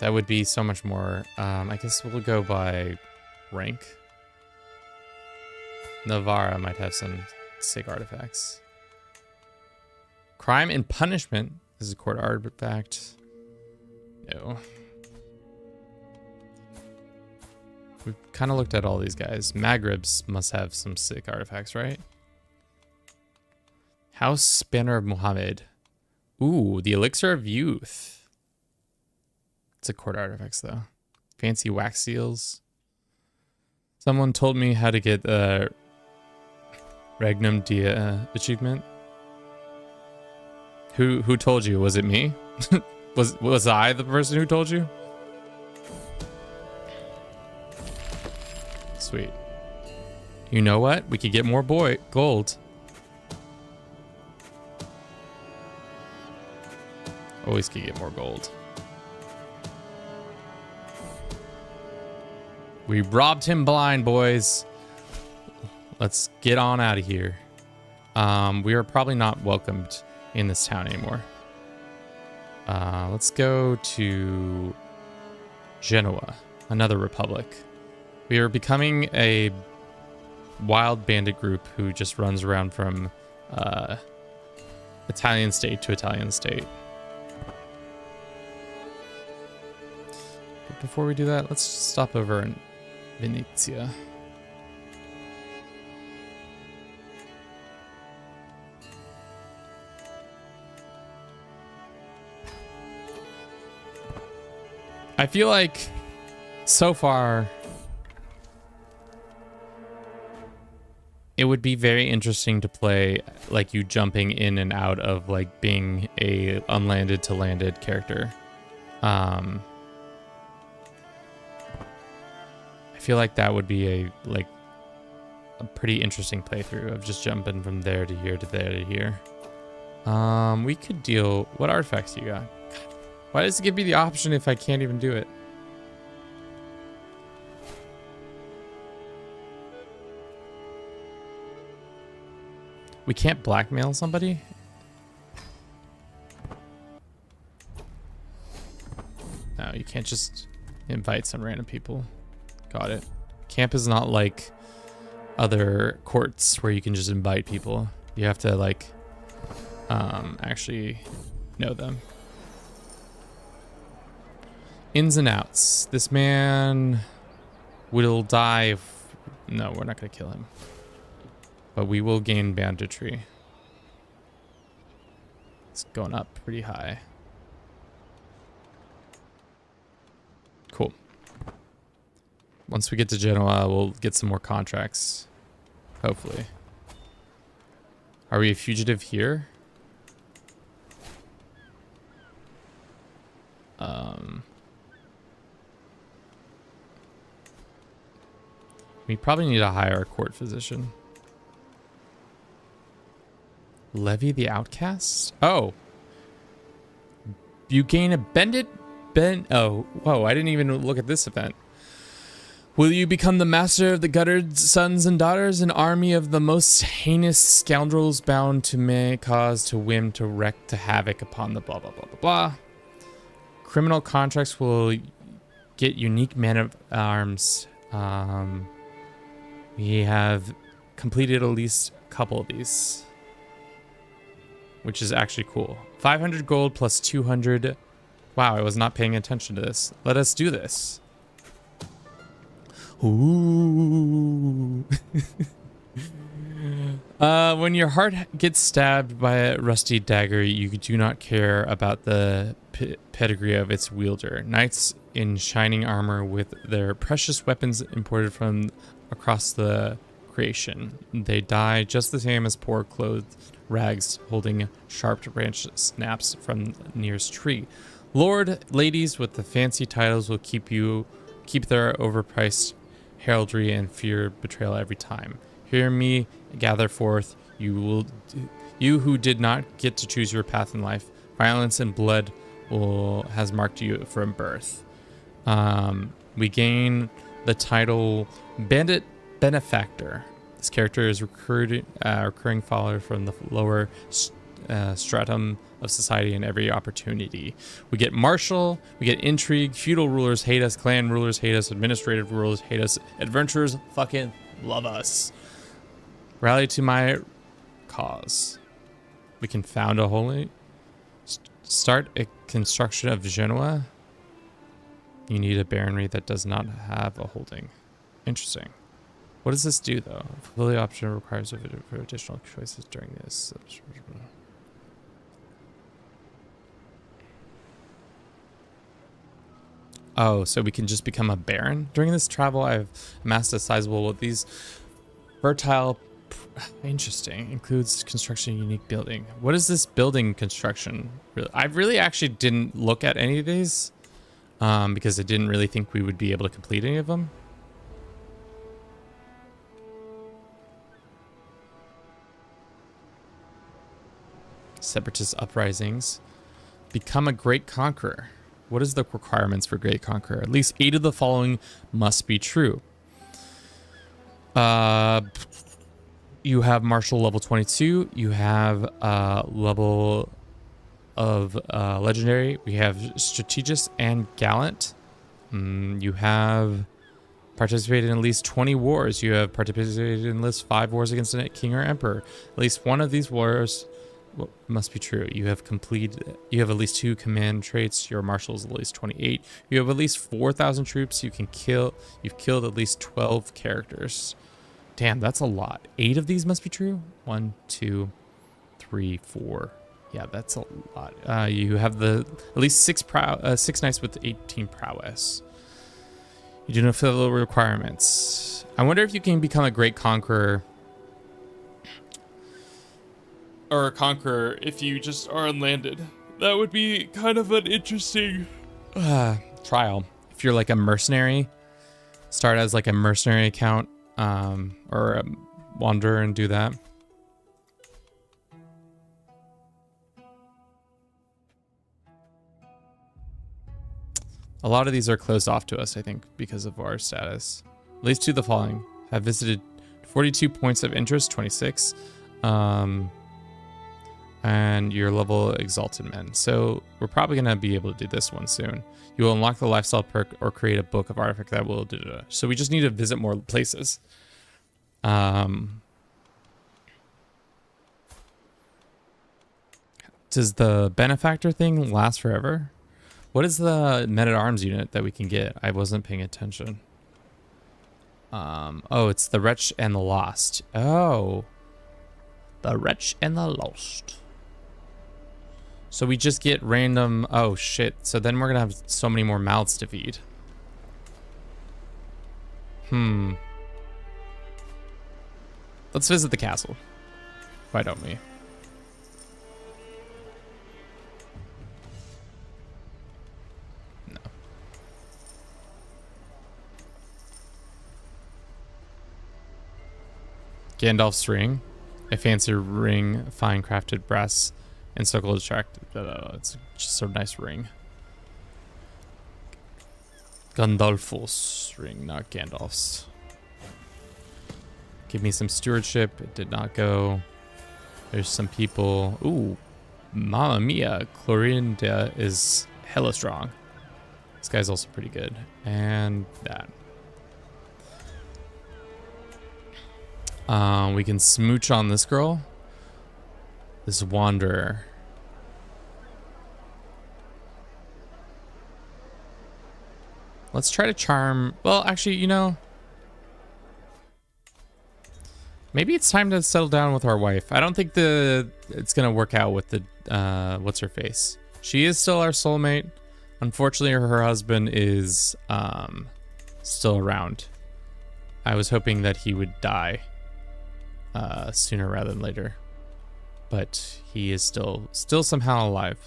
That would be so much more. I guess we'll go by rank. Navarra might have some sick artifacts. Crime and punishment. This is a court artifact. No. We've kind of looked at all these guys. Maghrebs must have some sick artifacts, right? House Banner of Muhammad. Ooh, the Elixir of Youth. It's a court artifacts though. Fancy wax seals. Someone told me how to get the Regnum Dia achievement. Who told you? Was it me? was I the person who told you? Sweet. You know what? We could get more gold. Always could get more gold. We robbed him blind, boys. Let's get on out of here. We are probably not welcomed in this town anymore. Let's go to Genoa, another republic. We are becoming a wild bandit group who just runs around from Italian state to Italian state. But before we do that, let's stop over in Venezia. I feel like so far it would be very interesting to play like you jumping in and out of like being a unlanded to landed character. I feel like that would be a like a pretty interesting playthrough of just jumping from there to here to there to here. We could deal... What artifacts do you got? God, why does it give me the option if I can't even do it? We can't blackmail somebody? No, you can't just invite some random people. Got it. Camp is not like other courts where you can just invite people. You have to like actually know them. Ins and outs. This man will die if... No, we're not going to kill him. But we will gain banditry. It's going up pretty high. Cool. Once we get to Genoa, we'll get some more contracts. Hopefully. Are we a fugitive here? We probably need to hire a court physician. Levy the outcast? Oh. You gain a oh, whoa, I didn't even look at this event. Will you become the master of the guttered sons and daughters, an army of the most heinous scoundrels bound to may cause to whim to wreak to havoc upon the blah blah blah blah blah. Criminal contracts will get unique men of arms. We have completed at least a couple of these, which is actually cool. 500 gold plus 200. Wow, I was not paying attention to this. Let us do this. Ooh. When your heart gets stabbed by a rusty dagger, you do not care about the pedigree of its wielder. Knights in shining armor with their precious weapons imported from across the creation. They die just the same as poor clothed rags holding sharp branch snaps from the nearest tree. Lord, ladies with the fancy titles will keep their overpriced heraldry and fear betrayal every time. Hear me gather forth, you who did not get to choose your path in life. Violence and blood has marked you from birth. We gain the title Bandit Benefactor. This character is recurring follower from the lower stratum of society in every opportunity. We get martial, we get intrigue, feudal rulers hate us, clan rulers hate us, administrative rulers hate us, adventurers fucking love us. Rally to my cause. We can found a holy... Start a construction of Genoa. You need a baronry that does not have a holding. Interesting. What does this do, though? Fully option requires for additional choices during this. Oh, so we can just become a baron? During this travel, I've amassed a sizable of these fertile... Interesting. Includes construction of unique building. What is this building construction? I really actually didn't look at any of these because I didn't really think we would be able to complete any of them. Separatist uprisings. Become a great conqueror. What is the requirements for great conqueror? At least 8 of the following must be true. You have martial level 22. You have level of legendary. We have strategist and gallant. You have participated in at least 20 wars. You have participated in at least 5 wars against a king or emperor. At least one of these wars must be true. You have at least 2 command traits. Your marshal is at least 28. You have at least 4,000 troops. You've killed at least 12 characters. Damn, that's a lot. 8 of these must be true. 1, 2, 3, 4. Yeah, that's a lot. You have at least 6 knights with 18 prowess. You do not fulfill the requirements. I wonder if you can become a great conqueror or a conqueror if you just are unlanded. That would be kind of an interesting trial. If you're like a mercenary, start as like a mercenary account. or wander and do that. A lot of these are closed off to us, I think, because of our status. At least two of the following have visited 42 points of interest, 26. And your level Exalted Men. So we're probably going to be able to do this one soon. You will unlock the lifestyle perk or create a book of artifact that will do it. So we just need to visit more places. Does the benefactor thing last forever? What is the men-at-arms unit that we can get? I wasn't paying attention. Oh, it's the Wretch and the Lost. Oh. The Wretch and the Lost. So we just get random... Oh, shit. So then we're going to have so many more mouths to feed. Let's visit the castle. Why don't we? No. Gandalf's ring. A fancy ring, fine crafted brass and circle attractive. It's just a nice ring. Gandalf's ring, not Gandalf's. Give me some stewardship. It did not go. There's some people. Ooh, Mamma Mia. Clorinda is hella strong. This guy's also pretty good. And that. We can smooch on this girl. This wanderer. Let's try to charm. Well, actually, you know, maybe it's time to settle down with our wife. I don't think it's gonna work out with the what's her face. She is still our soulmate. Unfortunately, her husband is still around. I was hoping that he would die sooner rather than later, but he is still somehow alive.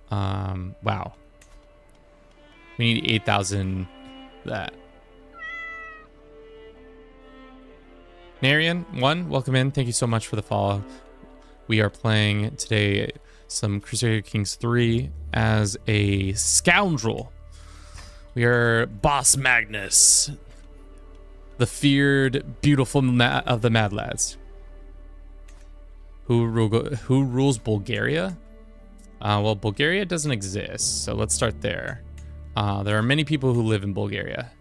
Wow. We need 8,000 that. Marion, welcome in. Thank you so much for the follow. We are playing today some Crusader Kings 3 as a scoundrel. We are Boss Magnus, the feared, beautiful of the Mad Lads. Who rules Bulgaria? Well, Bulgaria doesn't exist, so let's start there. There are many people who live in Bulgaria.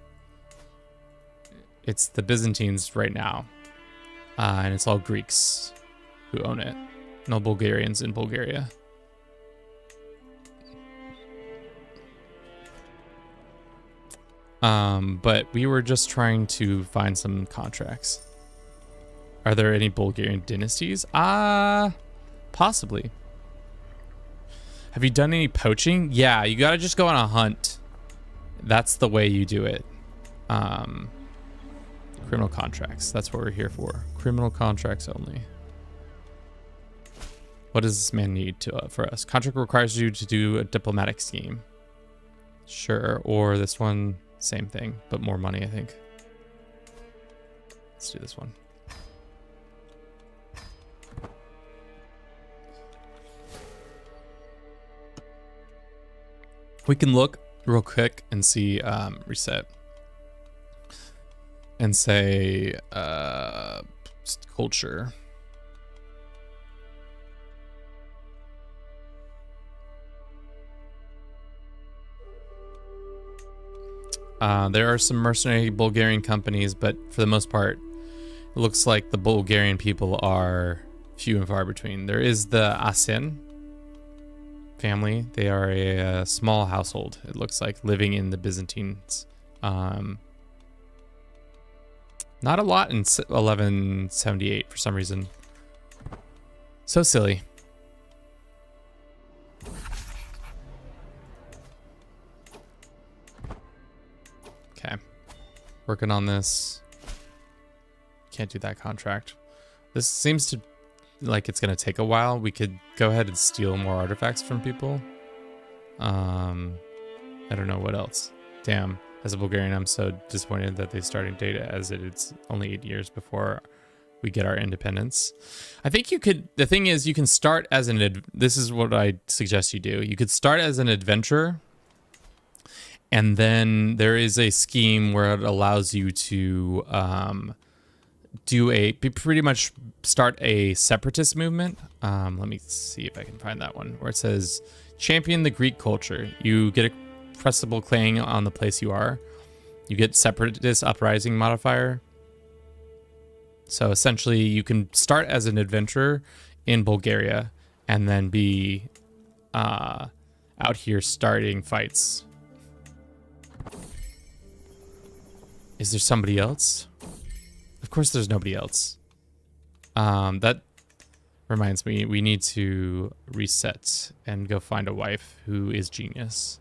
It's the Byzantines right now, and it's all Greeks who own it. No Bulgarians in Bulgaria. But we were just trying to find some contracts. Are there any Bulgarian dynasties? Possibly. Have you done any poaching? Yeah, you gotta just go on a hunt. That's the way you do it. Criminal contracts. That's what we're here for. Criminal contracts only. What does this man need for us? Contract requires you to do a diplomatic scheme. Sure. Or this one, same thing, but more money, I think. Let's do this one. We can look real quick and see reset and say culture. There are some mercenary Bulgarian companies, but for the most part, it looks like the Bulgarian people are few and far between. There is the Asen family. They are a small household, it looks like, living in the Byzantines. Not a lot in 1178 for some reason. So silly. Okay. Working on this. Can't do that contract. This seems to like it's gonna take a while. We could go ahead and steal more artifacts from people. I don't know what else. Damn. As a Bulgarian, I'm so disappointed that they started data as it's only 8 years before we get our independence. I think you could, the thing is, you can start as this is what I suggest you do. You could start as an adventurer, and then there is a scheme where it allows you to pretty much start a separatist movement. Let me see if I can find that one, where it says champion the Greek culture. You get a pressable claim on the place you are. You get separatist uprising modifier. So essentially you can start as an adventurer in Bulgaria and then be out here starting fights. Is there somebody else? Of course there's nobody else. That reminds me, we need to reset and go find a wife who is genius.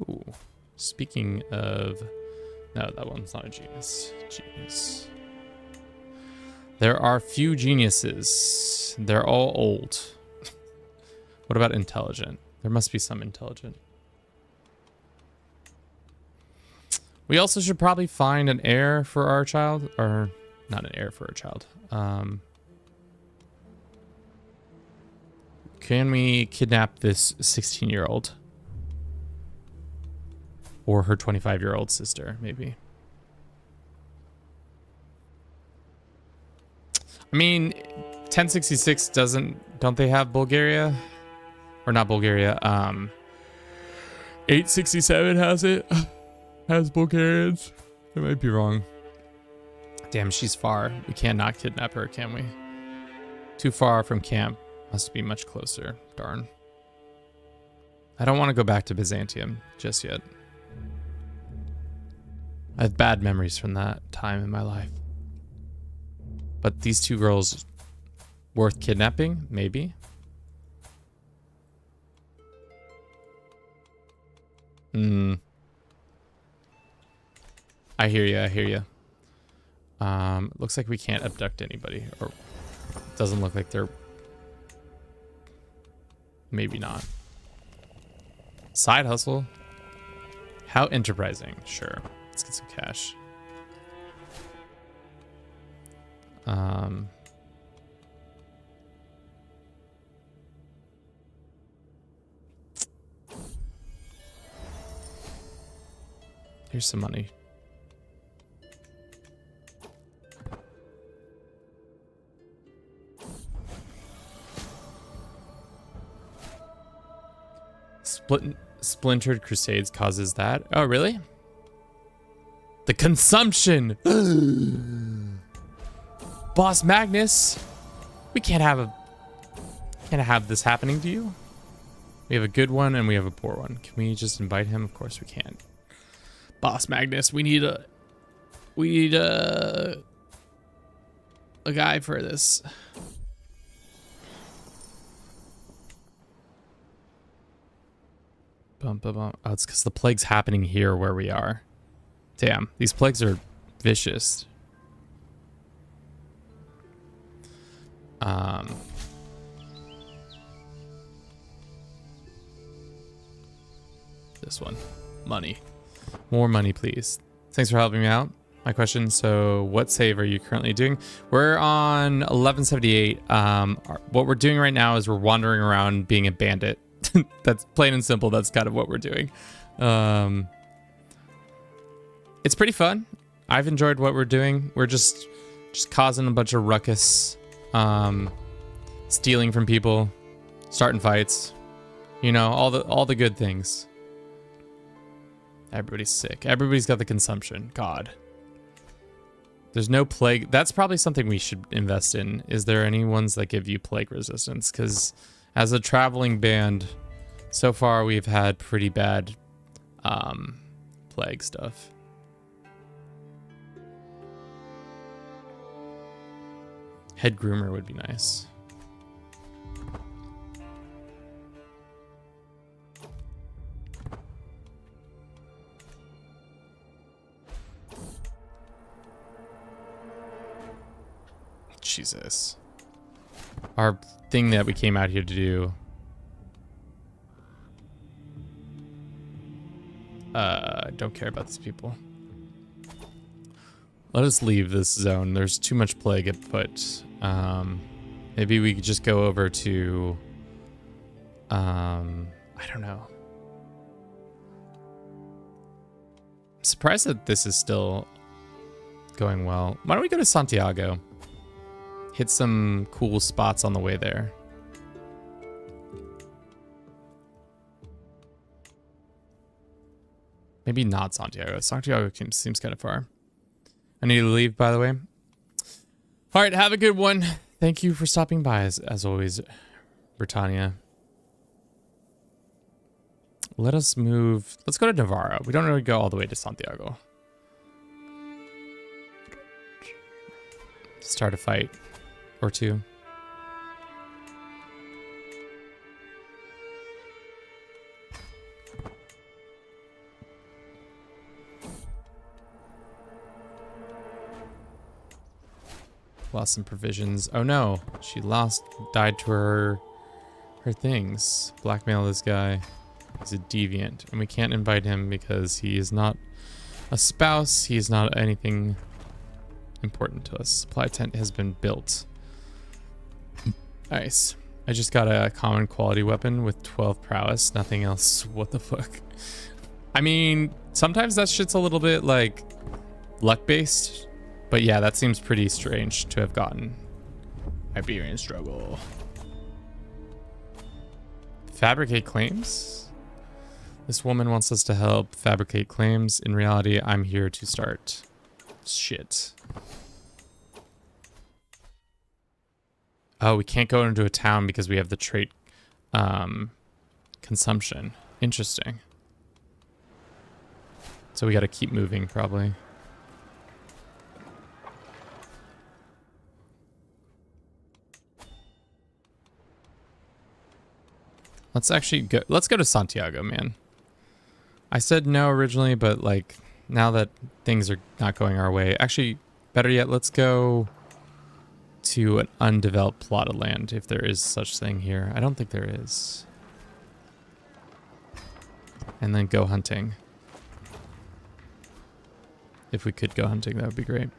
Ooh, speaking of... No, that one's not a genius. Genius. There are few geniuses. They're all old. What about intelligent? There must be some intelligent. We also should probably find an heir for our child. Or, not an heir for our child. Can we kidnap this 16-year-old? Or her 25-year-old sister, maybe. I mean, 1066 don't they have Bulgaria? Or not Bulgaria, 867 has it. Has Bulgarians. I might be wrong. Damn, she's far. We cannot kidnap her, can we? Too far from camp. Must be much closer. Darn. I don't want to go back to Byzantium just yet. I have bad memories from that time in my life. But these two girls, worth kidnapping? Maybe. I hear you, I hear you. Looks like we can't abduct anybody. Or doesn't look like they're... Maybe not. Side hustle. How enterprising. Sure. Let's get some cash. Here's some money. Splintered Crusades causes that. Oh, really? The consumption. Boss Magnus, we can't have this happening to you. We have a good one and we have a poor one. Can we just invite him? Of course we can. Boss Magnus, we need a guy for this. Bum, bum, bum. Oh, it's because the plague's happening here where we are. Damn, these plagues are vicious. This one. Money. More money, please. Thanks for helping me out. My question, so what save are you currently doing? We're on 1178. What we're doing right now is we're wandering around being a bandit. That's plain and simple. That's kind of what we're doing. It's pretty fun. I've enjoyed what we're doing. We're just causing a bunch of ruckus, stealing from people, starting fights, you know, all the good things. Everybody's sick. Everybody's got the consumption. God. There's no plague. That's probably something we should invest in. Is there any ones that give you plague resistance? Because as a traveling band, so far we've had pretty bad plague stuff. Head groomer would be nice. Jesus. Our thing that we came out here to do. Don't care about these people. Let us leave this zone. There's too much plague at foot. Maybe we could just go over to... I don't know. I'm surprised that this is still going well. Why don't we go to Santiago? Hit some cool spots on the way there. Maybe not Santiago. Santiago seems kind of far. I need to leave, by the way. All right, have a good one. Thank you for stopping by, as always, Britannia. Let us move. Let's go to Navarro. We don't really go all the way to Santiago. Start a fight or two. Lost some provisions. Oh no, she died to her things. Blackmail this guy. He's a deviant, and we can't invite him because he is not a spouse. He is not anything important to us. Supply tent has been built. Nice. I just got a common quality weapon with 12 prowess. Nothing else. What the fuck? I mean, sometimes that shit's a little bit like luck-based. But yeah, that seems pretty strange to have gotten. Iberian struggle. Fabricate claims? This woman wants us to help fabricate claims. In reality, I'm here to start shit. Oh, we can't go into a town because we have the trait consumption. Interesting. So we got to keep moving probably. Let's actually go. Let's go to Santiago, man. I said no originally, but like now that things are not going our way, actually, better yet, let's go to an undeveloped plot of land if there is such thing here. I don't think there is. And then go hunting. If we could go hunting, that would be great.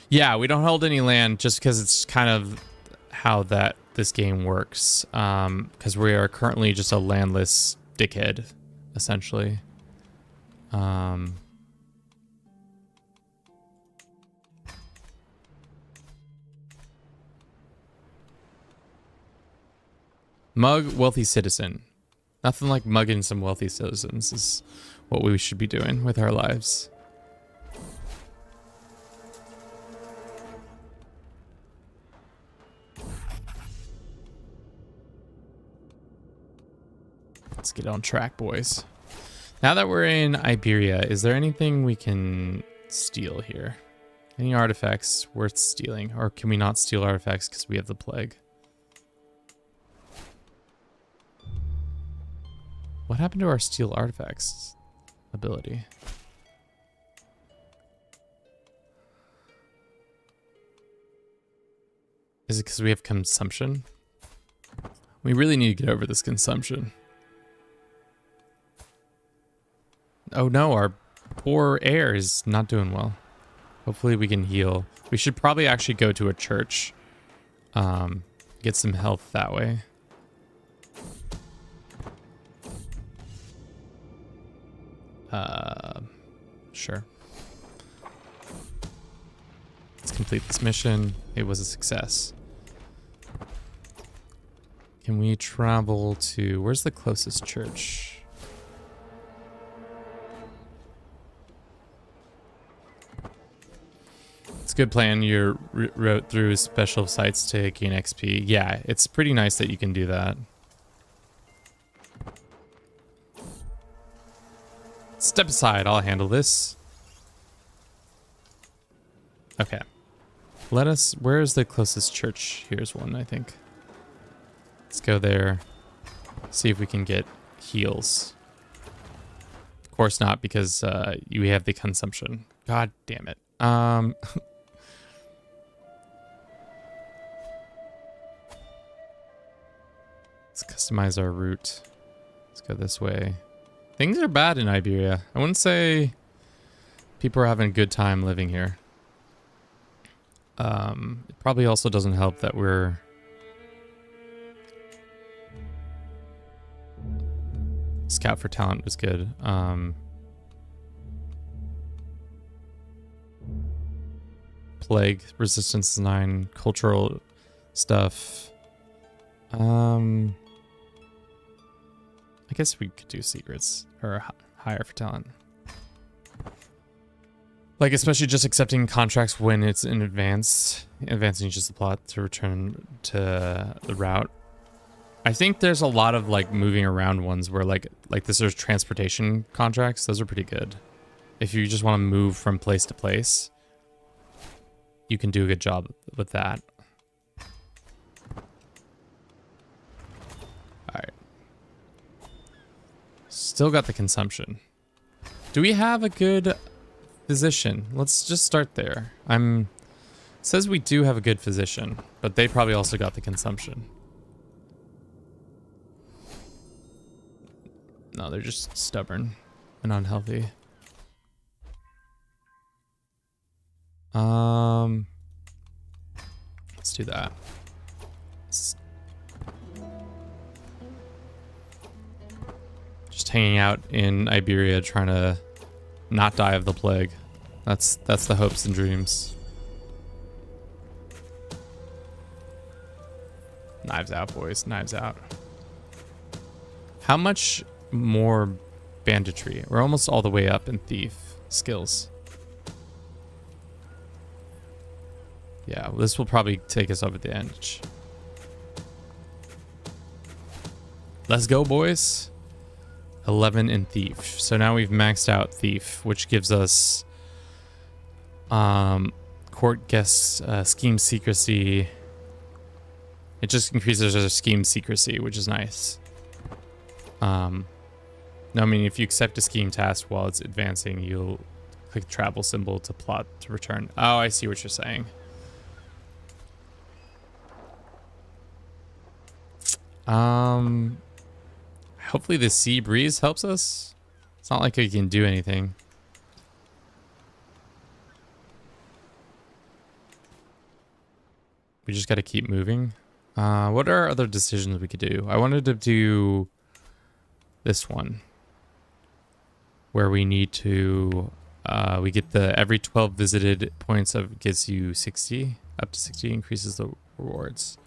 Yeah, we don't hold any land just because it's kind of how this game works, because we are currently just a landless dickhead, essentially. Mug wealthy citizen. Nothing like mugging some wealthy citizens is what we should be doing with our lives. Let's get on track, boys. Now that we're in Iberia, is there anything we can steal here? Any artifacts worth stealing? Or can we not steal artifacts because we have the plague? What happened to our steal artifacts ability? Is it because we have consumption? We really need to get over this consumption. Oh no, our poor heir is not doing well. Hopefully we can heal. We should probably actually go to a church. Get some health that way. Sure. Let's complete this mission. It was a success. Can we travel to... Where's the closest church? It's a good plan. You wrote through special sites to gain XP. Yeah, it's pretty nice that you can do that. Step aside. I'll handle this. Okay. Let us... Where is the closest church? Here's one, I think. Let's go there. See if we can get heals. Of course not, because you have the consumption. God damn it. Let's customize our route. Let's go this way. Things are bad in Iberia. I wouldn't say people are having a good time living here. It probably also doesn't help that we're... Scout for talent was good. Plague, resistance is 9, cultural stuff. I guess we could do secrets or higher for talent. Like, especially just accepting contracts when it's in advance. Advancing just the plot to return to the route. I think there's a lot of like moving around ones where like this, there's transportation contracts. Those are pretty good. If you just want to move from place to place, you can do a good job with that. All right. Still got the consumption. Do we have a good physician? Let's just start there. It says we do have a good physician, but they probably also got the consumption. No, they're just stubborn and unhealthy. Let's do that. Just hanging out in Iberia trying to not die of the plague. That's the hopes and dreams. Knives out, boys. Knives out. How much more banditry? We're almost all the way up in thief skills. Yeah, well, this will probably take us over the edge. Let's go, boys. 11 in thief. So now we've maxed out thief, which gives us court guest scheme secrecy. It just increases our scheme secrecy, which is nice. No, I mean, if you accept a scheme task while it's advancing, you'll click the travel symbol to plot to return. Oh, I see what you're saying. Hopefully the sea breeze helps us. It's not like we can do anything. We just got to keep moving. What are other decisions we could do? I wanted to do this one, where we need to, we get the every 12 visited points of gives you 60, up to 60 increases the rewards.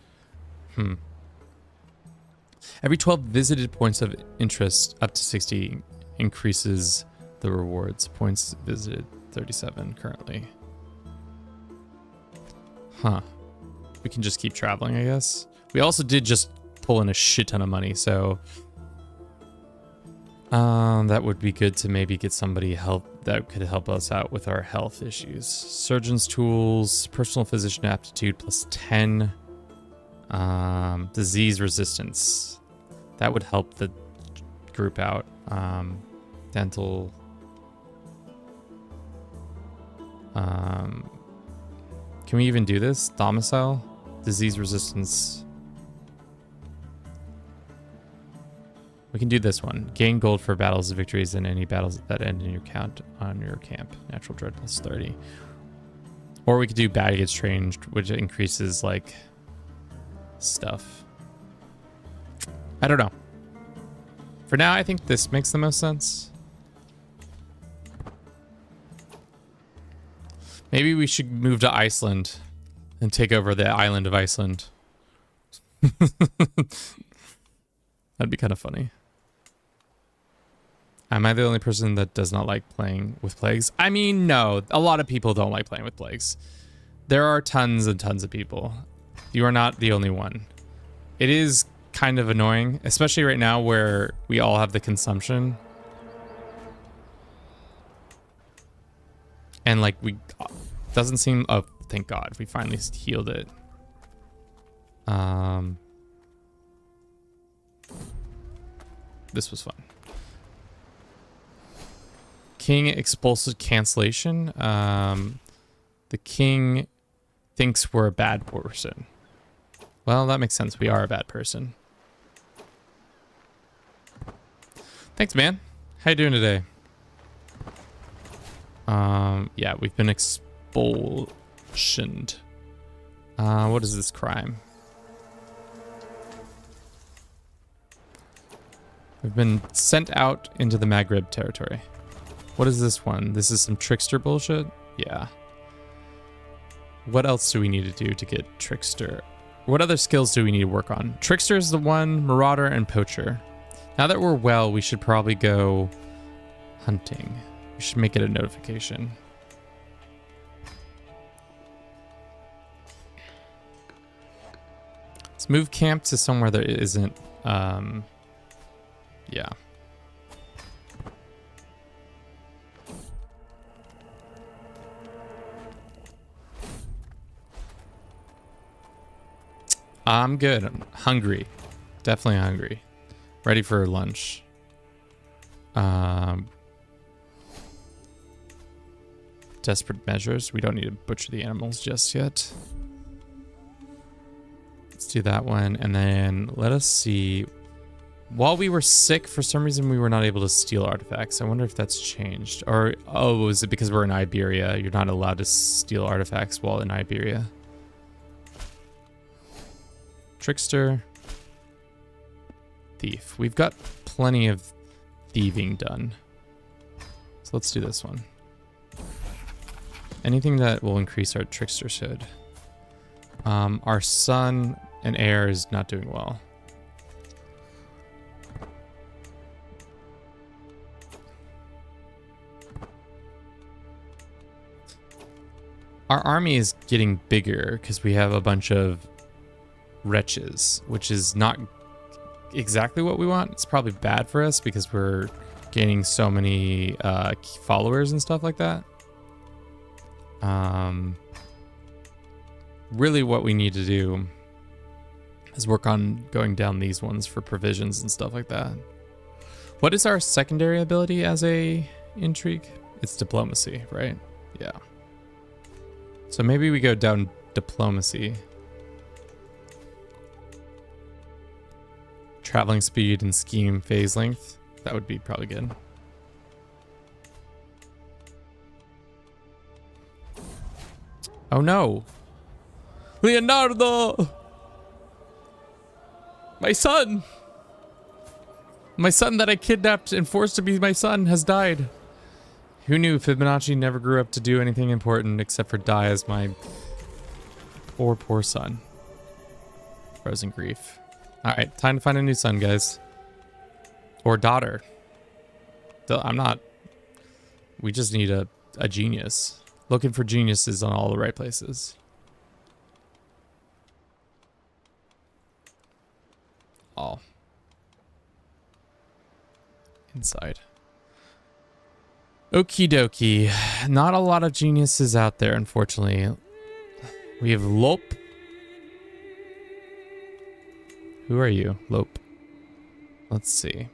Every 12 visited points of interest up to 60 increases the rewards. Points visited 37 currently. Huh. We can just keep traveling, I guess. We also did just pull in a shit ton of money, so that would be good to maybe get somebody help that could help us out with our health issues. Surgeon's tools, personal physician aptitude plus 10, disease resistance. That would help the group out. Dental. Can we even do this? Domicile? Disease resistance. We can do this one. Gain gold for battles and victories in any battles that end in your count on your camp. Natural dread plus 30. Or we could do baggage changed, which increases like stuff. I don't know. For now, I think this makes the most sense. Maybe we should move to Iceland and take over the island of Iceland. That'd be kind of funny. Am I the only person that does not like playing with plagues? I mean, no. A lot of people don't like playing with plagues. There are tons and tons of people. You are not the only one. It is kind of annoying, especially right now where we all have the consumption. And like doesn't seem, oh, thank God, we finally healed it. This was fun. King expulsive cancellation. The king thinks we're a bad person. Well, that makes sense. We are a bad person. Thanks, man. How you doing today? Yeah, we've been expulsioned. What is this crime? We've been sent out into the Maghreb territory. What is this one? This is some trickster bullshit? Yeah. What else do we need to do to get trickster? What other skills do we need to work on? Trickster is the one, marauder, and poacher. Now that we're well, we should probably go hunting. We should make it a notification. Let's move camp to somewhere that isn't, yeah. I'm good. I'm hungry. Definitely hungry. Ready for lunch. Desperate measures. We don't need to butcher the animals just yet. Let's do that one. And then let us see. While we were sick, for some reason, we were not able to steal artifacts. I wonder if that's changed. Or, oh, is it because we're in Iberia? You're not allowed to steal artifacts while in Iberia. Trickster. Thief. We've got plenty of thieving done. So let's do this one. Anything that will increase our trickster should. Our son and heir is not doing well. Our army is getting bigger because we have a bunch of wretches, which is not exactly what we want. It's probably bad for us because we're gaining so many followers and stuff like that. Really what we need to do is work on going down these ones for provisions and stuff like that. What is our secondary ability as a intrigue? It's diplomacy, right? Yeah. So maybe we go down diplomacy. Traveling speed and scheme phase length. That would be probably good. Oh no. Leonardo! My son! My son that I kidnapped and forced to be my son has died. Who knew Fibonacci never grew up to do anything important except for die as my poor, poor son. Frozen grief. Alright, time to find a new son, guys. Or daughter. I'm not... We just need a genius. Looking for geniuses on all the right places. All. Inside. Okie dokie. Not a lot of geniuses out there, unfortunately. We have Lope. Who are you, Lope? Let's see.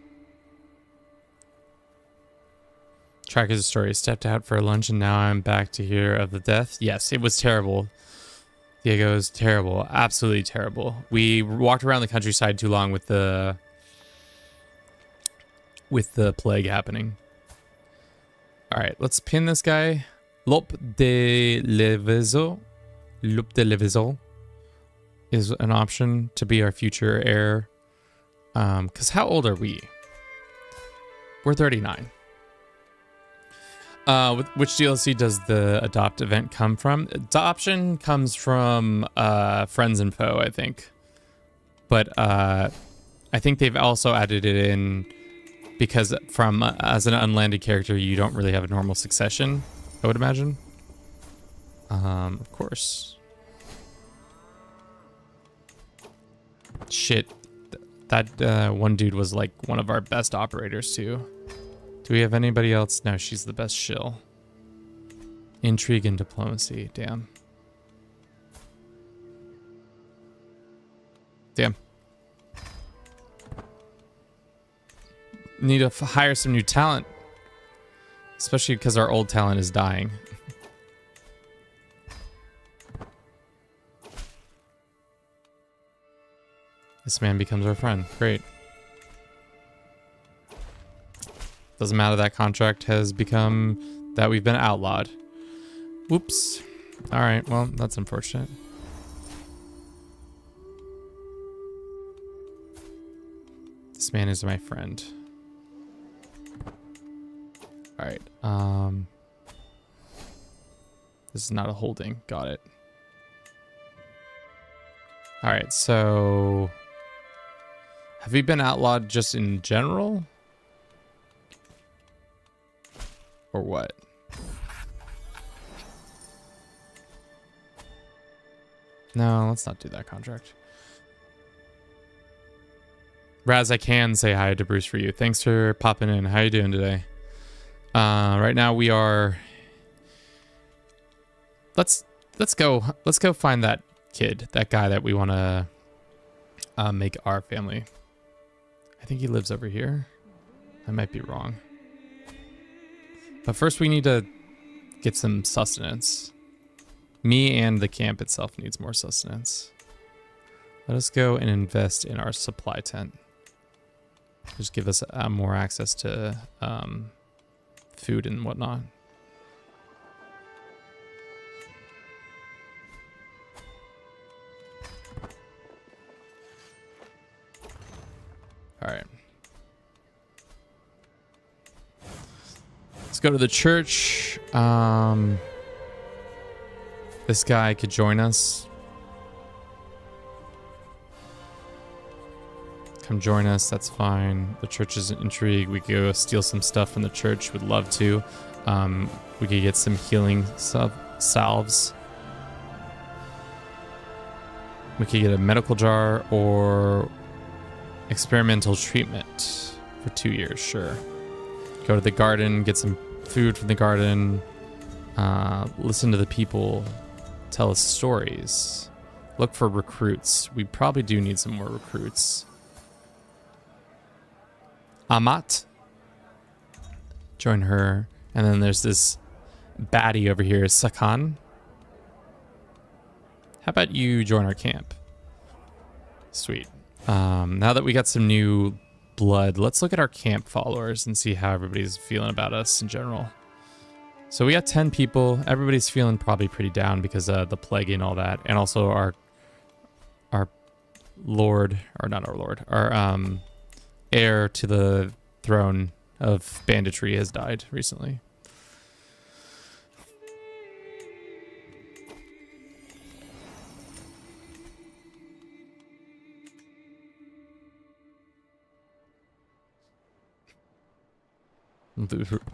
Track his story. Stepped out for lunch and now I'm back to hear of the death. Yes, it was terrible. Diego is terrible. Absolutely terrible. We walked around the countryside too long with the plague happening. All right, let's pin this guy. Lope de Levezo. Lope de Levezo is an option to be our future heir. Because how old are we? We're 39. Which DLC does the adopt event come from? Adoption comes from Friends and Foe, I think. But I think they've also added it in because from as an unlanded character, you don't really have a normal succession, I would imagine. Of course. Shit. That one dude was like one of our best operators too. Do we have anybody else? No, she's the best shill. Intrigue and diplomacy. Damn. Damn. Need to hire some new talent. Especially because our old talent is dying. This man becomes our friend. Great. Doesn't matter, that contract has become that we've been outlawed. Whoops. All right, well, that's unfortunate. This man is my friend. All right. This is not a holding. Got it. All right, so have we been outlawed just in general? Or what? No, let's not do that contract. Raz, I can say hi to Bruce for you. Thanks for popping in. How you doing today? Right now we are... Let's go find that kid, that guy that we want to make our family. I think he lives over here. I might be wrong. But first we need to get some sustenance. Me and the camp itself needs more sustenance. Let us go and invest in our supply tent. Just give us more access to food and whatnot. All right. Let's go to the church. This guy could join us. Come join us. That's fine. The church is intrigued. We could go steal some stuff from the church. Would love to. We could get some healing salves. We could get a medical jar or experimental treatment for 2 years. Sure. Go to the garden, get some food from the garden. Listen to the people tell us stories. Look for recruits. We probably do need some more recruits. Amat. Join her. And then there's this baddie over here, Sakan. How about you join our camp? Sweet. Now that we got some new blood, let's look at our camp followers and see how everybody's feeling about us in general. So we got 10 people. Everybody's feeling probably pretty down because of the plague and all that. And also our lord, or not our lord, our heir to the throne of banditry has died recently.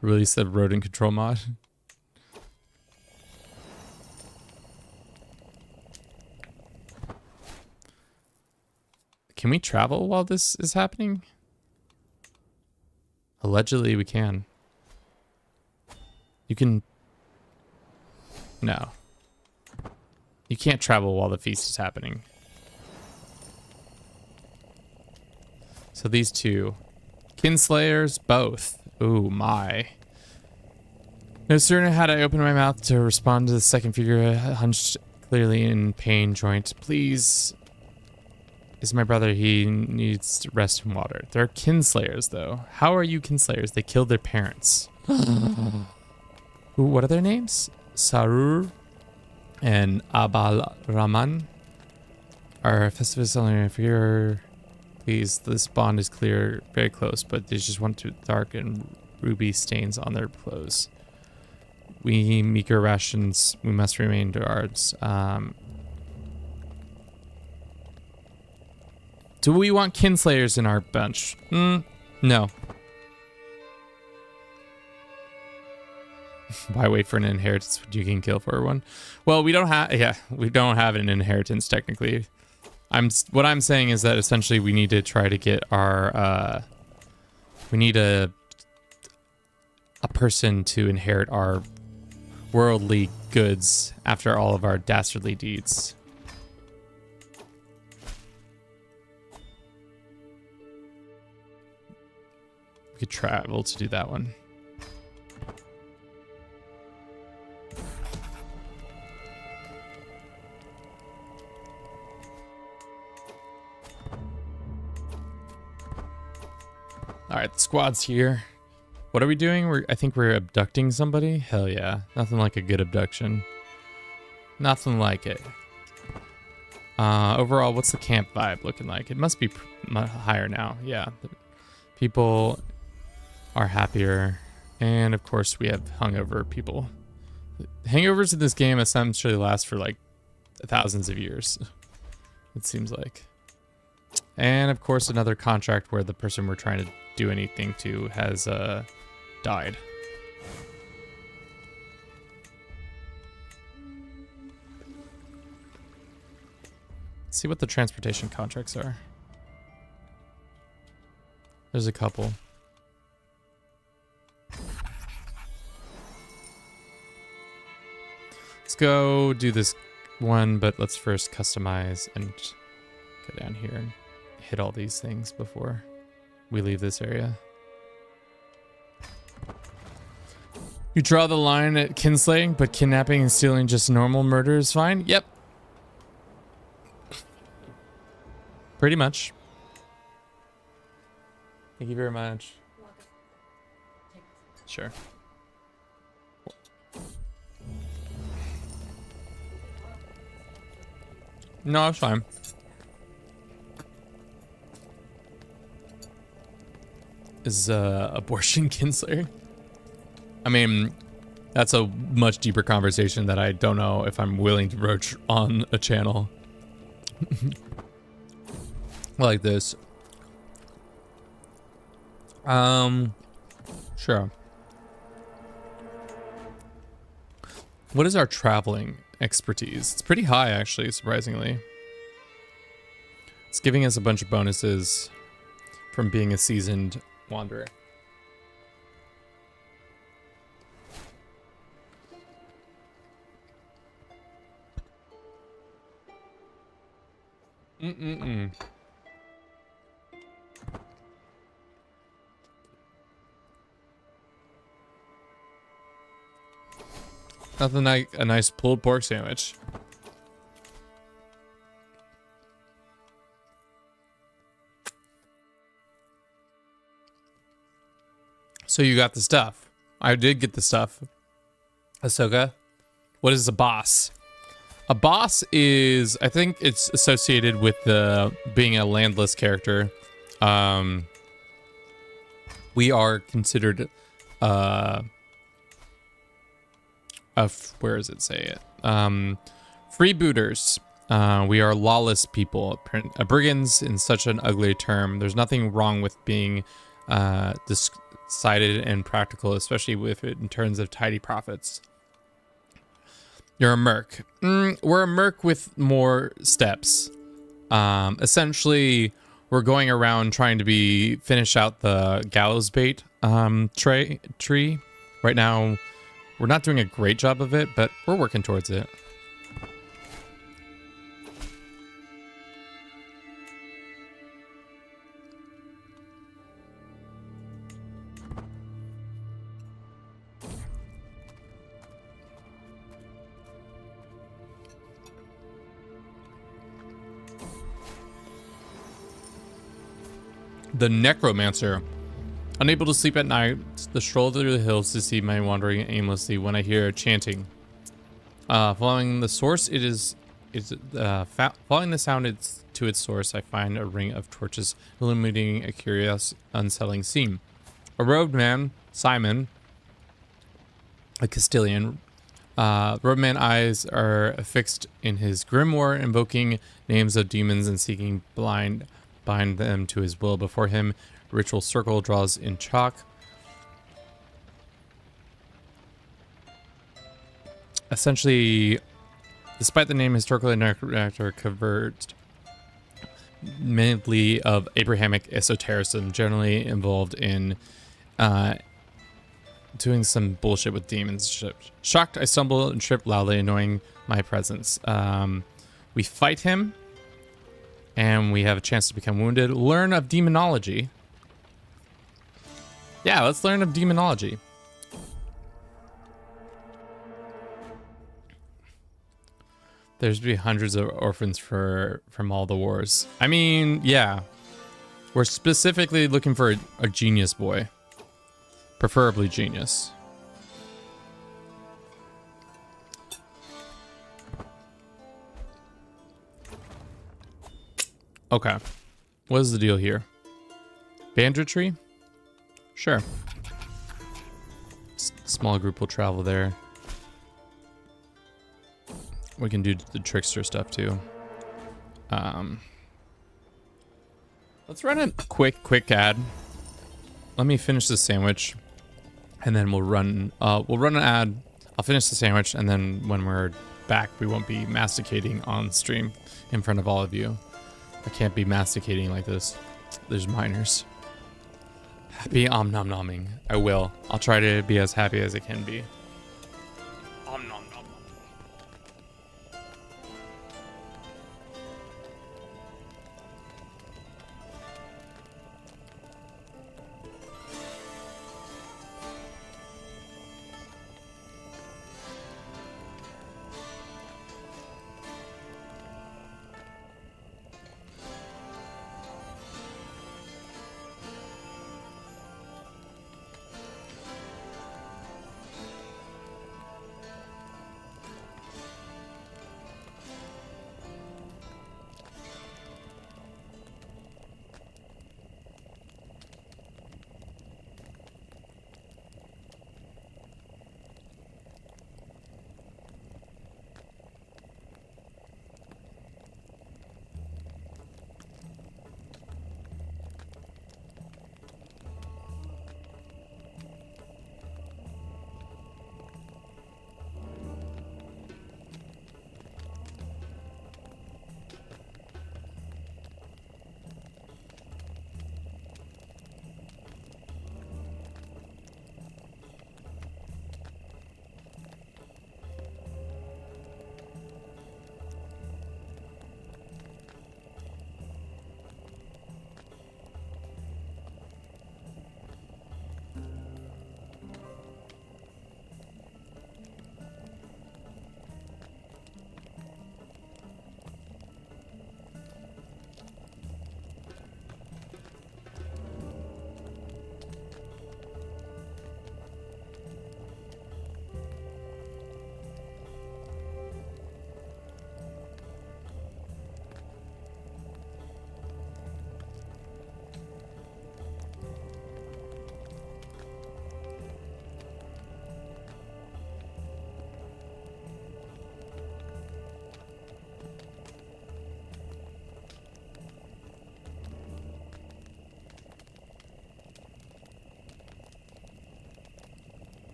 Release the rodent control mod. Can we travel while this is happening? Allegedly we can. You can... No. You can't travel while the feast is happening. So these two. Kinslayers, both. Ooh, my. No sooner had I opened my mouth to respond to the second figure, hunched clearly in pain joint. Please. Is my brother. He needs rest and water. They're kinslayers, though. How are you kinslayers? They killed their parents. Ooh, what are their names? Sarur and Abal Rahman. Our festivus only figure. Please, this bond is clear, very close, but they just want to dark and ruby stains on their clothes. We meager rations, we must remain guards. Do we want kinslayers in our bunch? No. Why wait for an inheritance when you can kill for one? Well, we don't have an inheritance technically. What I'm saying is that essentially we need to try to get our we need a person to inherit our worldly goods after all of our dastardly deeds. We could travel to do that one. All right, the squad's here. What are we doing? I think we're abducting somebody. Hell yeah. Nothing like a good abduction. Nothing like it. Overall, what's the camp vibe looking like? It must be higher now. Yeah. People are happier. And of course, we have hungover people. Hangovers in this game essentially last for like thousands of years. It seems like. And of course, another contract where the person we're trying to do anything to has died. Let's see what the transportation contracts are. There's a couple. Let's go do this one, but let's first customize and go down here and hit all these things before we leave this area. You draw the line at kinslaying, but kidnapping and stealing just normal murder is fine? Yep. Pretty much. Thank you very much. Sure. No, it's fine. Is abortion kinslayer? I mean, that's a much deeper conversation that I don't know if I'm willing to broach on a channel like this. Sure. What is our traveling expertise? It's pretty high, actually, surprisingly. It's giving us a bunch of bonuses from being a seasoned wanderer. Nothing like a nice pulled pork sandwich. So you got the stuff. I did get the stuff. Ahsoka, what is a boss? A boss is, I think it's associated with being a landless character. We are considered, where does it say it? Freebooters. We are lawless people. Brigands in such an ugly term. There's nothing wrong with being decided and practical, especially with it in terms of tidy profits. You're a merc. We're a merc with more steps. Essentially, we're going around trying to finish out the gallows bait tree. Right now, we're not doing a great job of it, but we're working towards it. The Necromancer. Unable to sleep at night, the stroll through the hills to see my wandering aimlessly when I hear chanting. Following the source, following the sound to its source, I find a ring of torches illuminating a curious, unsettling scene. A robed man, Simon, a Castilian. Robed man eyes are fixed in his grimoire, invoking names of demons and seeking bind them to his will. Before him, ritual circle draws in chalk. Essentially, despite the name, historical actor converts mainly of Abrahamic esotericism, generally involved in doing some bullshit with demons. Shocked, I stumble and trip loudly, annoying my presence. We fight him, and we have a chance to become wounded. Learn of demonology. Yeah, let's learn of demonology. There's be hundreds of orphans from all the wars. I mean, yeah. We're specifically looking for a genius boy. Preferably genius. Okay. What is the deal here? Banditry? Sure. Small group will travel there. We can do the trickster stuff too. Let's run a quick ad. Let me finish this sandwich, and then we'll run an ad. I'll finish the sandwich, and then when we're back, we won't be masticating on stream in front of all of you. I can't be masticating like this. There's minors. Happy nom nomming. I will. I'll try to be as happy as I can be. Nom nom nom.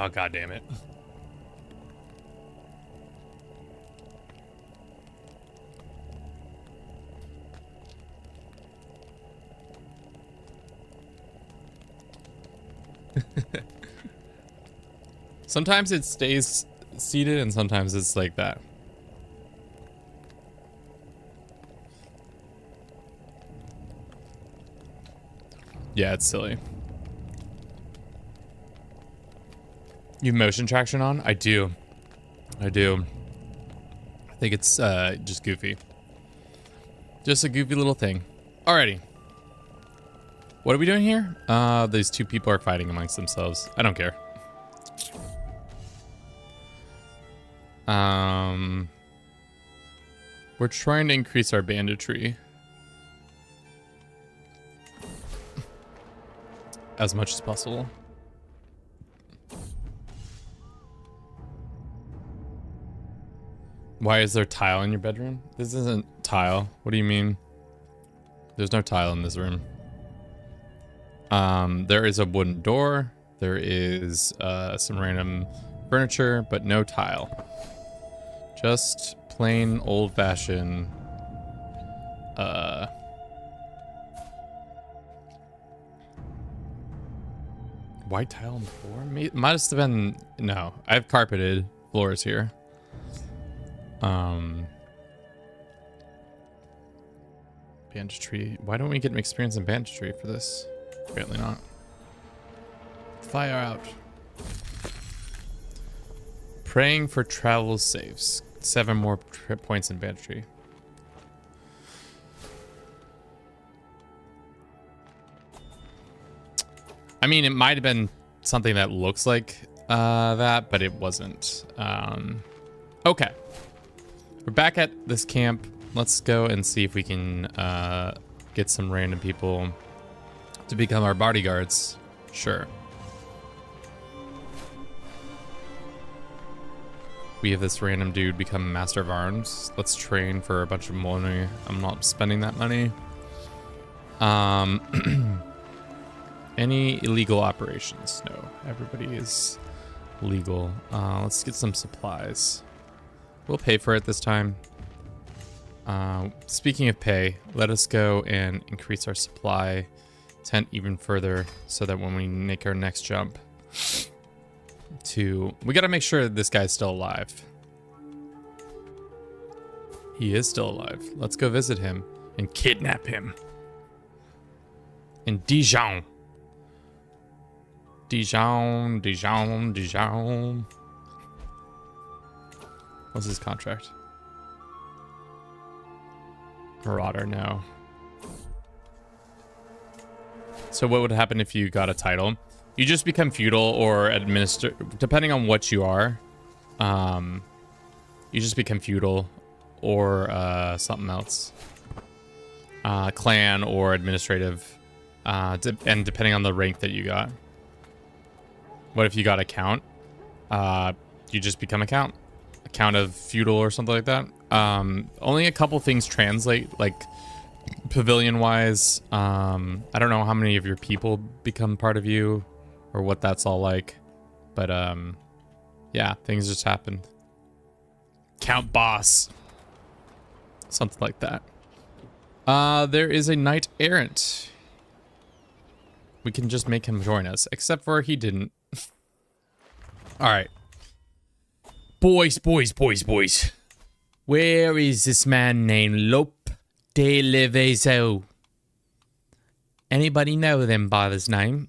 Oh, God damn it. Sometimes it stays seated and sometimes it's like that. Yeah, it's silly. You have motion traction on? I do. I do. I think it's just goofy. Just a goofy little thing. Alrighty. What are we doing here? These two people are fighting amongst themselves. I don't care. We're trying to increase our banditry as much as possible. Why is there tile in your bedroom? This isn't tile. What do you mean? There's no tile in this room. There is a wooden door. There is some random furniture, but no tile. Just plain old-fashioned white tile on the floor? Might have been... No, I have carpeted floors here. Banditry. Why don't we get an experience in banditry for this? Apparently not. Fire out. Praying for travel saves. 7 more points in banditry. I mean, it might have been something that looks like that, but it wasn't. Okay. We're back at this camp. Let's go and see if we can get some random people to become our bodyguards. Sure. We have this random dude become Master of Arms. Let's train for a bunch of money. I'm not spending that money. Any illegal operations? No, everybody is legal. Let's get some supplies. We'll pay for it this time. Speaking of pay, let us go and increase our supply tent even further so that when we make our next jump we gotta make sure that this guy's still alive. He is still alive. Let's go visit him and kidnap him. In Dijon. Dijon. What's his contract? Marauder, no. So what would happen if you got a title? You just become feudal or administer, depending on what you are. You just become feudal or something else. Clan or administrative, and depending on the rank that you got. What if you got a count? You just become a count. A count of feudal or something like that. Only a couple things translate, like pavilion wise. I don't know how many of your people become part of you or what that's all like, but yeah, things just happened. Count boss, something like that. There is a knight errant. We can just make him join us, except for he didn't. All right, boys. Where is this man named Lope de Levezo? Anybody know them by this name?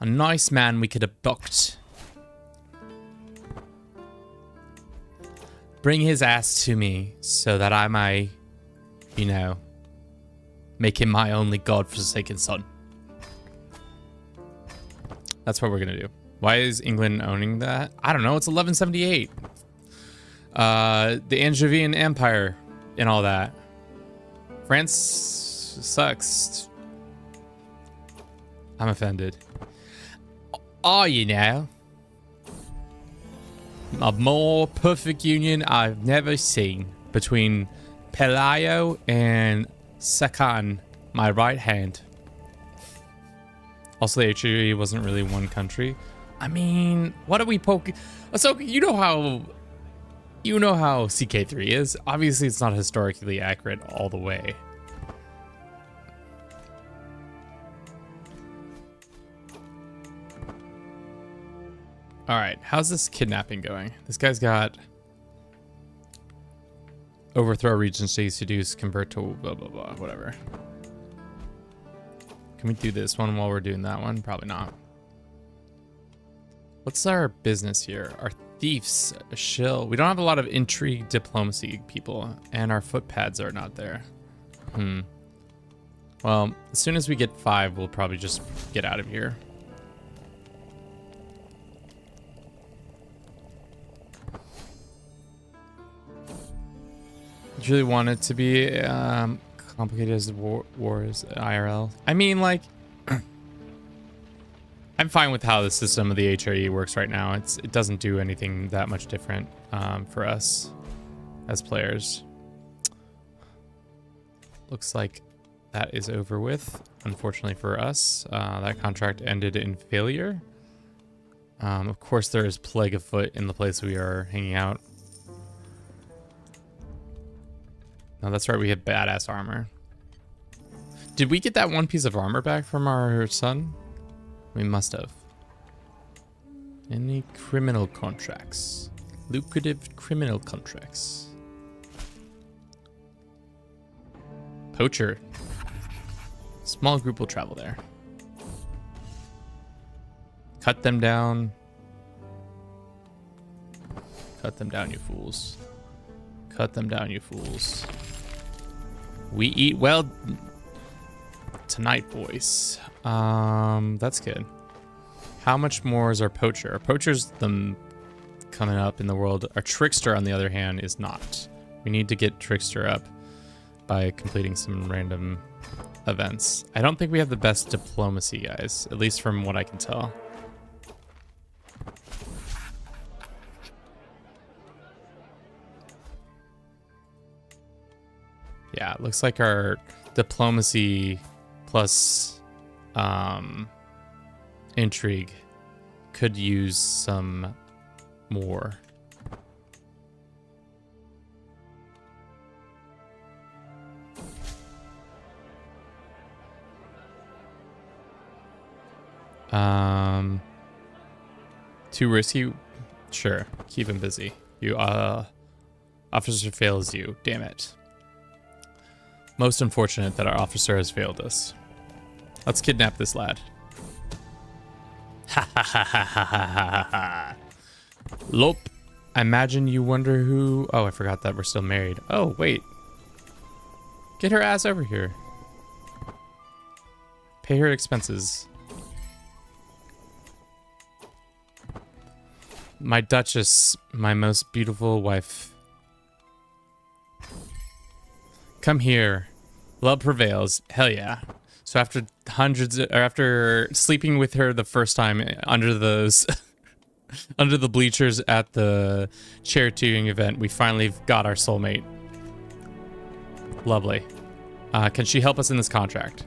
A nice man we could abduct. Bring his ass to me so that I may, you know, make him my only godforsaken son. That's what we're gonna do. Why is England owning that? I don't know. It's 1178. The Angevin Empire and all that. France sucks. I'm offended. Oh, you know, a more perfect union I've never seen between Pelayo and Sakan, my right hand. Also, the HE wasn't really one country. I mean, what are we poking? So you know how CK3 is. Obviously, it's not historically accurate all the way. All right, how's this kidnapping going? This guy's got overthrow regency, seduce, convert to blah, blah, blah, whatever. Can we do this one while we're doing that one? Probably not. What's our business here? Our thieves, a shill. We don't have a lot of intrigue diplomacy people, and our footpads are not there. Well, as soon as we get 5, we'll probably just get out of here. Do you really want it to be complicated as war is IRL? I mean, like, I'm fine with how the system of the HRE works right now. It doesn't do anything that much different for us as players. Looks like that is over with, unfortunately for us. That contract ended in failure. Of course, there is plague afoot in the place we are hanging out. No, that's right, we had badass armor. Did we get that one piece of armor back from our son? We must have. Any criminal contracts? Lucrative criminal contracts. Poacher. Small group will travel there. Cut them down. Cut them down, you fools. Cut them down, you fools. We eat well tonight, boys. That's good. How much more is our poacher? Our poacher's them coming up in the world. Our trickster, on the other hand, is not. We need to get trickster up by completing some random events. I don't think we have the best diplomacy, guys, at least from what I can tell. Yeah, it looks like our diplomacy plus intrigue could use some more. Too risky? Sure, keep him busy. You officer fails you, damn it. Most unfortunate that our officer has failed us. Let's kidnap this lad. Ha ha ha ha ha ha ha. Lope. I imagine you wonder who... Oh, I forgot that we're still married. Oh, wait. Get her ass over here. Pay her expenses. My Duchess, my most beautiful wife. Come here. Love prevails. Hell yeah. So after after sleeping with her the first time under those under the bleachers at the charioteering event, we finally got our soulmate. Lovely. Can she help us in this contract?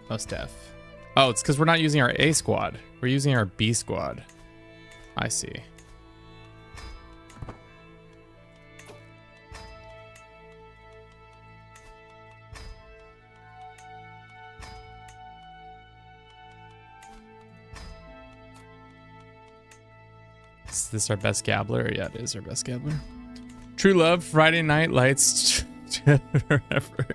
Most def. Oh, it's because we're not using our A squad. We're using our B squad. I see. Is this our best gabbler? Yeah, it is our best gabbler. True love, Friday night lights. Forever.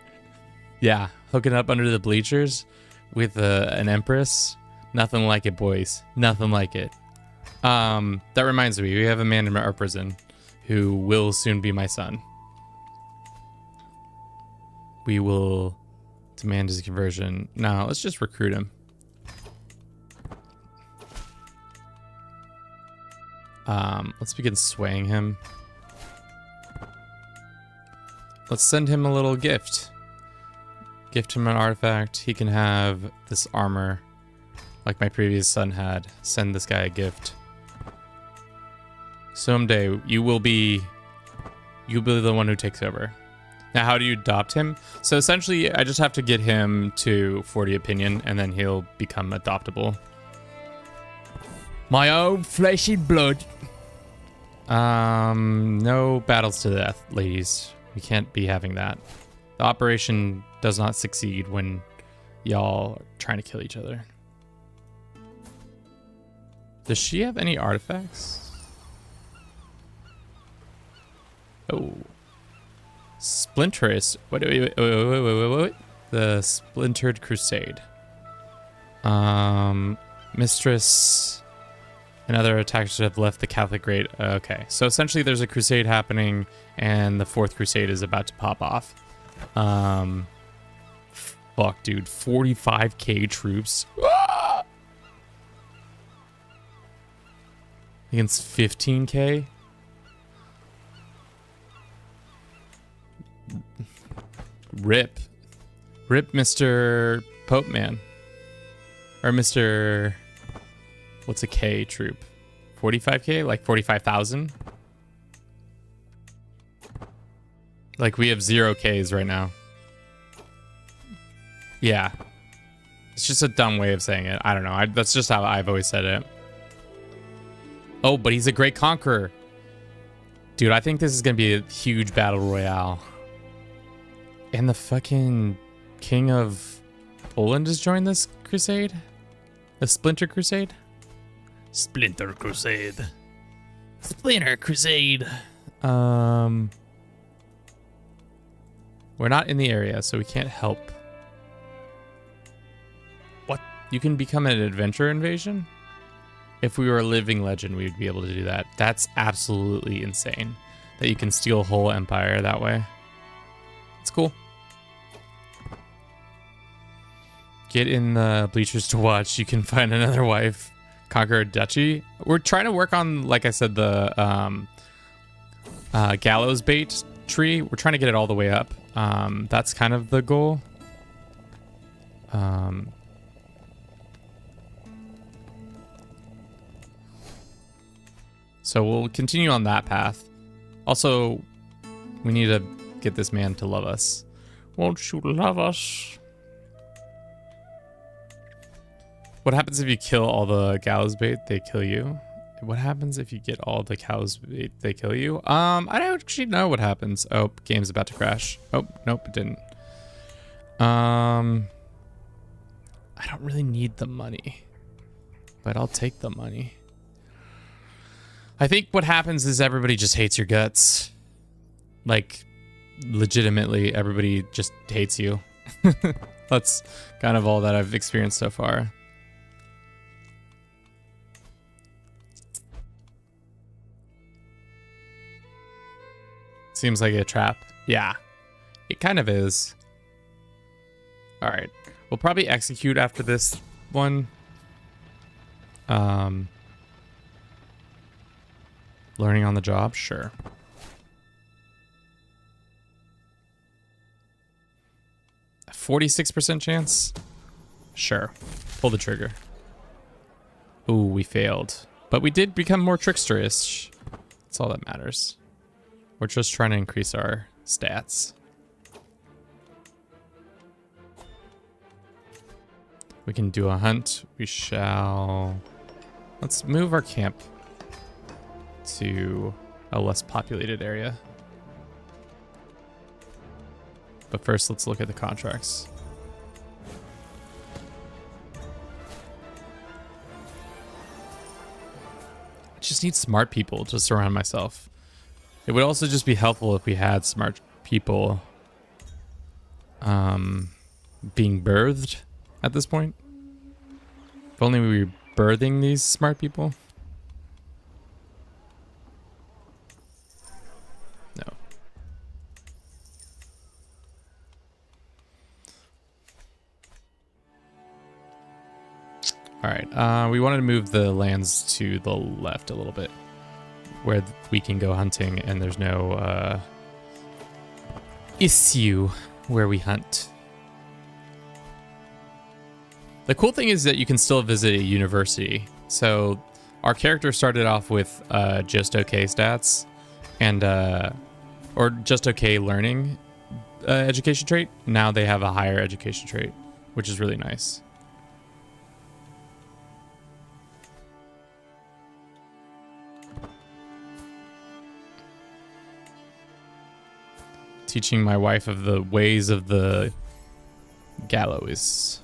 Yeah, hooking up under the bleachers with an empress. Nothing like it, boys. Nothing like it. That reminds me, we have a man in our prison who will soon be my son. We will demand his conversion. No, let's just recruit him. Let's begin swaying him. Let's send him a little gift. Gift him an artifact. He can have this armor like my previous son had. Send this guy a gift. Someday you will be the one who takes over. Now, how do you adopt him? So essentially, I just have to get him to 40 opinion, and then he'll become adoptable. My own flesh and blood. No battles to the death, ladies. We can't be having that. The operation does not succeed when y'all are trying to kill each other. Does she have any artifacts? Oh. Splinterous. Wait. The Splintered Crusade. Mistress and other attackers have left the Catholic grade. Okay, so essentially there's a crusade happening, and the fourth crusade is about to pop off. Fuck, dude, 45k troops against 15k. Rip, Mr. Pope Man, or Mr. What's a K troop? 45k, like 45,000. Like we have 0 Ks right now. Yeah, it's just a dumb way of saying it. I don't know. That's just how I've always said it. Oh, but he's a great conqueror, dude. I think this is gonna be a huge battle royale. And the fucking king of Poland has joined this crusade? The Splinter Crusade? Splinter Crusade. Splinter Crusade. We're not in the area, so we can't help. What? You can become an adventure invasion? If we were a living legend, we would be able to do that. That's absolutely insane. That you can steal a whole empire that way. It's cool. Get in the bleachers to watch. You can find another wife. Conquer a duchy. We're trying to work on, like I said, the gallows bait tree. We're trying to get it all the way up. That's kind of the goal. So we'll continue on that path. Also, we need to get this man to love us. Won't you love us? What happens if you kill all the gallows bait? They kill you. What happens if you get all the gallows bait? They kill you. I don't actually know what happens. Oh, game's about to crash. Oh, nope, it didn't. I don't really need the money, but I'll take the money. I think what happens is everybody just hates your guts. Like, legitimately, everybody just hates you. That's kind of all that I've experienced so far. Seems like a trap. Yeah, it kind of is. All right, we'll probably execute after this one. Learning on the job, sure. A 46% chance? Sure. Pull the trigger. Ooh, we failed. But we did become more tricksterish. That's all that matters. We're just trying to increase our stats. We can do a hunt. We shall... Let's move our camp to a less populated area. But first, let's look at the contracts. I just need smart people to surround myself. It would also just be helpful if we had smart people being birthed at this point. If only we were birthing these smart people. No. All right. We wanted to move the lands to the left a little bit, where we can go hunting and there's no issue where we hunt. The cool thing is that you can still visit a university. So our character started off with just okay stats and or just okay learning education trait. Now they have a higher education trait, which is really nice. Teaching my wife of the ways of the gallows.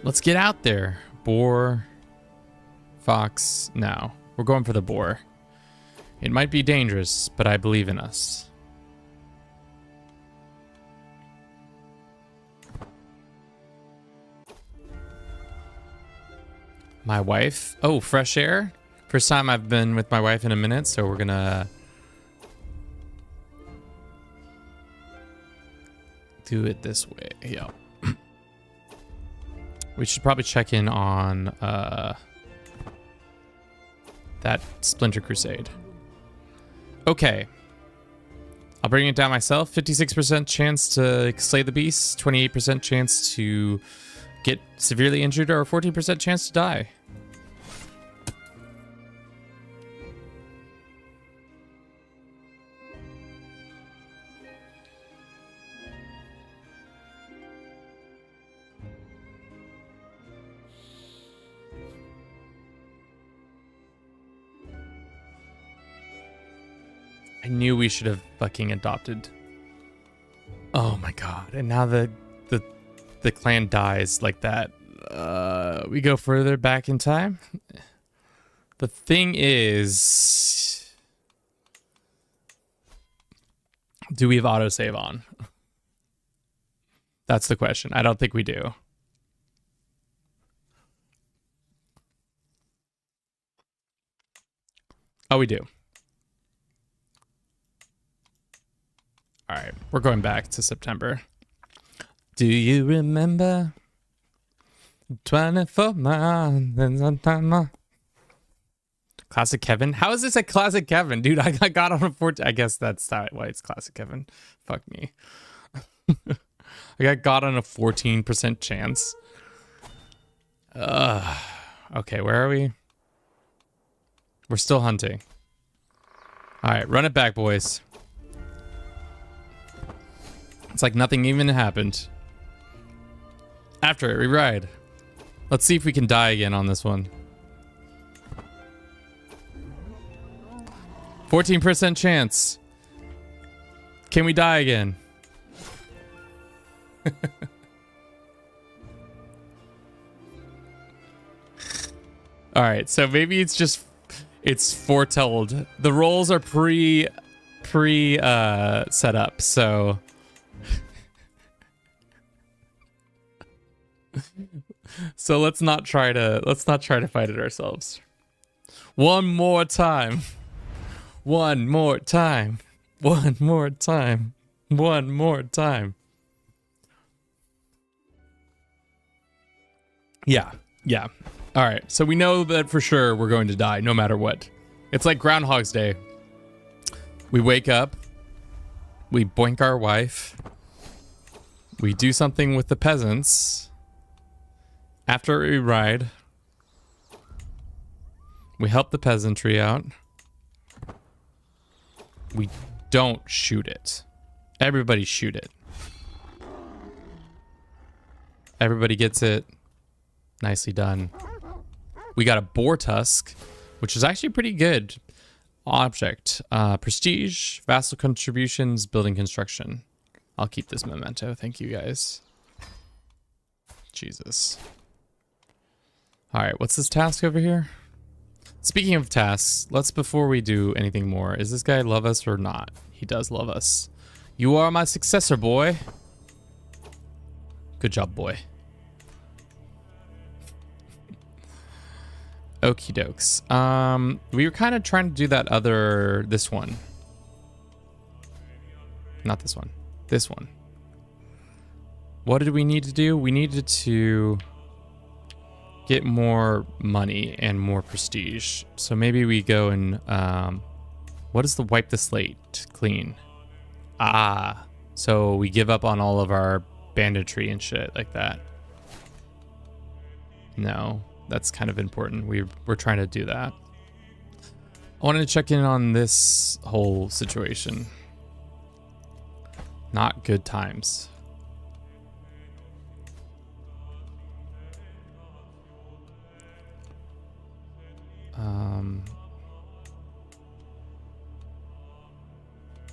Let's get out there. Boar, fox. No, we're going for the boar. It might be dangerous, but I believe in us. My wife. Oh, fresh air. First time I've been with my wife in a minute, so we're gonna do it this way. Yeah. We should probably check in on that Splinter Crusade. Okay. I'll bring it down myself. 56% chance to slay the beast, 28% chance to get severely injured, or 14% chance to die. I knew we should have fucking adopted. Oh my god. And now the clan dies like that. We go further back in time. The thing is, do we have autosave on? That's the question. I don't think we do. Oh, we do. All right, we're going back to September. Do you remember 24 months? Classic Kevin? How is this a classic Kevin? Dude, I got on a 14. I guess that's why it's classic Kevin. Fuck me. I got on a 14% chance. Okay, where are we? We're still hunting. All right, run it back, boys. It's like nothing even happened. After it, we ride. Let's see if we can die again on this one. 14% chance. Can we die again? All right, so maybe it's foretold. The rolls are pre set up, so so let's not try to fight it ourselves. One more time. One more time. One more time. One more time. Yeah. Yeah. All right. So we know that for sure we're going to die no matter what. It's like Groundhog's Day. We wake up. We boink our wife. We do something with the peasants. After we ride, we help the peasantry out. We don't shoot it. Everybody shoot it. Everybody gets it. Nicely done. We got a boar tusk, which is actually pretty good object. Prestige, vassal contributions, building construction. I'll keep this memento. Thank you, guys. Jesus. All right, what's this task over here? Speaking of tasks, before we do anything more, is this guy love us or not? He does love us. You are my successor, boy. Good job, boy. Okie dokes. We were kind of trying to do that this one. Not this one. This one. What did we need to do? We needed to get more money and more prestige. So maybe we go and what is the wipe the slate clean? So we give up on all of our banditry and shit like that. No, that's kind of important. We're trying to do that. I wanted to check in on this whole situation. Not good times.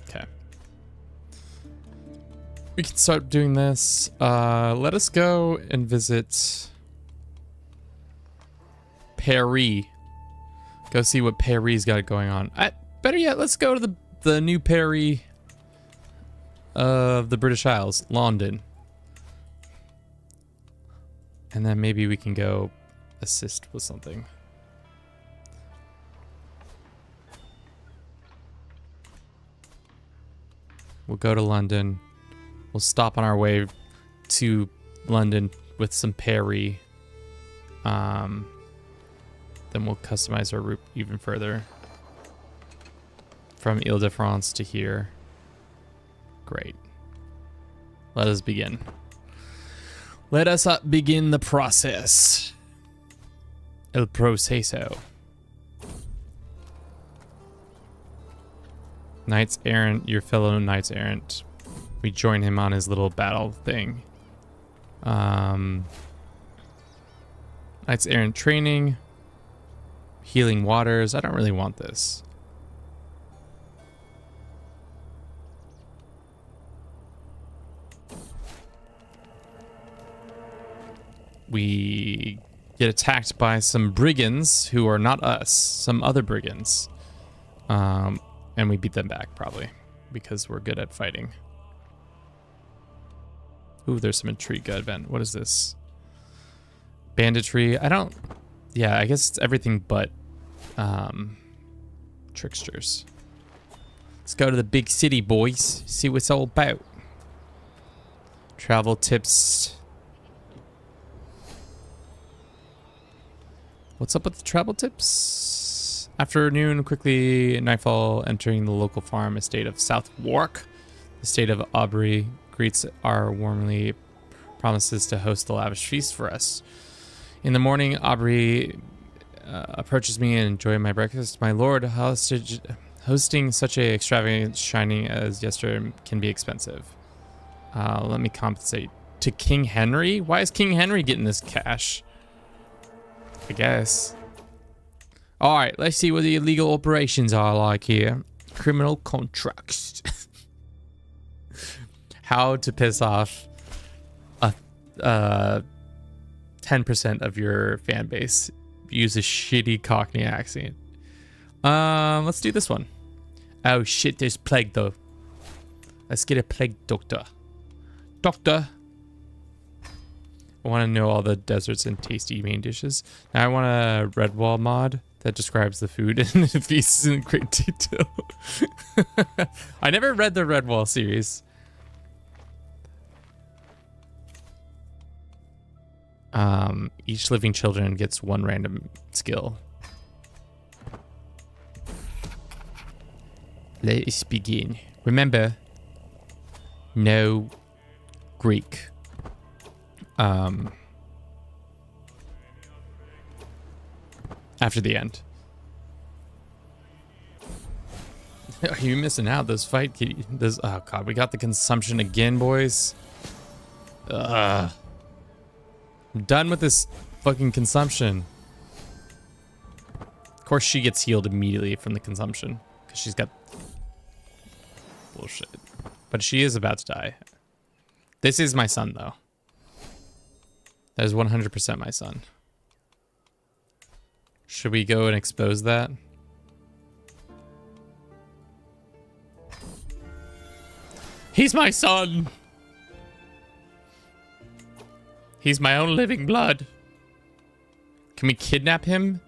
Okay. We can start doing this. Let us go and visit Paris. Go see what Paris got going on. Better yet, let's go to the new Paris of the British Isles, London. And then maybe we can go assist with something. We'll go to London. We'll stop on our way to London with some Perry. Then we'll customize our route even further. From Ile-de-France to here. Great. Let us begin. Let us begin the process. El proceso. Knights Errant, your fellow Knights Errant. We join him on his little battle thing. Knights Errant training. Healing waters. I don't really want this. We get attacked by some brigands who are not us, some other brigands. And we beat them back, probably, because we're good at fighting. Ooh, there's some intrigue event. What is this? Banditry. Yeah, I guess it's everything but tricksters. Let's go to the big city, boys. See what it's all about. Travel tips. What's up with the travel tips? Afternoon, quickly nightfall, entering the local farm estate of South Wark. The state of Aubrey greets our warmly promises to host a lavish feast for us. In the morning, Aubrey approaches me and enjoy my breakfast. My lord, hosting such a extravagant shining as yesterday can be expensive. Let me compensate. To King Henry? Why is King Henry getting this cash? I guess. Alright, let's see what the illegal operations are like here. Criminal contracts. How to piss off 10% of your fan base. Use a shitty Cockney accent. Let's do this one. Oh shit, there's plague though. Let's get a plague doctor. Doctor. I want to know all the desserts and tasty main dishes. Now I want a Redwall mod that describes the food and feasts in great detail. I never read the Redwall series. Each living children gets one random skill. Let us begin. Remember, no Greek. After the end. Are you missing out? This fight, oh god, we got the consumption again, boys. I'm done with this fucking consumption. Of course, she gets healed immediately from the consumption because she's got bullshit. But she is about to die. This is my son, though. That is 100% my son. Should we go and expose that? He's my son! He's my own living blood. Can we kidnap him?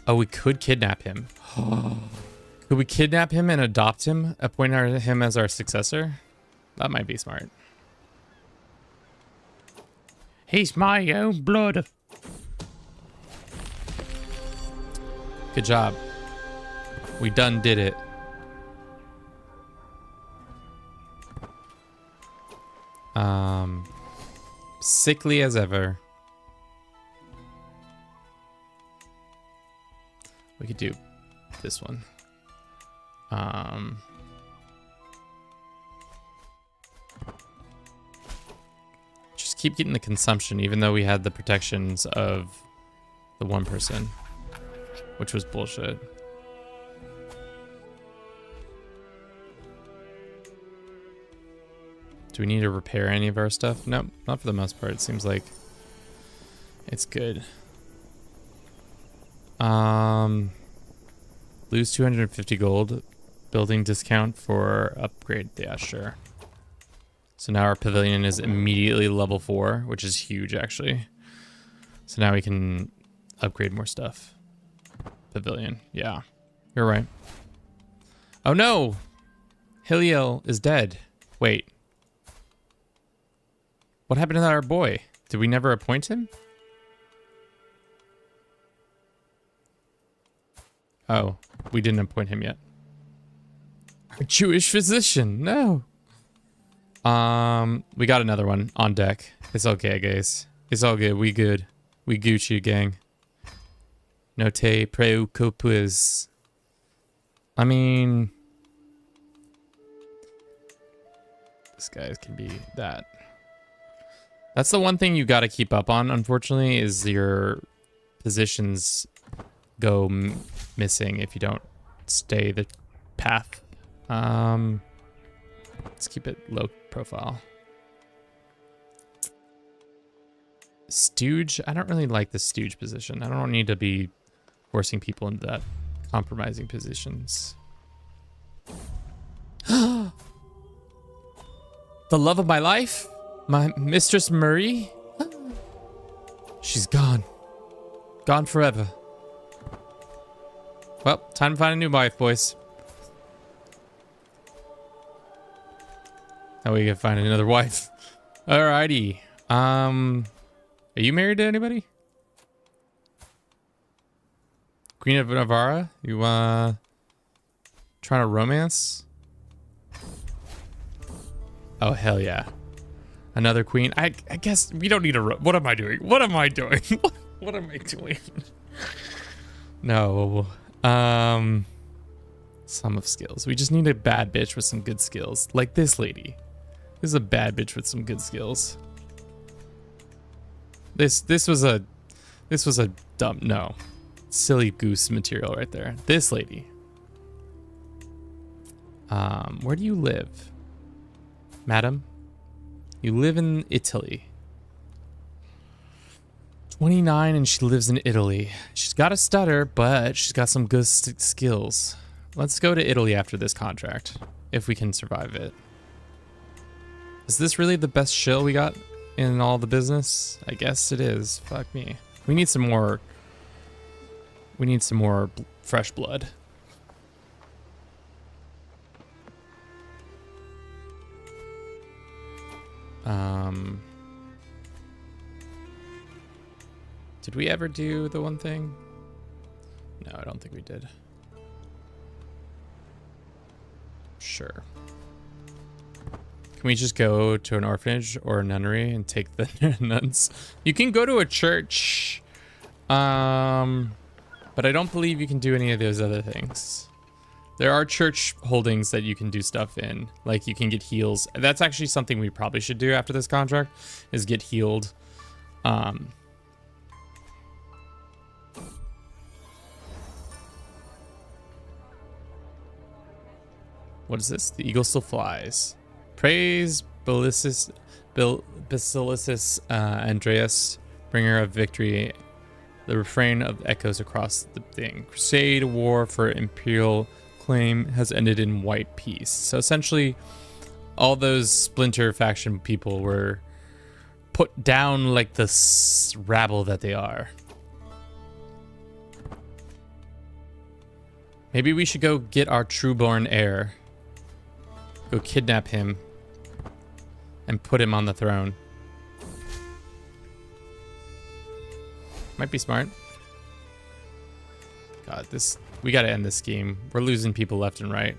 Oh, we could kidnap him. Could we kidnap him and adopt him? Appoint him as our successor? That might be smart. He's my own blood. Good job. We done did it. Sickly as ever. We could do this one. Just keep getting the consumption, even though we had the protections of the one person, which was bullshit. Do we need to repair any of our stuff? Nope, not for the most part. It seems like it's good. Lose 250 gold. Building discount for upgrade. Yeah, sure. So now our pavilion is immediately level 4, which is huge, actually. So now we can upgrade more stuff. Pavilion. Yeah, you're right. Oh no! Hiliel is dead. Wait. What happened to our boy? Did we never appoint him? Oh, we didn't appoint him yet. A Jewish physician. No. We got another one on deck. It's okay, guys. It's all good. We good. We Gucci, gang. No te preocupes. I mean, this guy can be that. That's the one thing you got to keep up on, unfortunately, is your positions go missing if you don't stay the path. Let's keep it low profile. Stooge? I don't really like the stooge position. I don't need to be forcing people into that compromising positions. The love of my life? My Mistress Marie? She's gone. Gone forever. Well, time to find a new wife, boys. Now we can find another wife. Alrighty. Are you married to anybody? Queen of Navarra? You, trying to romance? Oh, hell yeah. Another queen. I guess we don't need a what am I doing? What am I doing? What am I doing? No. Some of skills. We just need a bad bitch with some good skills. Like this lady. This is a bad bitch with some good skills. This was a dumb, no. Silly goose material right there. This lady. Where do you live? Madam? You live in Italy. 29 and she lives in Italy. She's got a stutter, but she's got some good skills. Let's go to Italy after this contract, if we can survive it. Is this really the best shill we got in all the business? I guess it is. Fuck me. We need some more. We need some more fresh blood. Did we ever do the one thing? No, I don't think we did. Sure. Can we just go to an orphanage or a nunnery and take the nuns? You can go to a church. But I don't believe you can do any of those other things. There are church holdings that you can do stuff in. Like you can get heals. That's actually something we probably should do after this contract, is get healed. What is this? The eagle still flies. Praise Basilicus Andreas, bringer of victory. The refrain of echoes across the thing. Crusade war for imperial claim has ended in white peace. So essentially, all those splinter faction people were put down like the rabble that they are. Maybe we should go get our trueborn heir. Go kidnap him and put him on the throne. Might be smart. God, we gotta end this game. We're losing people left and right.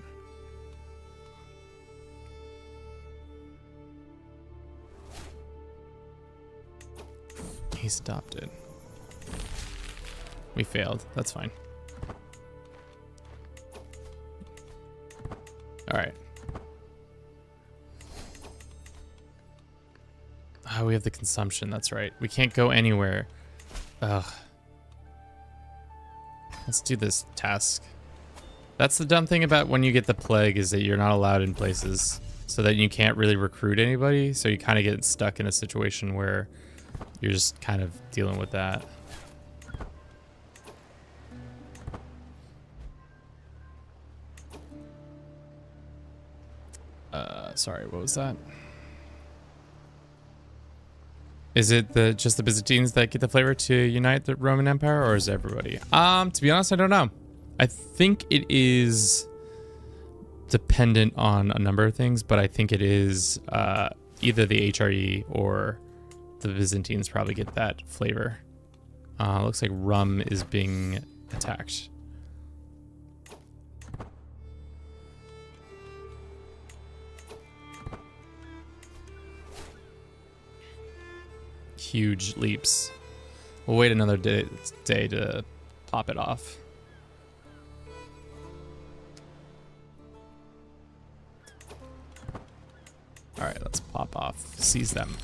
He's adopted. We failed. That's fine. All right. Oh, we have the consumption. That's right. We can't go anywhere. Ugh. Let's do this task. That's the dumb thing about when you get the plague, is that you're not allowed in places, so that you can't really recruit anybody. So you kind of get stuck in a situation where you're just kind of dealing with that. Sorry, what was that? Is it just the Byzantines that get the flavor to unite the Roman Empire, or is it everybody? To be honest, I don't know. I think it is dependent on a number of things, but I think it is either the HRE or the Byzantines probably get that flavor. Looks like rum is being attacked. Huge leaps. We'll wait another day to pop it off. All right, let's pop off. Seize them.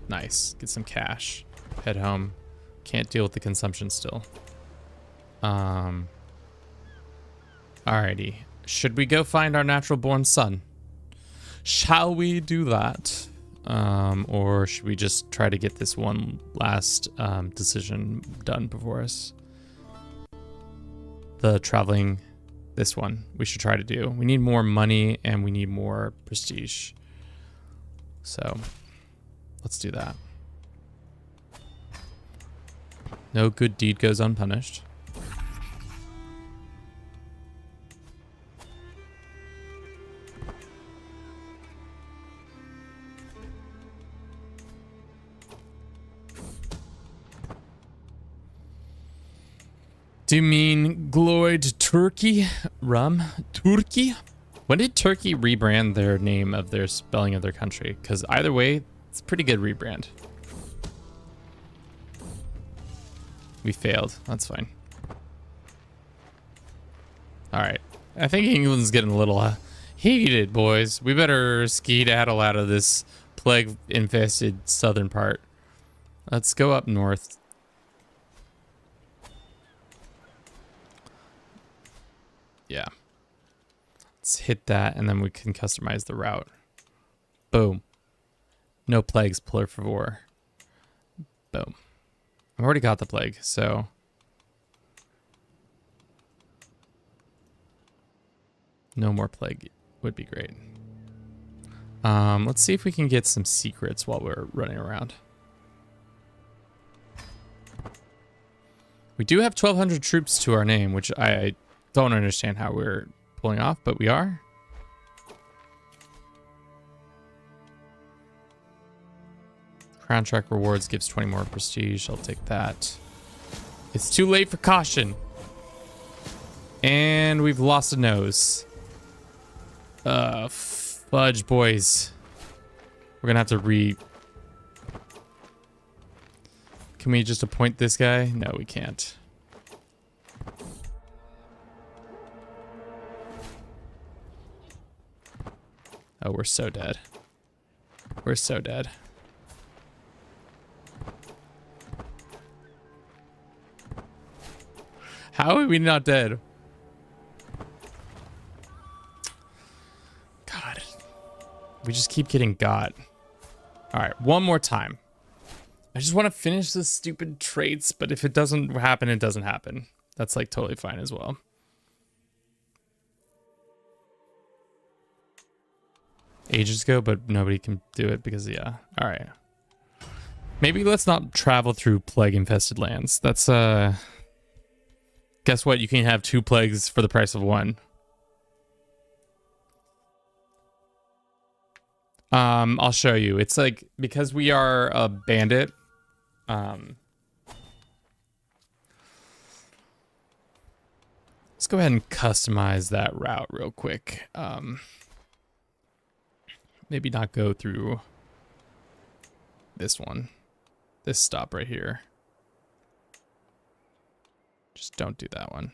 Nice. Get some cash. Head home. Can't deal with the consumption still. Alrighty. Should we go find our natural born son? Shall we do that? Or should we just try to get this one last decision done before us? The traveling, this one, we should try to do. We need more money and we need more prestige. So, let's do that. No good deed goes unpunished. Do you mean gloried Turkey? Rum? Turkey? When did Turkey rebrand their name of their spelling of their country? Because either way, it's a pretty good rebrand. We failed. That's fine. All right. I think England's getting a little heated, boys. We better skedaddle out of this plague-infested southern part. Let's go up north. Yeah. Let's hit that, and then we can customize the route. Boom. No plagues, por favor. Boom. I've already got the plague, so... no more plague would be great. Let's see if we can get some secrets while we're running around. We do have 1,200 troops to our name, which I don't understand how we're pulling off, but we are. Crown track rewards gives 20 more prestige. I'll take that. It's too late for caution. And we've lost a nose. Fudge, boys. We're gonna have to Can we just appoint this guy? No, we can't. Oh, we're so dead. We're so dead. How are we not dead? God. We just keep getting got. Alright, one more time. I just want to finish this stupid traits, but if it doesn't happen, it doesn't happen. That's like totally fine as well. Ages ago, but nobody can do it because, yeah. Alright. Maybe let's not travel through plague-infested lands. That's, guess what? You can have 2 plagues for the price of 1. I'll show you. It's like, because we are a bandit, let's go ahead and customize that route real quick. Maybe not go through this one. This stop right here. Just don't do that one.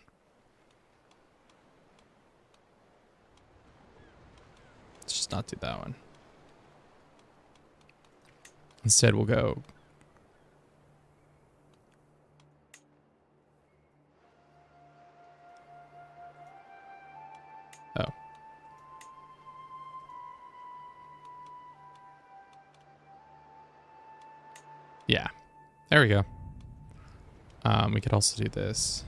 Let's just not do that one. Instead, we'll go... oh. Yeah. There we go. We could also do this.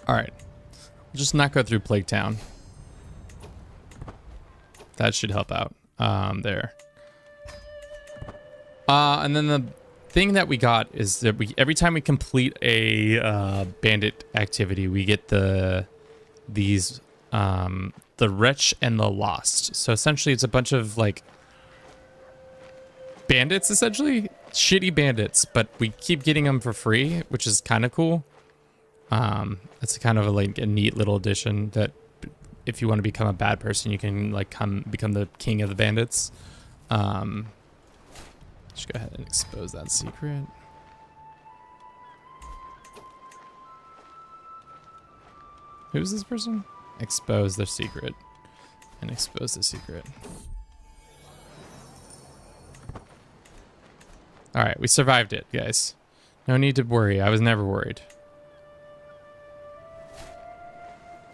All right. Just not go through Plague Town. That should help out. There. And then the thing that we got is that every time we complete a bandit activity, we get the Wretch and the Lost. So essentially it's a bunch of like bandits, essentially shitty bandits, but we keep getting them for free, which is kind of cool. It's kind of a neat little addition that if you want to become a bad person, you can like become the king of the bandits. Just go ahead and expose that secret. Who's this person? Expose their secret. And expose the secret. Alright, we survived it, guys. No need to worry. I was never worried.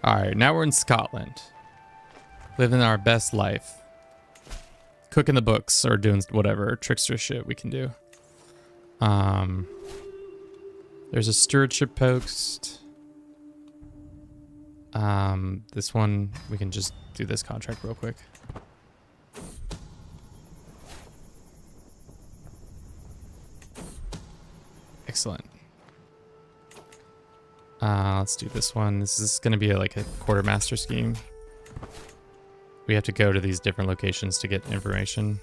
Alright, now we're in Scotland. Living our best life. Cooking the books or doing whatever trickster shit we can do. There's a stewardship post. This one, we can just do this contract real quick. Excellent. Let's do this one. This is going to be like a quartermaster scheme. We have to go to these different locations to get information.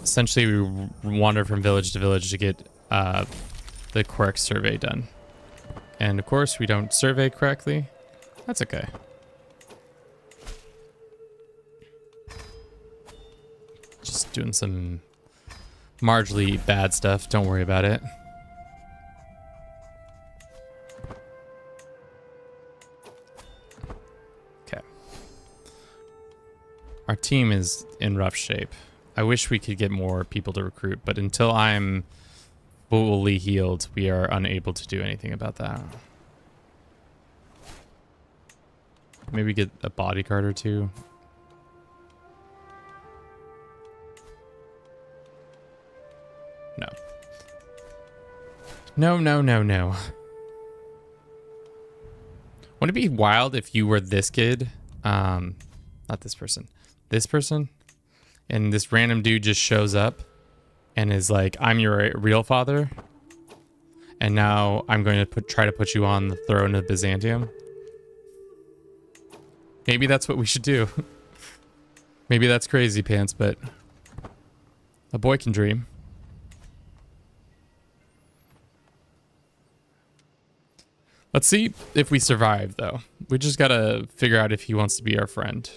Essentially, we wander from village to village to get the correct survey done. And of course, we don't survey correctly. That's okay. Just doing some marginally bad stuff. Don't worry about it. Okay. Our team is in rough shape. I wish we could get more people to recruit, but until I'm fully healed, we are unable to do anything about that. Maybe get a bodyguard or two. No. No, no, no, no. Wouldn't it be wild if you were this kid? Not this person. This person? And this random dude just shows up and is like, I'm your real father. And now I'm going to try to put you on the throne of Byzantium. Maybe that's what we should do. Maybe that's crazy pants, but a boy can dream. Let's see if we survive, though. We just gotta figure out if he wants to be our friend.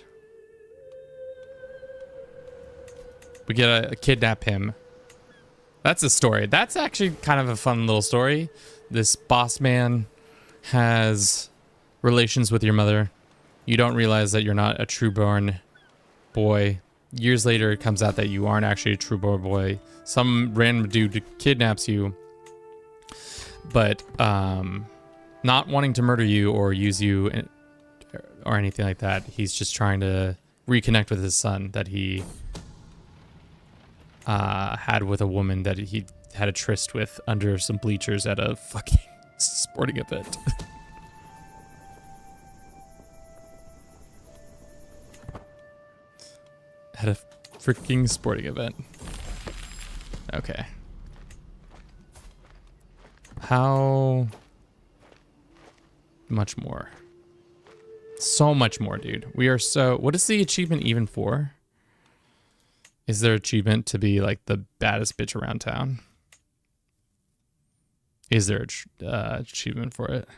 We gotta kidnap him. That's a story. That's actually kind of a fun little story. This boss man has relations with your mother. You don't realize that you're not a true-born boy. Years later, it comes out that you aren't actually a true-born boy. Some random dude kidnaps you, but not wanting to murder you or use you or anything like that. He's just trying to reconnect with his son that he had with a woman that he had a tryst with under some bleachers at a fucking sporting event. At a freaking sporting event. Okay. How much more? So much more, dude. We are so... What is the achievement even for? Is there achievement to be like the baddest bitch around town? Is there achievement for it?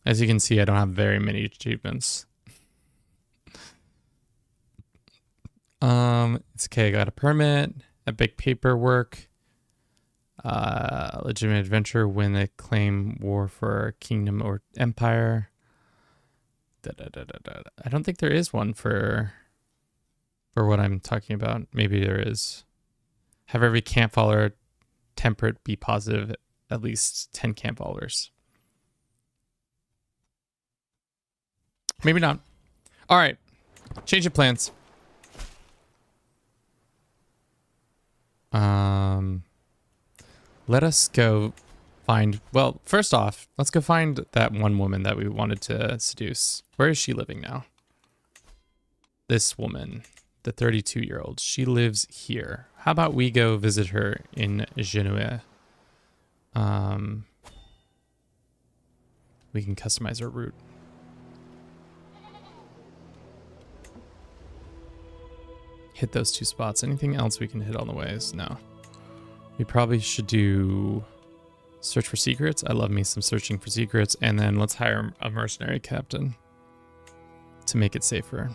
As you can see, I don't have very many achievements. It's okay. I got a permit, epic paperwork, legitimate adventure, win a claim war for a kingdom or empire. I don't think there is one for what I'm talking about. Maybe there is. Have every camp follower temperate be positive, at least 10 camp followers. Maybe not. All right. Change of plans. Um, let us go find, well, first off, let's go find that one woman that we wanted to seduce. Where is she living now? This woman, the 32-year-old, she lives here. How about we go visit her in Genoa? We can customize our route. Hit those 2 spots. Anything else we can hit on the ways? No. We probably should do search for secrets. I love me some searching for secrets. And then let's hire a mercenary captain to make it safer.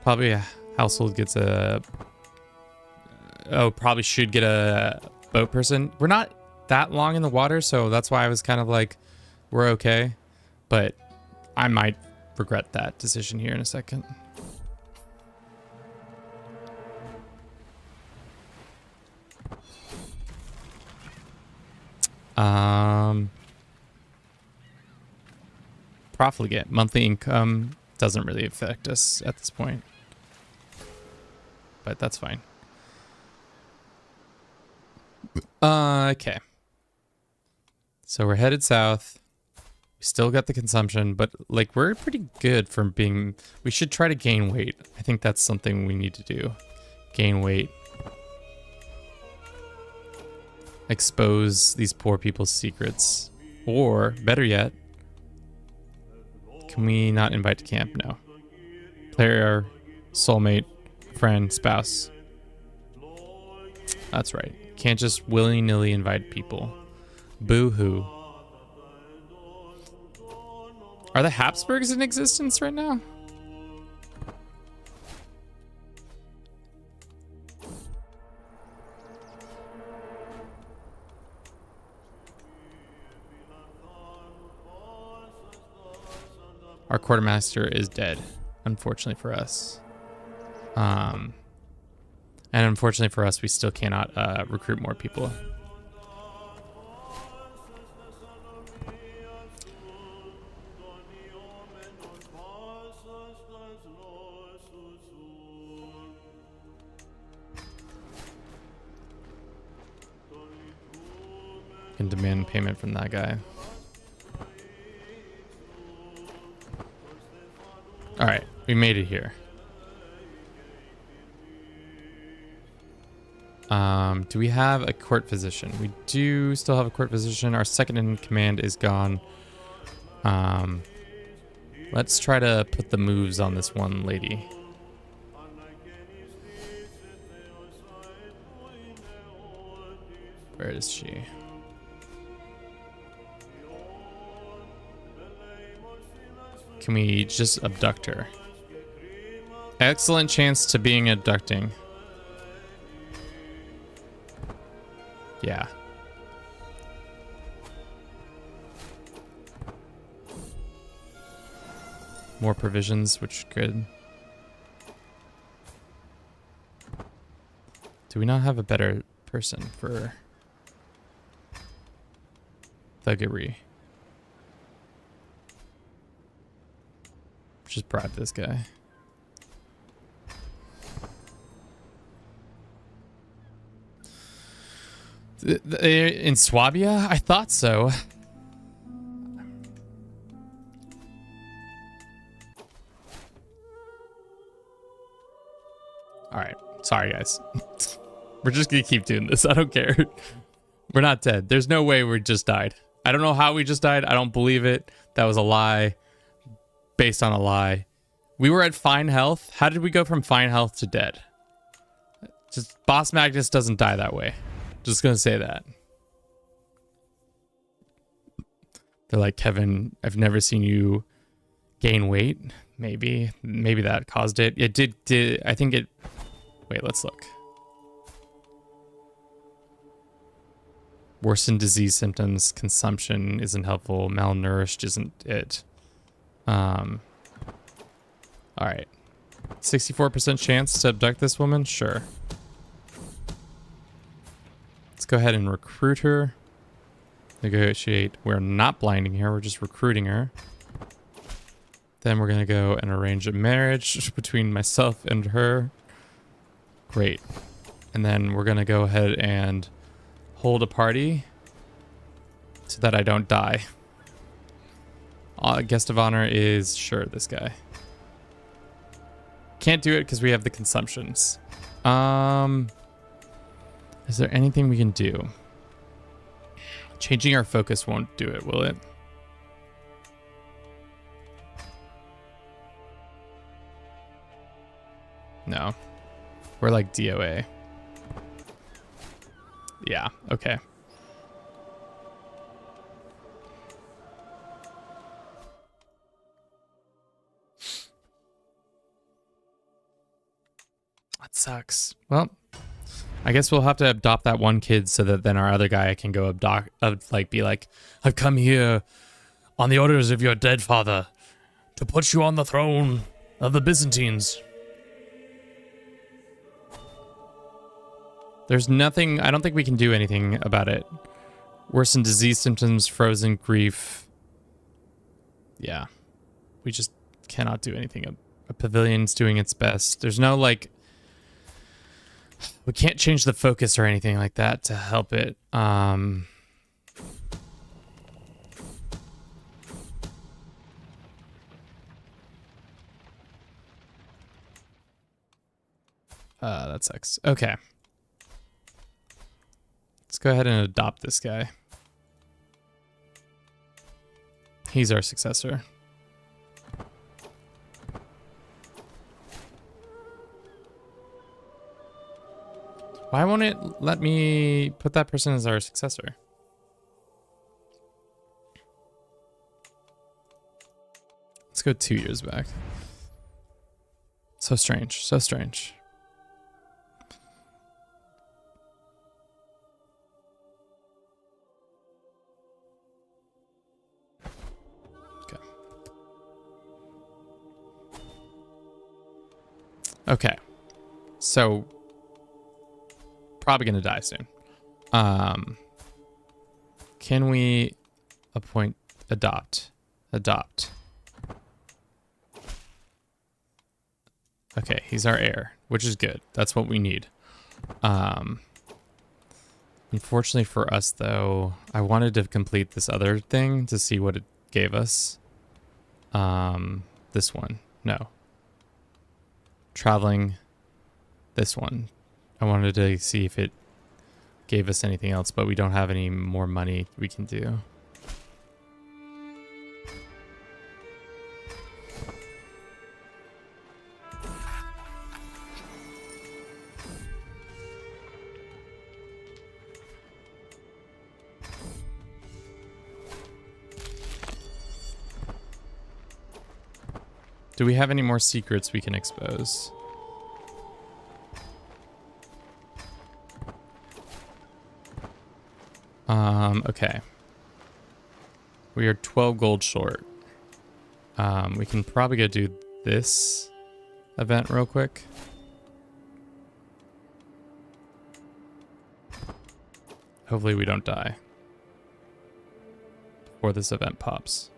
Probably a household gets a... Oh, probably should get a boat person. We're not that long in the water, so that's why I was kind of like, we're okay. But I might regret that decision here in a second. Profligate. Monthly income doesn't really affect us at this point. But that's fine. Okay. So we're headed south. We still got the consumption, but like we're pretty good for being... We should try to gain weight. I think that's something we need to do. Gain weight. Expose these poor people's secrets. Or, better yet, can we not invite to camp? No. Player, soulmate, friend, spouse. That's right. Can't just willy-nilly invite people. Boo-hoo. Are the Habsburgs in existence right now? Our quartermaster is dead, unfortunately for us. And unfortunately for us, we still cannot recruit more people. Can demand payment from that guy. All right, we made it here. Do we have a court physician? We do still have a court physician. Our second in command is gone. Let's try to put the moves on this one lady. Where is she? Can we just abduct her? Excellent chance to being abducting. Yeah. More provisions, which good. Do we not have a better person for thuggery? Just bribe this guy. In Swabia? I thought so. Alright. Sorry, guys. We're just gonna keep doing this. I don't care. We're not dead. There's no way we just died. I don't know how we just died. I don't believe it. That was a lie. Based on a lie. We were at fine health. How did we go from fine health to dead? Just Boss Magnus doesn't die that way. Just gonna say that. They're like, Kevin, I've never seen you gain weight. Maybe that caused it. It did. I think it. Wait, let's look. Worsened disease symptoms. Consumption isn't helpful. Malnourished isn't it. All right. 64% chance to abduct this woman? Sure. Let's go ahead and recruit her. Negotiate. We're not blinding her. We're just recruiting her. Then we're going to go and arrange a marriage between myself and her. Great. And then we're going to go ahead and hold a party so that I don't die. Guest of honor is, sure, this guy. Can't do it because we have the consumptions. Is there anything we can do? Changing our focus won't do it, will it? No. We're like DOA. Yeah, okay. That sucks. Well, I guess we'll have to adopt that one kid so that then our other guy can go be like, I've come here on the orders of your dead father to put you on the throne of the Byzantines. There's nothing, I don't think we can do anything about it. Worsen disease symptoms, frozen grief. Yeah, we just cannot do anything. A pavilion's doing its best. There's no like, we can't change the focus or anything like that to help it. That sucks. Okay. Let's go ahead and adopt this guy. He's our successor. Why won't it let me put that person as our successor? Let's go 2 years back. So strange, so strange. Okay. Okay. So probably gonna die soon. Can we appoint adopt? Okay, he's our heir, which is good. That's what we need. Unfortunately for us though, I wanted to complete this other thing to see what it gave us. This one. No. Traveling. This one. I wanted to see if it gave us anything else, but we don't have any more money we can do. Do we have any more secrets we can expose? Okay. We are 12 gold short. We can probably go do this event real quick. Hopefully we don't die before this event pops.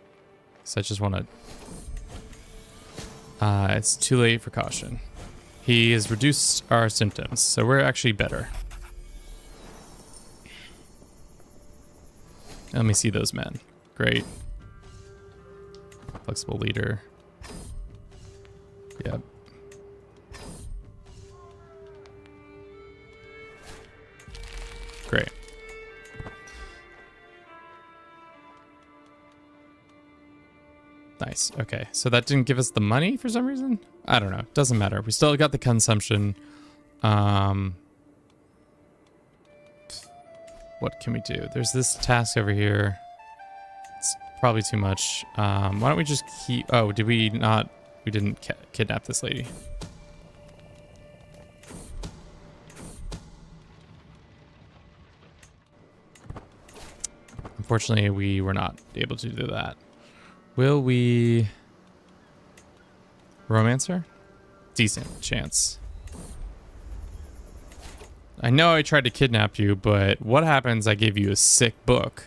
So I just want to... it's too late for caution. He has reduced our symptoms, so we're actually better. Let me see those men. Great. Flexible leader. Yep. Great. Nice. Okay. So that didn't give us the money for some reason? I don't know. Doesn't matter. We still got the consumption. What can we do? There's this task over here. It's probably too much. Why don't we just keep... Oh, did we not... We didn't kidnap this lady. Unfortunately, we were not able to do that. Will we... Romance her? Decent chance. I know I tried to kidnap you, but what happens I give you a sick book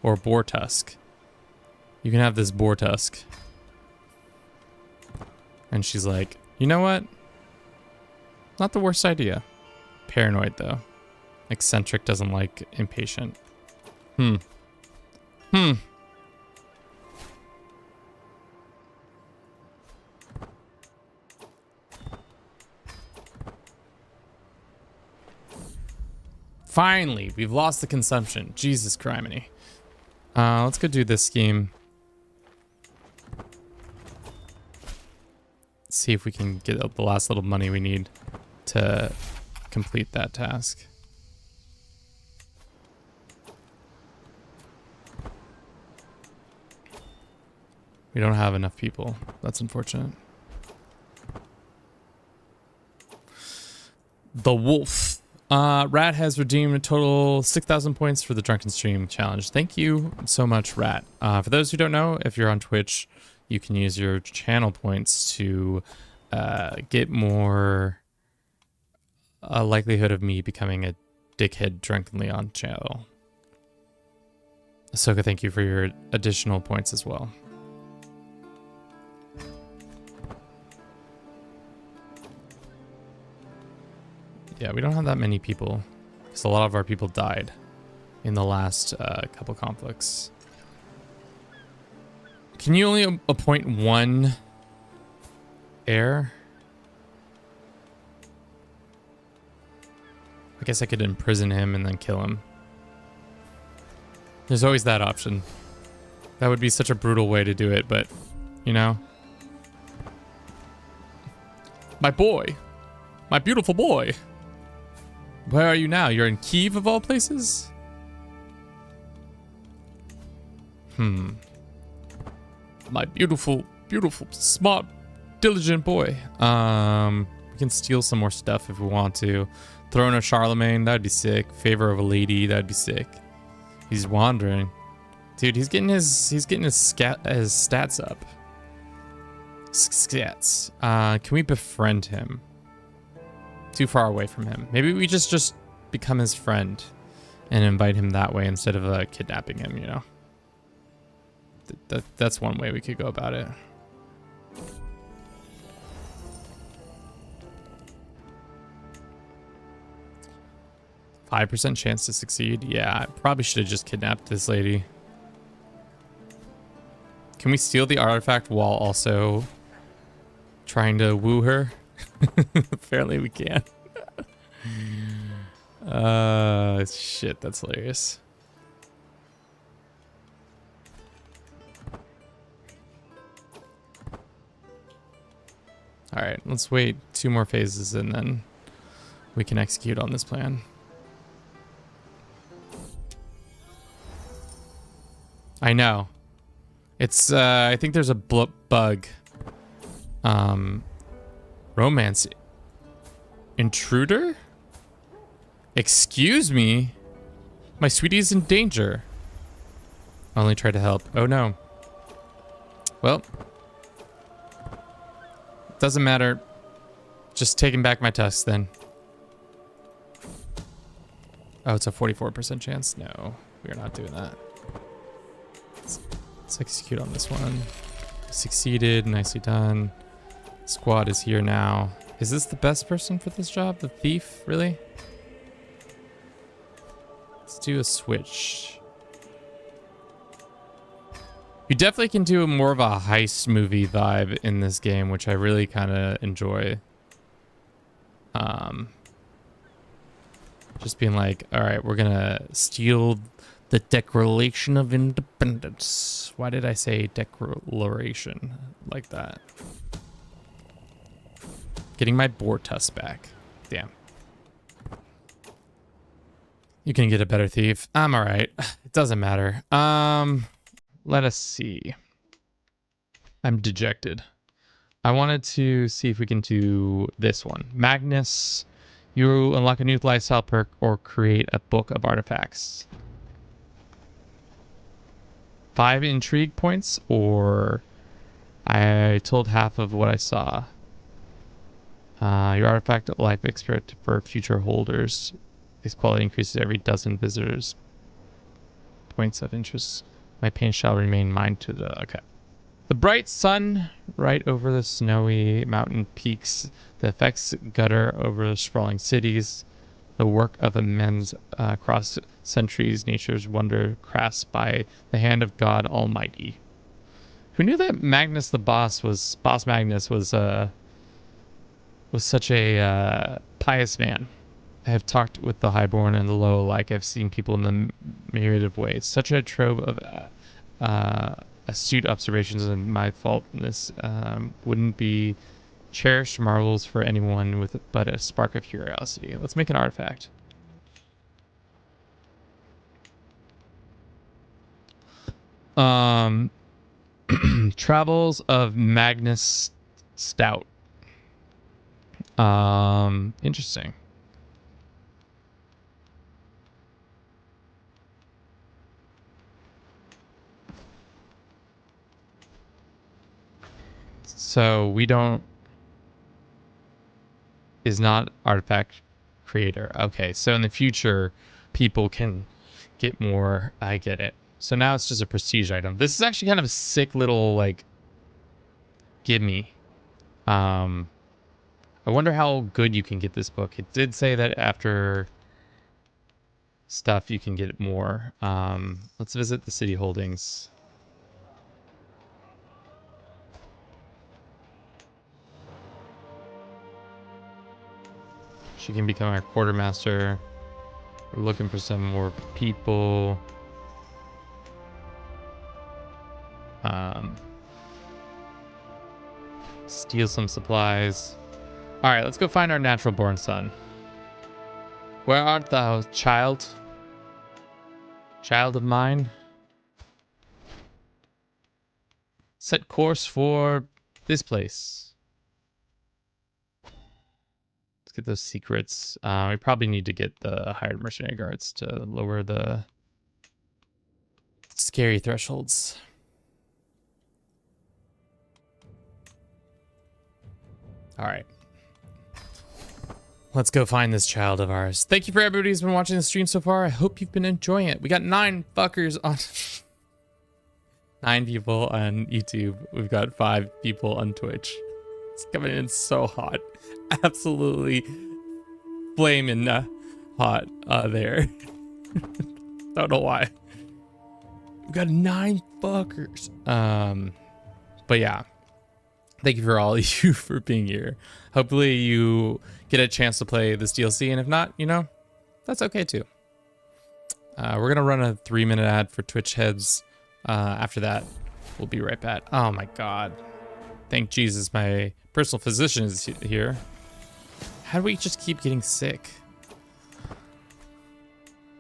or boar tusk? You can have this boar tusk. And she's like, you know what? Not the worst idea. Paranoid, though. Eccentric doesn't like impatient. Hmm. Finally, we've lost the consumption. Jesus criminy. Let's go do this scheme. See if we can get the last little money we need to complete that task. We don't have enough people. That's unfortunate. The Wolf. Rat has redeemed a total 6,000 points for the Drunken Stream challenge. Thank you so much, Rat. For those who don't know, if you're on Twitch, you can use your channel points to get more likelihood of me becoming a dickhead drunkenly on channel. Ahsoka, thank you for your additional points as well. Yeah, we don't have that many people, because a lot of our people died in the last couple conflicts. Can you only appoint one heir? I guess I could imprison him and then kill him. There's always that option. That would be such a brutal way to do it, but, you know. My boy. My beautiful boy. Where are you now? You're in Kyiv of all places? My beautiful, beautiful, smart, diligent boy. We can steal some more stuff if we want to. Throne of Charlemagne, that'd be sick. Favor of a lady, that'd be sick. He's wandering. Dude, he's getting his stats up. Stats. Can we befriend him? Too far away from him. Maybe we just become his friend and invite him that way instead of kidnapping him, you know? That's one way we could go about it. %5 chance to succeed. Yeah, I probably should have just kidnapped this lady. Can we steal the artifact while also trying to woo her? Apparently we can. Shit, that's hilarious. All right, let's wait 2 more phases and then we can execute on this plan. I know. It's, I think there's a bug. Romance. Intruder? Excuse me? My sweetie is in danger. Only try to help. Oh no. Well. Doesn't matter. Just taking back my tusks then. Oh, it's a 44% chance? No, we're not doing that. Let's execute on this one. Succeeded. Nicely done. Squad is here now. Is this the best person for this job? The thief? Really? Let's do a switch. You definitely can do more of a heist movie vibe in this game, which I really kind of enjoy. Just being like, all right, we're gonna steal the Declaration of Independence. Why did I say declaration like that? Getting my boar tusk back. Damn. You can get a better thief. I'm all right. It doesn't matter. Let us see. I'm dejected. I wanted to see if we can do this one. Magnus. You unlock a new lifestyle perk or create a book of artifacts. 5 intrigue points, or I told half of what I saw. Your artifact life expert for future holders. This quality increases every dozen visitors. Points of interest. My pain shall remain mine to the... Okay. The bright sun right over the snowy mountain peaks. The effects gutter over the sprawling cities. the work of immense across centuries, nature's wonder crafts by the hand of God Almighty. Who knew that Boss Magnus was such a pious man? I have talked with the highborn and the low alike. I've seen people in the myriad of ways. Such a trove of astute observations and my faultness wouldn't be cherished marvels for anyone with but a spark of curiosity. Let's make an artifact. Travels of Magnus Stout. Interesting. So we don't is not artifact creator. Okay, so in the future people can get more. I get it. So now it's just a prestige item. This is actually kind of a sick little like gimme. I wonder how good you can get this book. It did say that after stuff you can get more. Let's visit the city holdings. She can become our quartermaster. We're looking for some more people. Steal some supplies. All right, let's go find our natural born son. Where art thou, child? Child of mine? Set course for this place. Let's get those secrets. We probably need to get the hired mercenary guards to lower the scary thresholds. All right. Let's go find this child of ours. Thank you for everybody who's been watching the stream so far. I hope you've been enjoying it. We got 9 fuckers on... 9 people on YouTube. We've got 5 people on Twitch. It's coming in so hot. Absolutely flaming hot there. Don't know why. We got 9 fuckers. But yeah. Thank you for all of you for being here. Hopefully you get a chance to play this DLC, and if not, you know, that's okay too. We're gonna run a 3-minute ad for Twitch heads. After that, we'll be right back. Oh my god. Thank Jesus my personal physician is here. How do we just keep getting sick?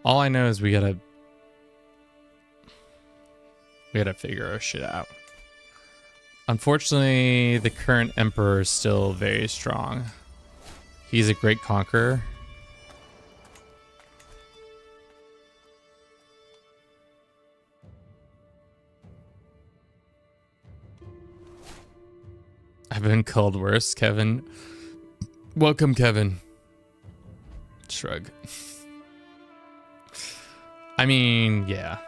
All I know is we gotta figure our shit out. Unfortunately, the current emperor is still very strong. He's a great conqueror. I've been called worse, Kevin. Welcome, Kevin. Shrug. I mean, yeah.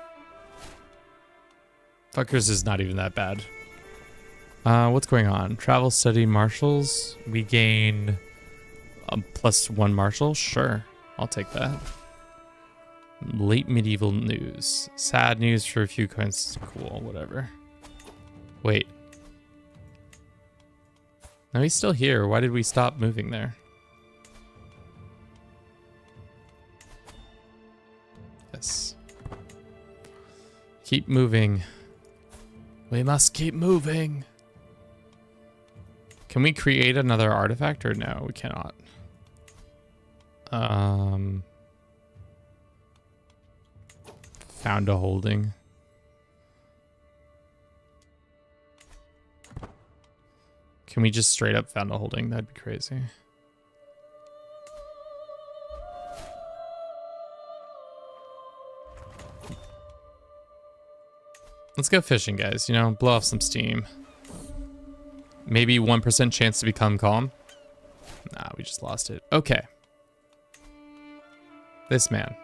Fuckers is not even that bad. What's going on? Travel, study, marshals. We gain a +1 marshal. Sure, I'll take that. Late medieval news. Sad news for a few coins. Cool, whatever. Wait. No, he's still here. Why did we stop moving there? Yes. Keep moving. We must keep moving. Can we create another artifact or no? We cannot. Found a holding. Can we just straight up found a holding? That'd be crazy. Let's go fishing, guys. You know, blow off some steam. Maybe 1% chance to become calm. Nah, we just lost it. Okay. This man.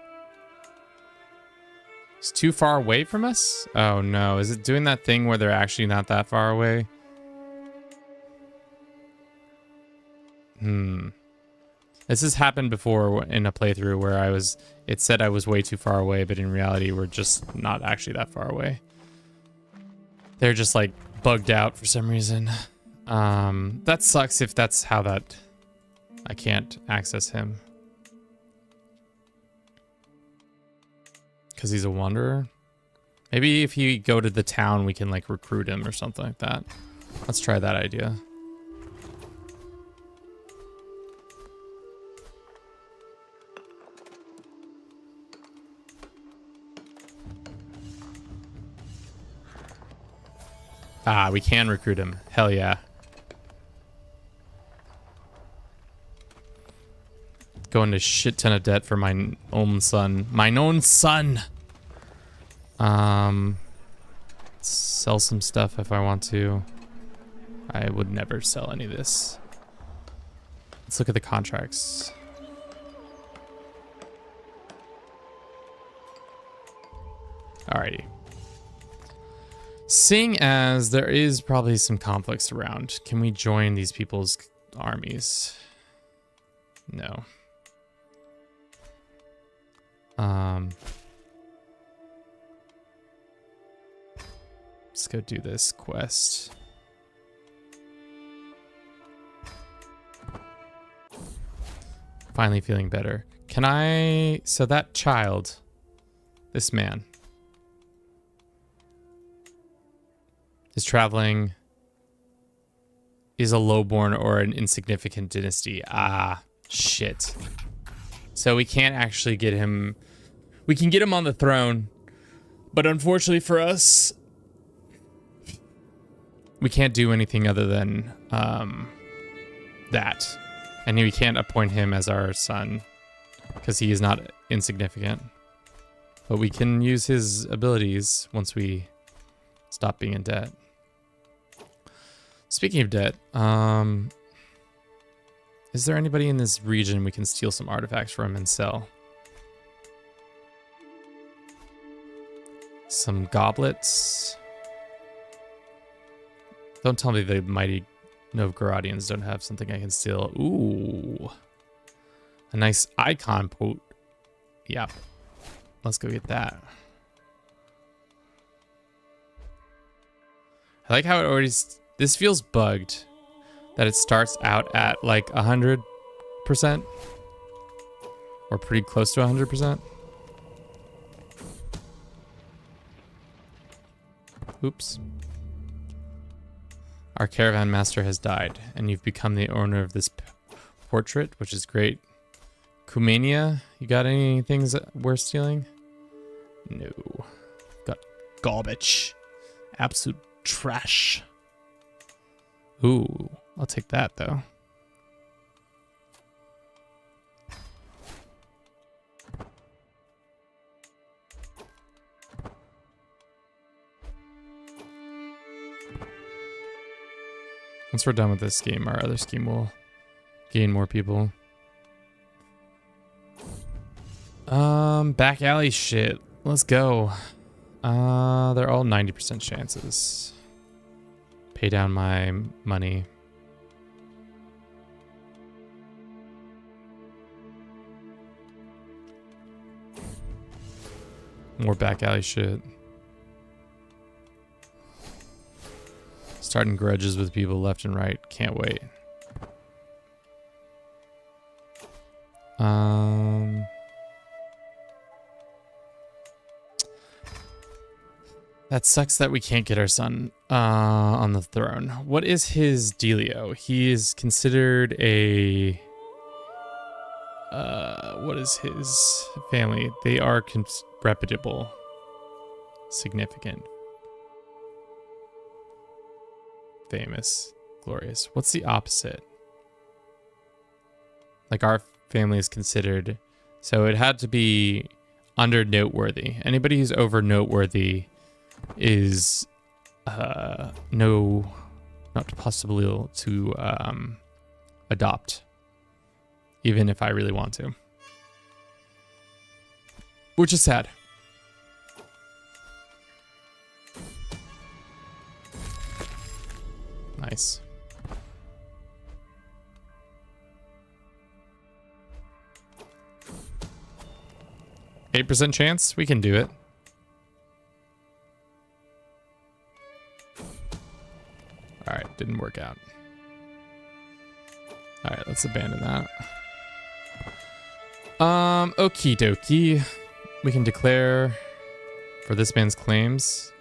He's too far away from us? Oh no, is it doing that thing where they're actually not that far away? This has happened before in a playthrough where it said I was way too far away, but in reality, we're just not actually that far away. They're just like bugged out for some reason. That sucks if that's how I can't access him. Because he's a wanderer. Maybe if you go to the town, we can like recruit him or something like that. Let's try that idea. Ah, we can recruit him. Hell yeah. Go into shit ton of debt for my own son. Mine own son! Sell some stuff if I want to. I would never sell any of this. Let's look at the contracts. Alrighty. Seeing as there is probably some conflicts around, can we join these people's armies? No. Let's go do this quest. Finally feeling better. Can I... So that child, this man, is traveling, is a lowborn or an insignificant dynasty. Ah, shit. So we can't actually get him... We can get him on the throne, but unfortunately for us, we can't do anything other than that. And we can't appoint him as our son because he is not insignificant. But we can use his abilities once we stop being in debt. Speaking of debt, is there anybody in this region we can steal some artifacts from and sell? Some goblets. Don't tell me the mighty Novgorodians don't have something I can steal. Ooh. A nice icon pot. Yep. Let's go get that. I like how it already... This feels bugged. That it starts out at like 100%. Or pretty close to 100%. Oops. Our caravan master has died, and you've become the owner of this portrait, which is great. Kumania, you got any things that we're stealing? No. Got garbage. Absolute trash. Ooh, I'll take that though. Once we're done with this scheme, our other scheme will gain more people. Back alley shit. Let's go. They're all 90% chances. Pay down my money. More back alley shit. Starting grudges with people left and right. Can't wait. That sucks that we can't get our son on the throne. What is his dealio? He is considered a... what is his family? They are reputable. Significant. Famous. Glorious. What's the opposite? Like our family is considered... So it had to be under noteworthy. Anybody who's over noteworthy is not possible to adopt, even if I really want to, which is sad. Nice. 8% chance? We can do it. Alright, didn't work out. Alright, let's abandon that. Okie dokie. We can declare for this man's claims.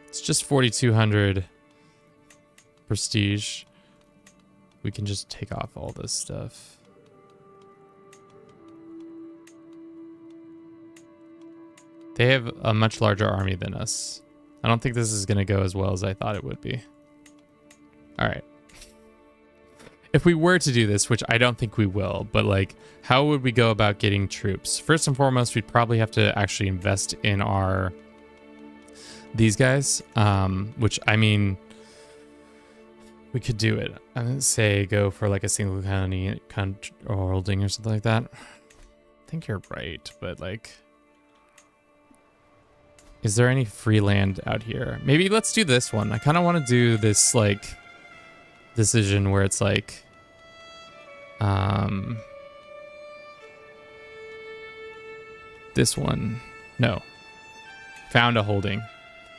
It's just 4,200 prestige. We can just take off all this stuff. They have a much larger army than us. I don't think this is going to go as well as I thought it would be. All right. If we were to do this, which I don't think we will, but like, how would we go about getting troops? First and foremost, we'd probably have to actually invest in these guys, which I mean, we could do it. I would say go for like a single county holding or something like that. I think you're right, but like, is there any free land out here? Maybe let's do this one. I kind of want to do this like decision where it's like, this one, no, found a holding.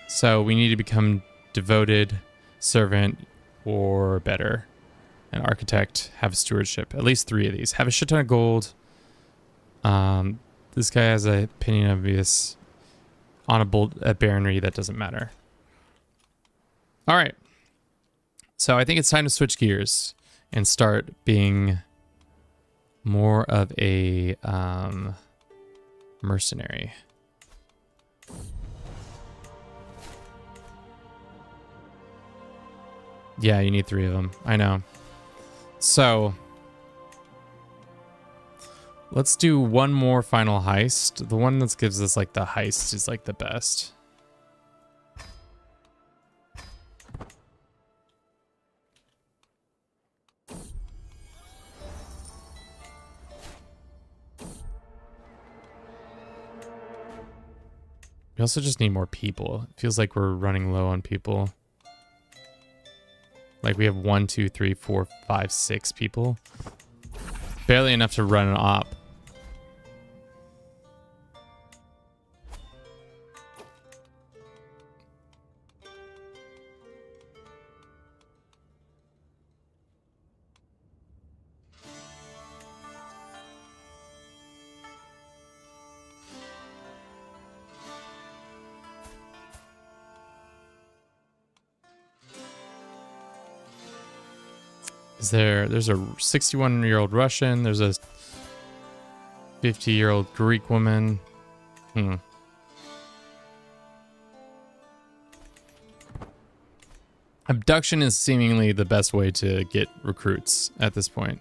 So we need to become devoted, servant, or better. An architect, have stewardship. At least 3 of these. Have a shit ton of gold. This guy has an opinion of this on a baronry that doesn't matter. All right. So I think it's time to switch gears and start being more of a mercenary. Yeah, you need 3 of them. I know. So let's do one more final heist. The one that gives us like the heist is like the best. We also just need more people. It feels like we're running low on people. Like we have 1, 2, 3, 4, 5, 6 people. Barely enough to run an op. There's a 61-year-old Russian, there's a 50-year-old Greek woman. Abduction is seemingly the best way to get recruits at this point.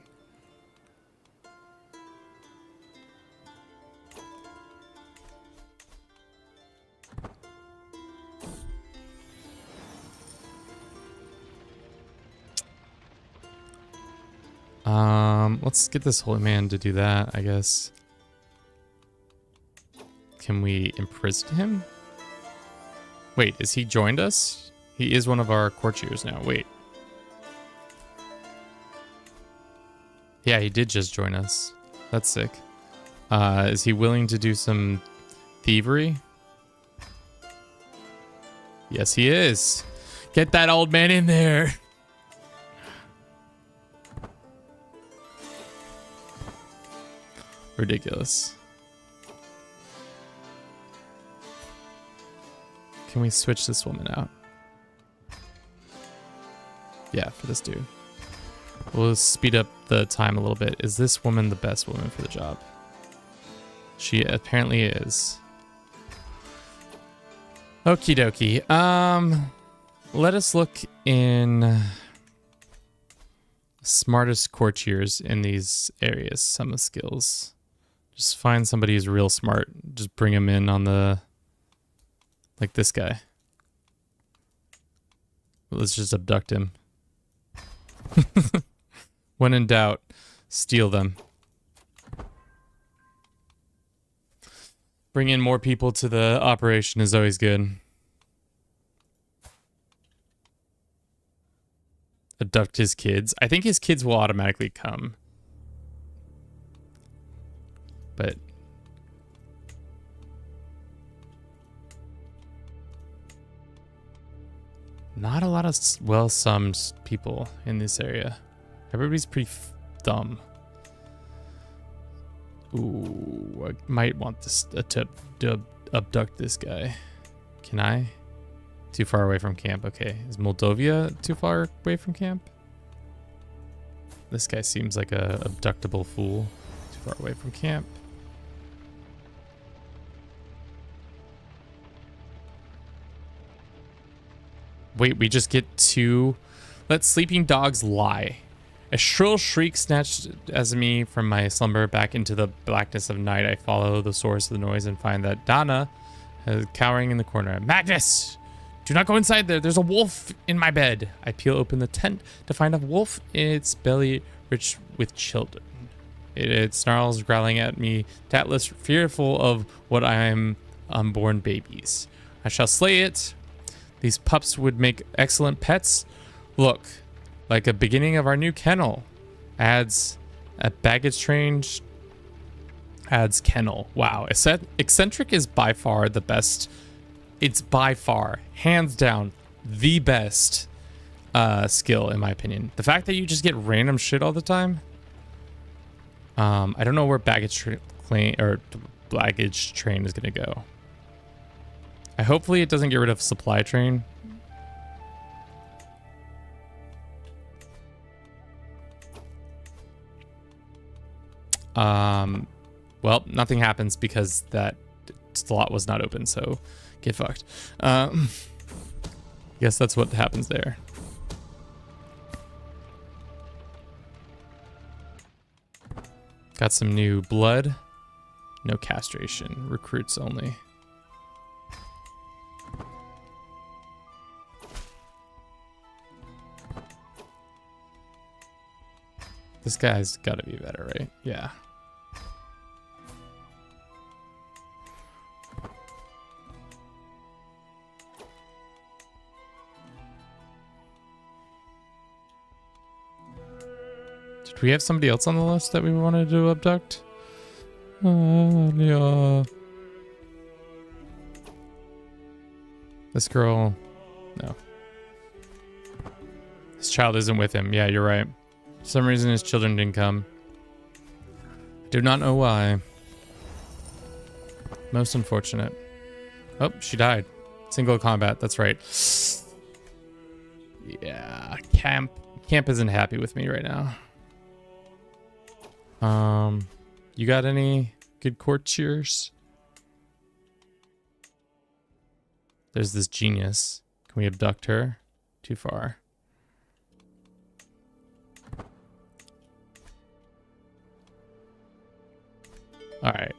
Let's get this holy man to do that, I guess. Can we imprison him? Wait, is he joined us? He is one of our courtiers now. Wait. Yeah, he did just join us. That's sick. Is he willing to do some thievery? Yes, he is. Get that old man in there. Ridiculous. Can we switch this woman out? Yeah, for this dude. We'll speed up the time a little bit. Is this woman the best woman for the job? She apparently is. Okie dokie. Let us look in smartest courtiers in these areas. Some of skills. Just find somebody who's real smart. Just bring him in on the... Like this guy. Let's just abduct him. When in doubt, steal them. Bring in more people to the operation is always good. Abduct his kids. I think his kids will automatically come. but not a lot of well-summed people in this area. Everybody's pretty dumb. Ooh, I might want this to abduct this guy. Can I? Too far away from camp. Okay. Is Moldovia too far away from camp? This guy seems like a abductable fool. Too far away from camp. Wait, we just get two. Let sleeping dogs lie. A shrill shriek snatched as me from my slumber back into the blackness of night. I follow the source of the noise and find that Donna is cowering in the corner. Magnus! Do not go inside there. There's a wolf in my bed. I peel open the tent to find a wolf in its belly rich with children. It snarls, growling at me, doubtless fearful of what I am unborn babies. I shall slay it. These pups would make excellent pets. Look, like a beginning of our new kennel. Adds a baggage train. Adds kennel. Wow. Eccentric is by far the best. It's by far, hands down, the best skill in my opinion. The fact that you just get random shit all the time. I don't know where baggage train is gonna go. Hopefully it doesn't get rid of supply train. Well, nothing happens because that slot was not open, so get fucked. Guess that's what happens there. Got some new blood. No castration. Recruits only. This guy's got to be better, right? Yeah. Did we have somebody else on the list that we wanted to abduct? Yeah. This girl, no. This child isn't with him. Yeah, you're right. For some reason his children didn't come. I do not know why. Most unfortunate. Oh, she died. Single combat, that's right. Yeah, camp isn't happy with me right now. You got any good courtiers? There's this genius. Can we abduct her? Too far. All right.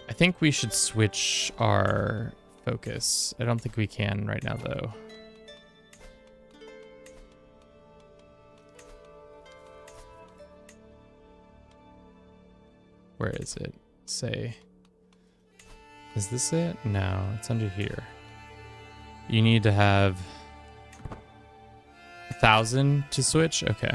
I think we should switch our focus. I don't think we can right now, though. Where is it? Say. Is this it? No, it's under here. You need to have 1,000 to switch? Okay.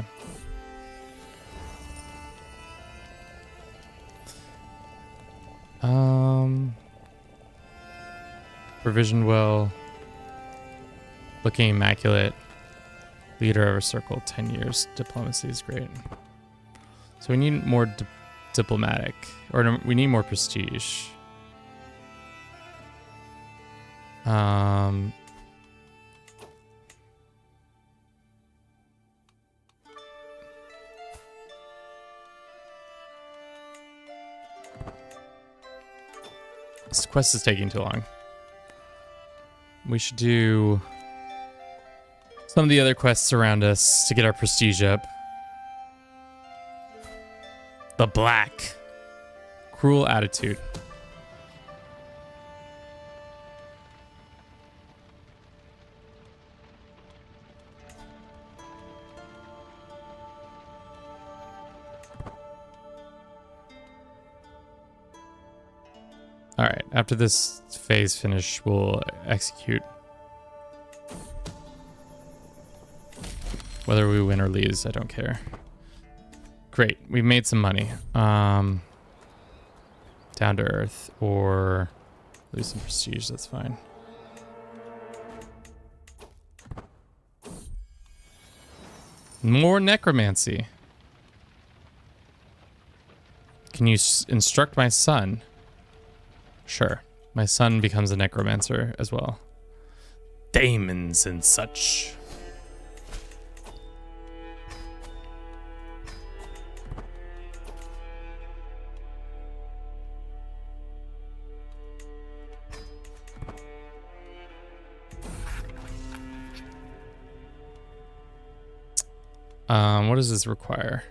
Provision well. Looking immaculate. Leader of a circle, 10 years. Diplomacy is great. So we need more diplomatic. Or no, we need more prestige. This quest is taking too long. We should do some of the other quests around us to get our prestige up. The Black. Cruel Attitude. All right, after this phase finish, we'll execute. Whether we win or lose, I don't care. Great, we've made some money. Down to earth or lose some prestige, that's fine. More necromancy. Can you instruct my son? Sure. My son becomes a necromancer as well. Daemons and such. What does this require?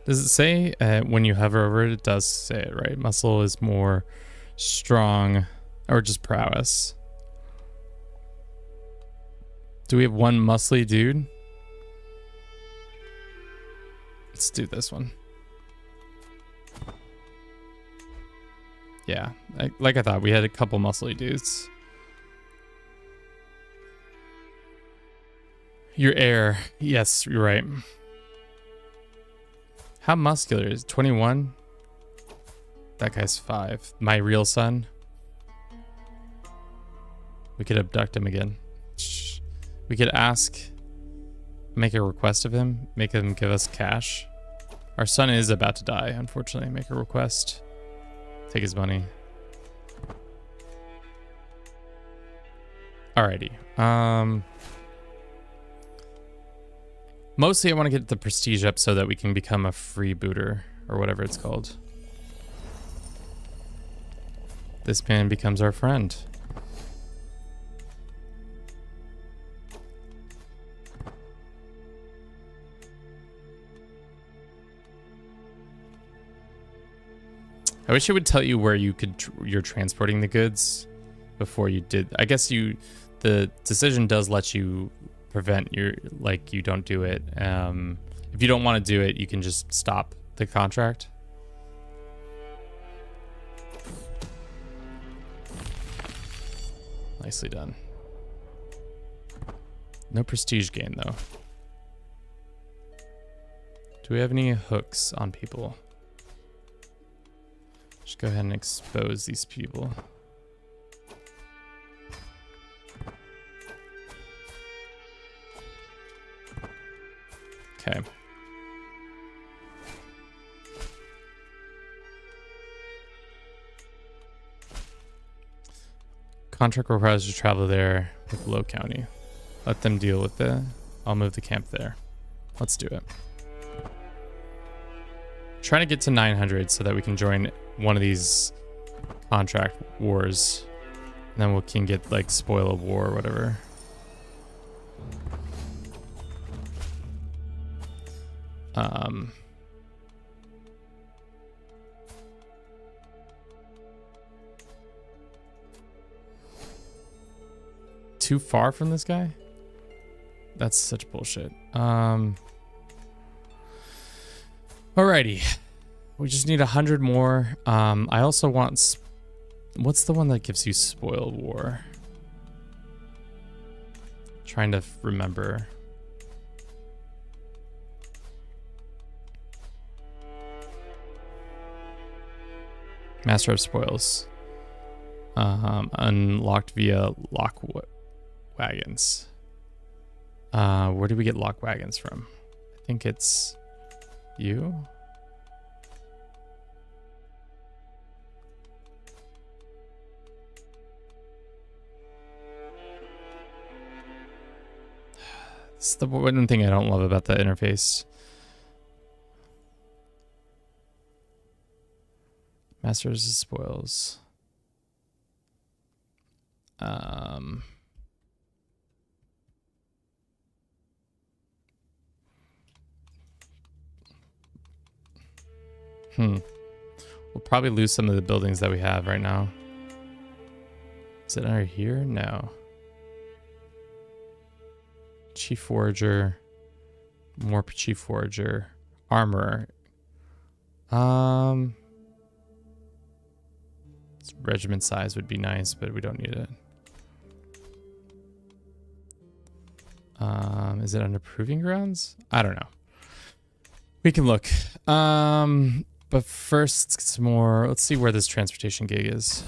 Does it say when you hover over it? It does say it, right? Muscle is more strong, or just prowess. Do we have one muscly dude? Let's do this one. Yeah, like I thought, we had a couple muscly dudes. Your heir. Yes, you're right. How muscular is 21? That guy's 5. My real son. We could abduct him again. We could ask, make a request of him, make him give us cash. Our son is about to die, unfortunately. Make a request. Take his money. Alrighty. Mostly I want to get the prestige up so that we can become a freebooter, or whatever it's called. This man becomes our friend. I wish it would tell you where you're transporting the goods before you did. I guess the decision does let you prevent you don't do it. If you don't want to do it, you can just stop the contract. Nicely done. No prestige gain though. Do we have any hooks on people? Just go ahead and expose these people. Okay. Contract requires you to travel there with Low County. Let them deal with I'll move the camp there. Let's do it. Trying to get to 900 so that we can join one of these contract wars. And then we can get like spoil of war or whatever. Too far from this guy? That's such bullshit. Alrighty. We just need 100 more. I also want... What's the one that gives you spoil war? Trying to remember. Master of Spoils. Unlocked via lock wagons. Where do we get lock wagons from? I think it's you. It's the one thing I don't love about the interface. Masters of Spoils. We'll probably lose some of the buildings that we have right now. Is it under here? No. Chief Forager. More Chief Forager. Armorer. Let's regiment size would be nice, but we don't need it. Is it under proving grounds? I don't know. We can look. But first, some more. Let's see where this transportation gig is.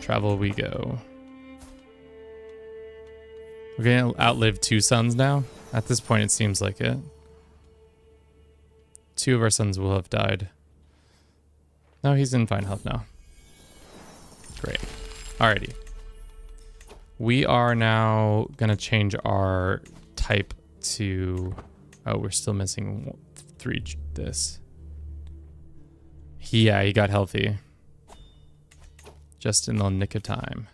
Travel we go. We're gonna outlive 2 sons now. At this point, it seems like it. 2 of our sons will have died. No, he's in fine health now. Great. Alrighty. We are now gonna change our type to... Oh, we're still missing 3 this. Yeah, he got healthy. Just in the nick of time.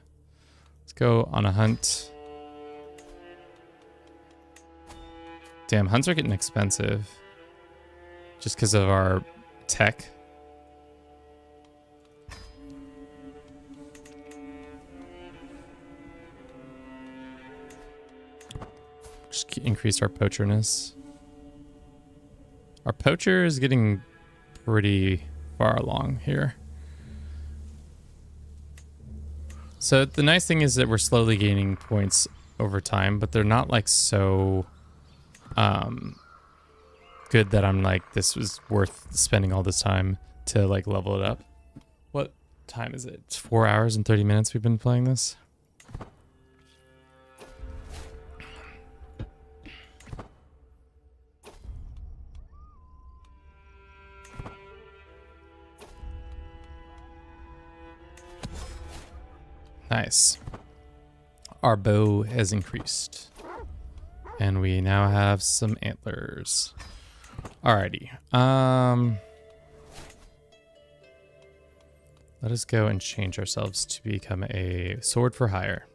Let's go on a hunt. Damn, hunts are getting expensive. Just because of our tech. Just increased our poacherness. Our poacher is getting pretty far along here. So the nice thing is that we're slowly gaining points over time, but they're not like so good that I'm like, this was worth spending all this time to like level it up. What time is it? It's 4 hours and 30 minutes we've been playing this. Nice. Our bow has increased. And we now have some antlers. Alrighty. Let us go and change ourselves to become a sword for hire.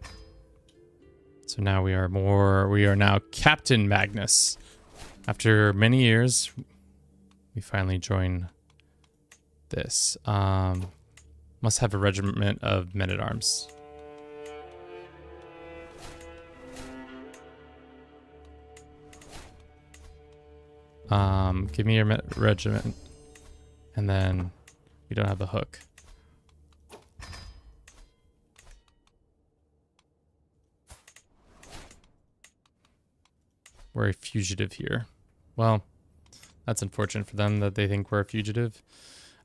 So now we are now Captain Magnus. After many years, we finally join this. Must have a regiment of men-at-arms. Give me your regiment. And then we don't have a hook. We're a fugitive here. Well, that's unfortunate for them that they think we're a fugitive.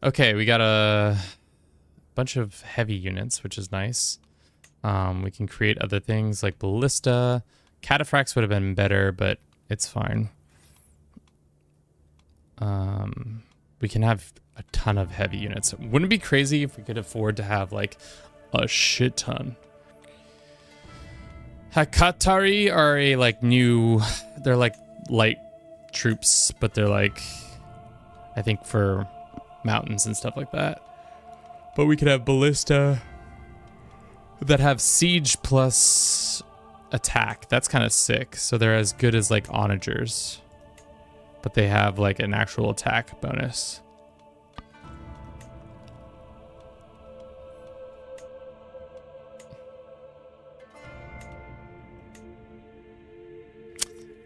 Okay, we got a bunch of heavy units, which is nice. We can create other things like ballista. Cataphracts would have been better, but it's fine. We can have a ton of heavy units. Wouldn't it be crazy if we could afford to have like a shit ton? Hakatari are a like new, they're like light troops, but they're like, I think for mountains and stuff like that. But we could have ballista that have siege plus attack. That's kind of sick. So they're as good as like onagers, but they have like an actual attack bonus.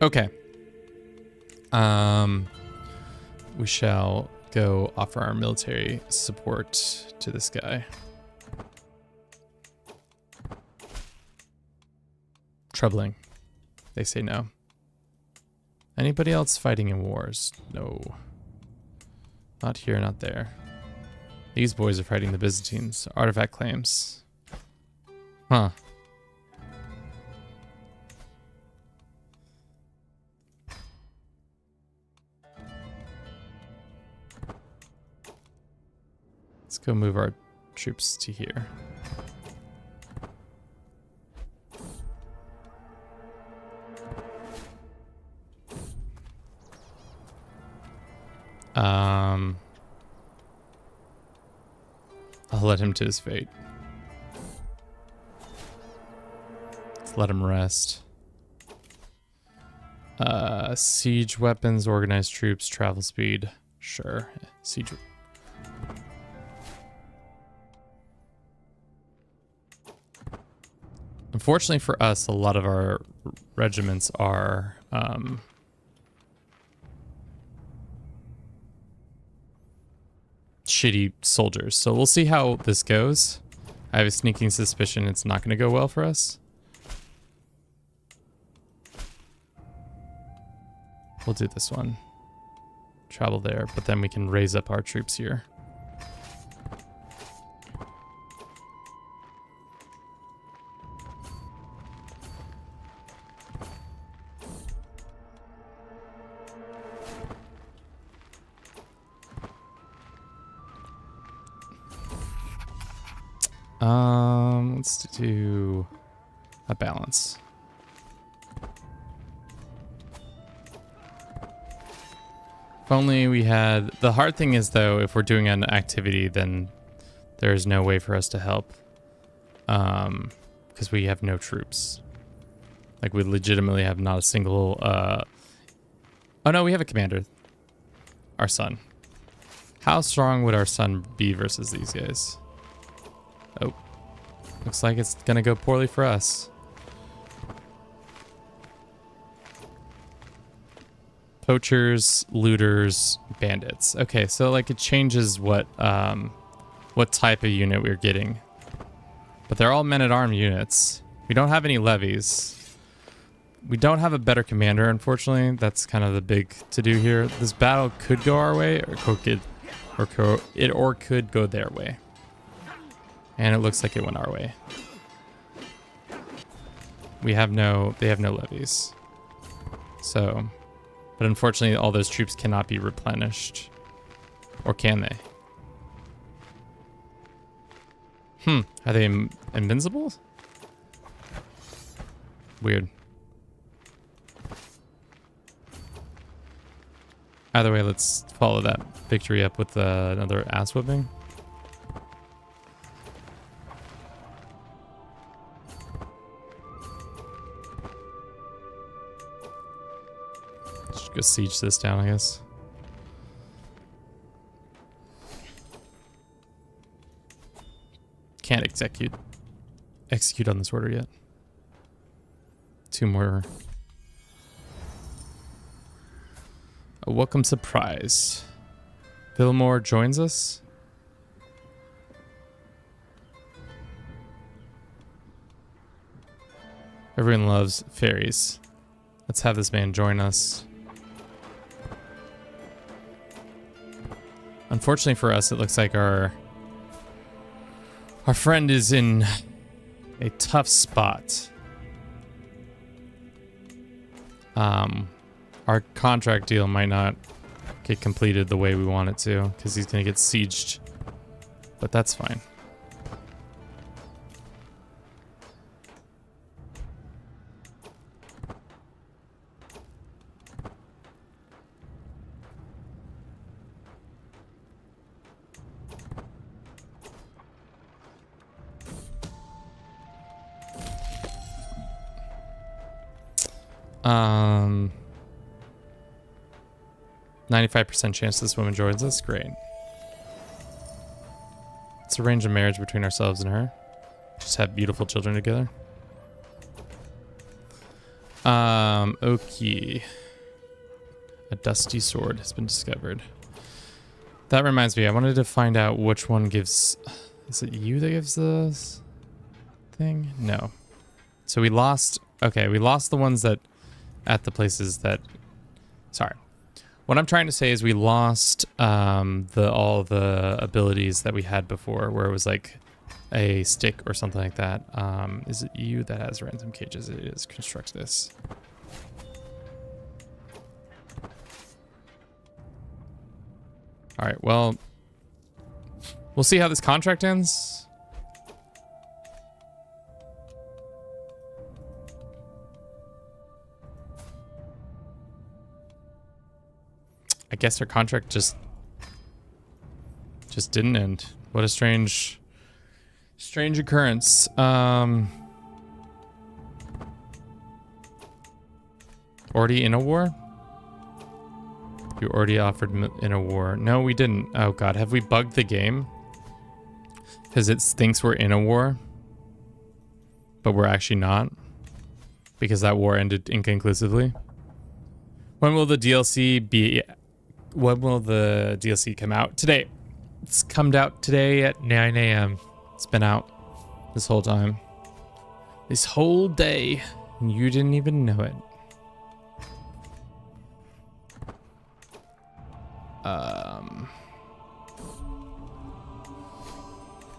Okay. We shall go offer our military support to this guy. Troubling. They say no. Anybody else fighting in wars? No. Not here, not there. These boys are fighting the Byzantines. Artifact claims. Huh. Let's go move our troops to here. I'll let him to his fate. Let's let him rest. Siege weapons, organized troops, travel speed. Sure. Siege. Unfortunately for us, a lot of our regiments are shitty soldiers. So we'll see how this goes. I have a sneaking suspicion it's not going to go well for us. We'll do this one. Travel there, but then we can raise up our troops here. Let's do a balance. If only we had... The hard thing is, though, if we're doing an activity, then there's no way for us to help. Because we have no troops. Like, we legitimately have not a single... Oh, no, we have a commander. Our son. How strong would our son be versus these guys? Oh. Looks like it's gonna go poorly for us. Poachers, looters, bandits. Okay, so like it changes what type of unit we're getting. But they're all men-at-arms units. We don't have any levies. We don't have a better commander, unfortunately. That's kind of the big to-do here. This battle could go our way, or could go their way. And it looks like it went our way. They have no levies. So, but unfortunately all those troops cannot be replenished. Or can they? Are they invincible? Weird. Either way, let's follow that victory up with another ass whipping. Just go siege this down, I guess. Can't execute on this order yet. 2 more. A welcome surprise. Fillmore joins us. Everyone loves fairies. Let's have this man join us. Unfortunately for us, it looks like our friend is in a tough spot. Our contract deal might not get completed the way we want it to, because he's going to get sieged. But that's fine. Um, 95% chance this woman joins us. Great. Let's arrange a marriage between ourselves and her. Just have beautiful children together. Okay. A dusty sword has been discovered. That reminds me, I wanted to find out which one gives... Is it you that gives this thing? No. So we lost... Okay, we lost the ones that... At the places that... Sorry. What I'm trying to say is we lost all the abilities that we had before, where it was like a stick or something like that. Is it you that has ransom cages? It is. Construct this. All right, well, we'll see how this contract ends. I guess our contract just didn't end. What a strange occurrence. Already in a war? You already offered in a war. No, we didn't. Oh god, have we bugged the game? Because it thinks we're in a war, but we're actually not. Because that war ended inconclusively. When will the DLC be... When will the DLC come out? Today. It's come out today at 9 a.m. It's been out this whole time. This whole day. And you didn't even know it.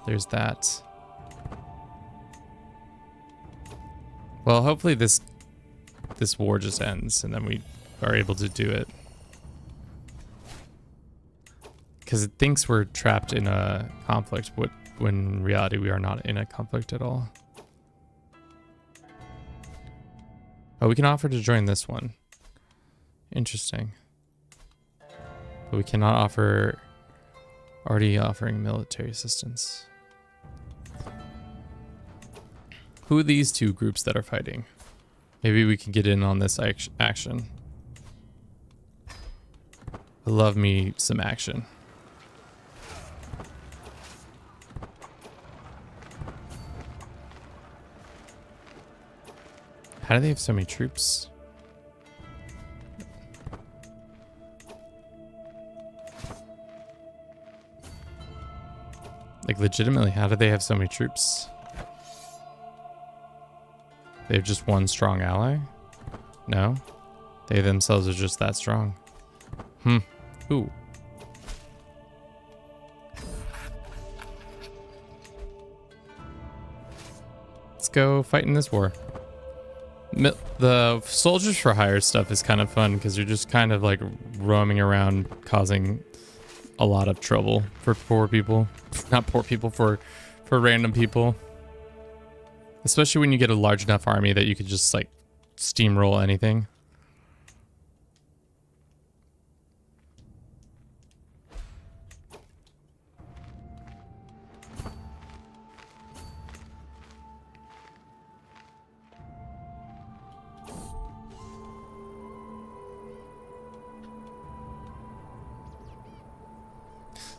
There's that. Well, hopefully this war just ends and then we are able to do it. Because it thinks we're trapped in a conflict, when in reality we are not in a conflict at all. Oh, we can offer to join this one. Interesting. But we cannot offer... Already offering military assistance. Who are these two groups that are fighting? Maybe we can get in on this action. I love me some action. How do they have so many troops? Like, legitimately, how do they have so many troops? They have just one strong ally? No? They themselves are just that strong. Ooh. Let's go fight in this war. The soldiers for hire stuff is kind of fun because you're just kind of like roaming around causing a lot of trouble for poor people. Not poor people, for random people. Especially when you get a large enough army that you could just like steamroll anything.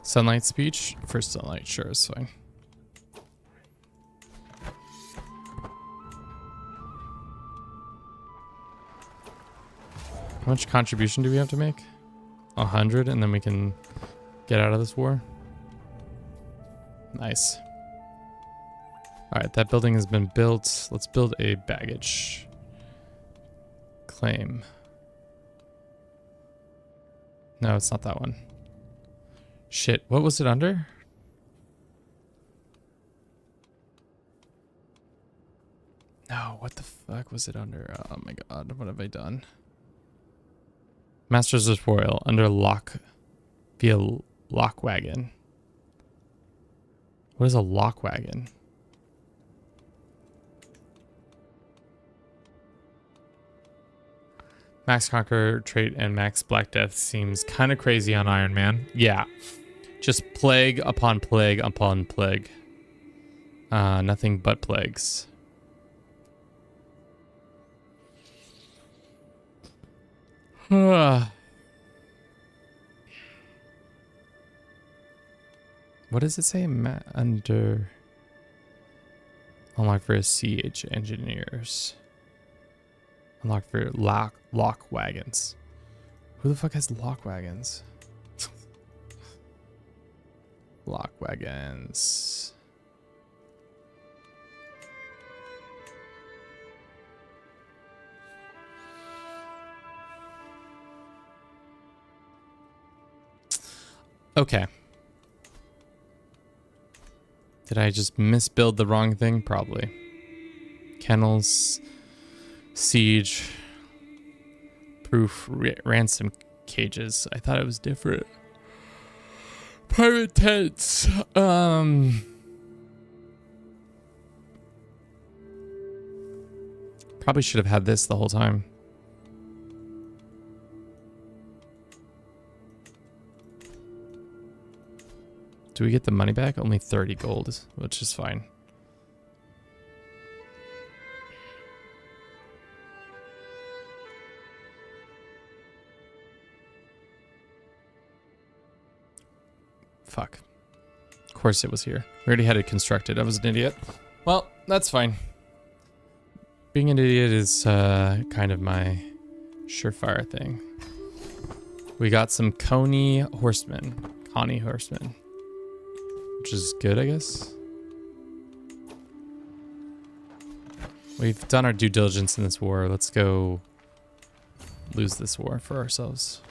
Sunlight speech? First sunlight, sure, is fine. How much contribution do we have to make? 100, and then we can get out of this war. Nice. Alright, that building has been built. Let's build a baggage claim. No, it's not that one. Shit, what was it under? No, what the fuck was it under? Oh my god, what have I done? Masters of Spoil under lock via lock wagon. What is a lock wagon? Max Conqueror trait and Max Black Death seems kind of crazy on Iron Man. Yeah. Just plague upon plague upon plague. Nothing but plagues. What does it say? Under unlock for CH engineers. Unlock for lock wagons. Who the fuck has lock wagons? Lock wagons. Okay. Did I just misbuild the wrong thing? Probably. Kennels, siege, proof, ransom cages. I thought it was different. Private tents. Probably should have had this the whole time. Do we get the money back? Only 30 gold, which is fine. Fuck. Of course it was here. We already had it constructed. I was an idiot. Well, that's fine. Being an idiot is kind of my surefire thing. We got some Coney horsemen. which is good, I guess. We've done our due diligence in this war. Let's go lose this war for ourselves.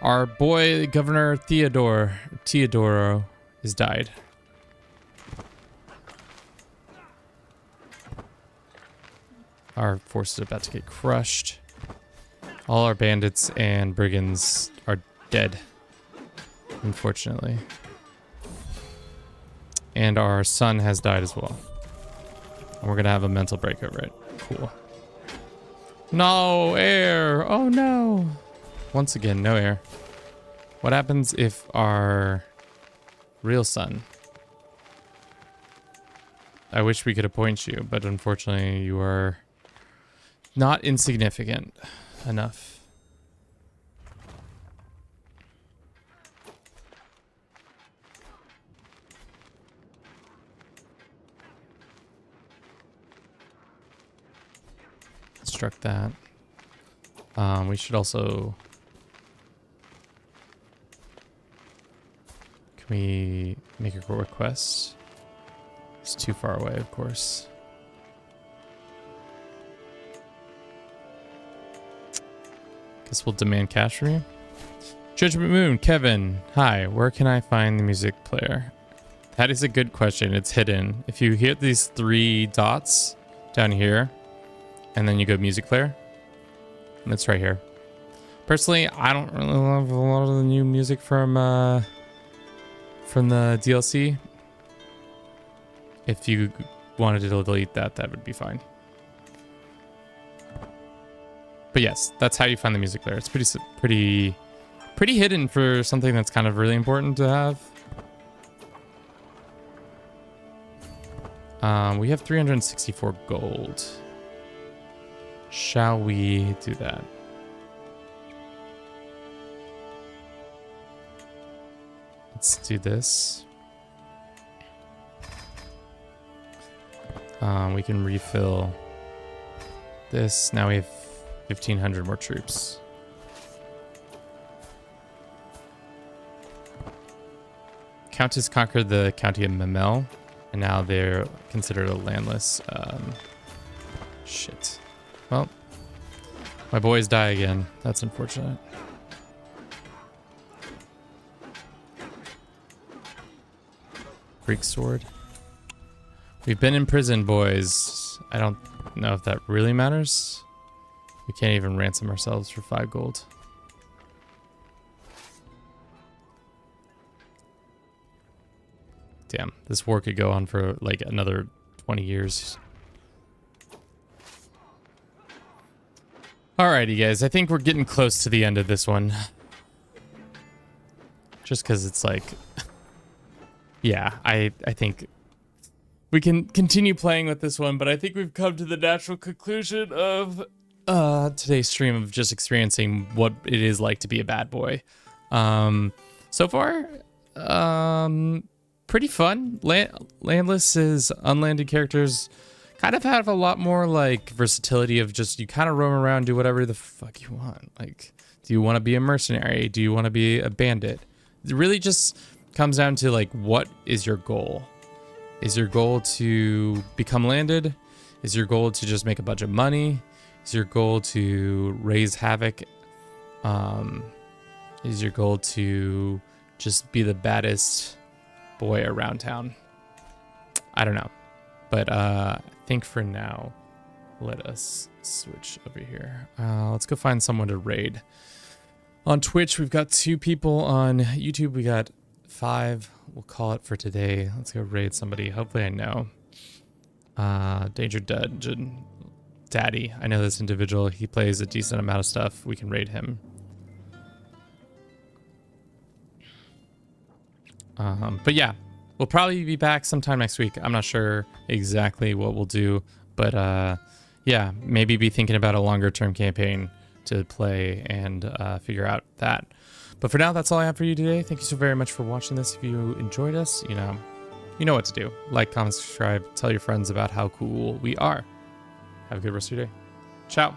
Our boy, Governor Teodoro, has died. Our force is about to get crushed. All our bandits and brigands are dead, unfortunately. And our son has died as well. And we're gonna have a mental break over it. Cool. No air! Oh no! Once again, no air. What happens if our real son... I wish we could appoint you, but unfortunately you are not insignificant enough. Struck that. We should also... Can we make a request? It's too far away, of course. Guess we'll demand cash from you. Judgment Moon, Kevin. Hi, where can I find the music player? That is a good question. It's hidden. If you hit these 3 dots down here, and then you go music player, and it's right here. Personally, I don't really love a lot of the new music from the DLC. If you wanted to delete that, that would be fine. But yes, that's how you find the music player. It's pretty hidden for something that's kind of really important to have. We have 364 gold. Shall we do that? Let's do this. We can refill this. Now we have 1,500 more troops. Countess conquered the county of Memel, and now they're considered a landless. Shit. Well, my boys die again. That's unfortunate. Greek sword. We've been in prison, boys. I don't know if that really matters. We can't even ransom ourselves for 5 gold. Damn, this war could go on for like another 20 years. Alrighty, guys. I think we're getting close to the end of this one. Just because it's like... yeah, I think we can continue playing with this one, but I think we've come to the natural conclusion of today's stream of just experiencing what it is like to be a bad boy. So far, pretty fun. Landless is unlanded characters kind of have a lot more like versatility of just you kind of roam around, do whatever the fuck you want. Like, do you want to be a mercenary? Do you want to be a bandit? It really just comes down to like, what is your goal? Is your goal to become landed? Is your goal to just make a bunch of money? Is your goal to raise havoc? Is your goal to just be the baddest boy around town? I don't know. But I think for now, let us switch over here. Let's go find someone to raid. On Twitch, we've got 2 people. On YouTube, we got 5. We'll call it for today. Let's go raid somebody. Hopefully I know. Danger Dungeon Daddy. I know this individual. He plays a decent amount of stuff. We can raid him. But yeah, we'll probably be back sometime next week. I'm not sure exactly what we'll do, but yeah, maybe be thinking about a longer term campaign to play and figure out that. But for now, that's all I have for you today. Thank you so very much for watching this. If you enjoyed us, you know what to do. Like, comment, subscribe, tell your friends about how cool we are. Have a good rest of your day. Ciao.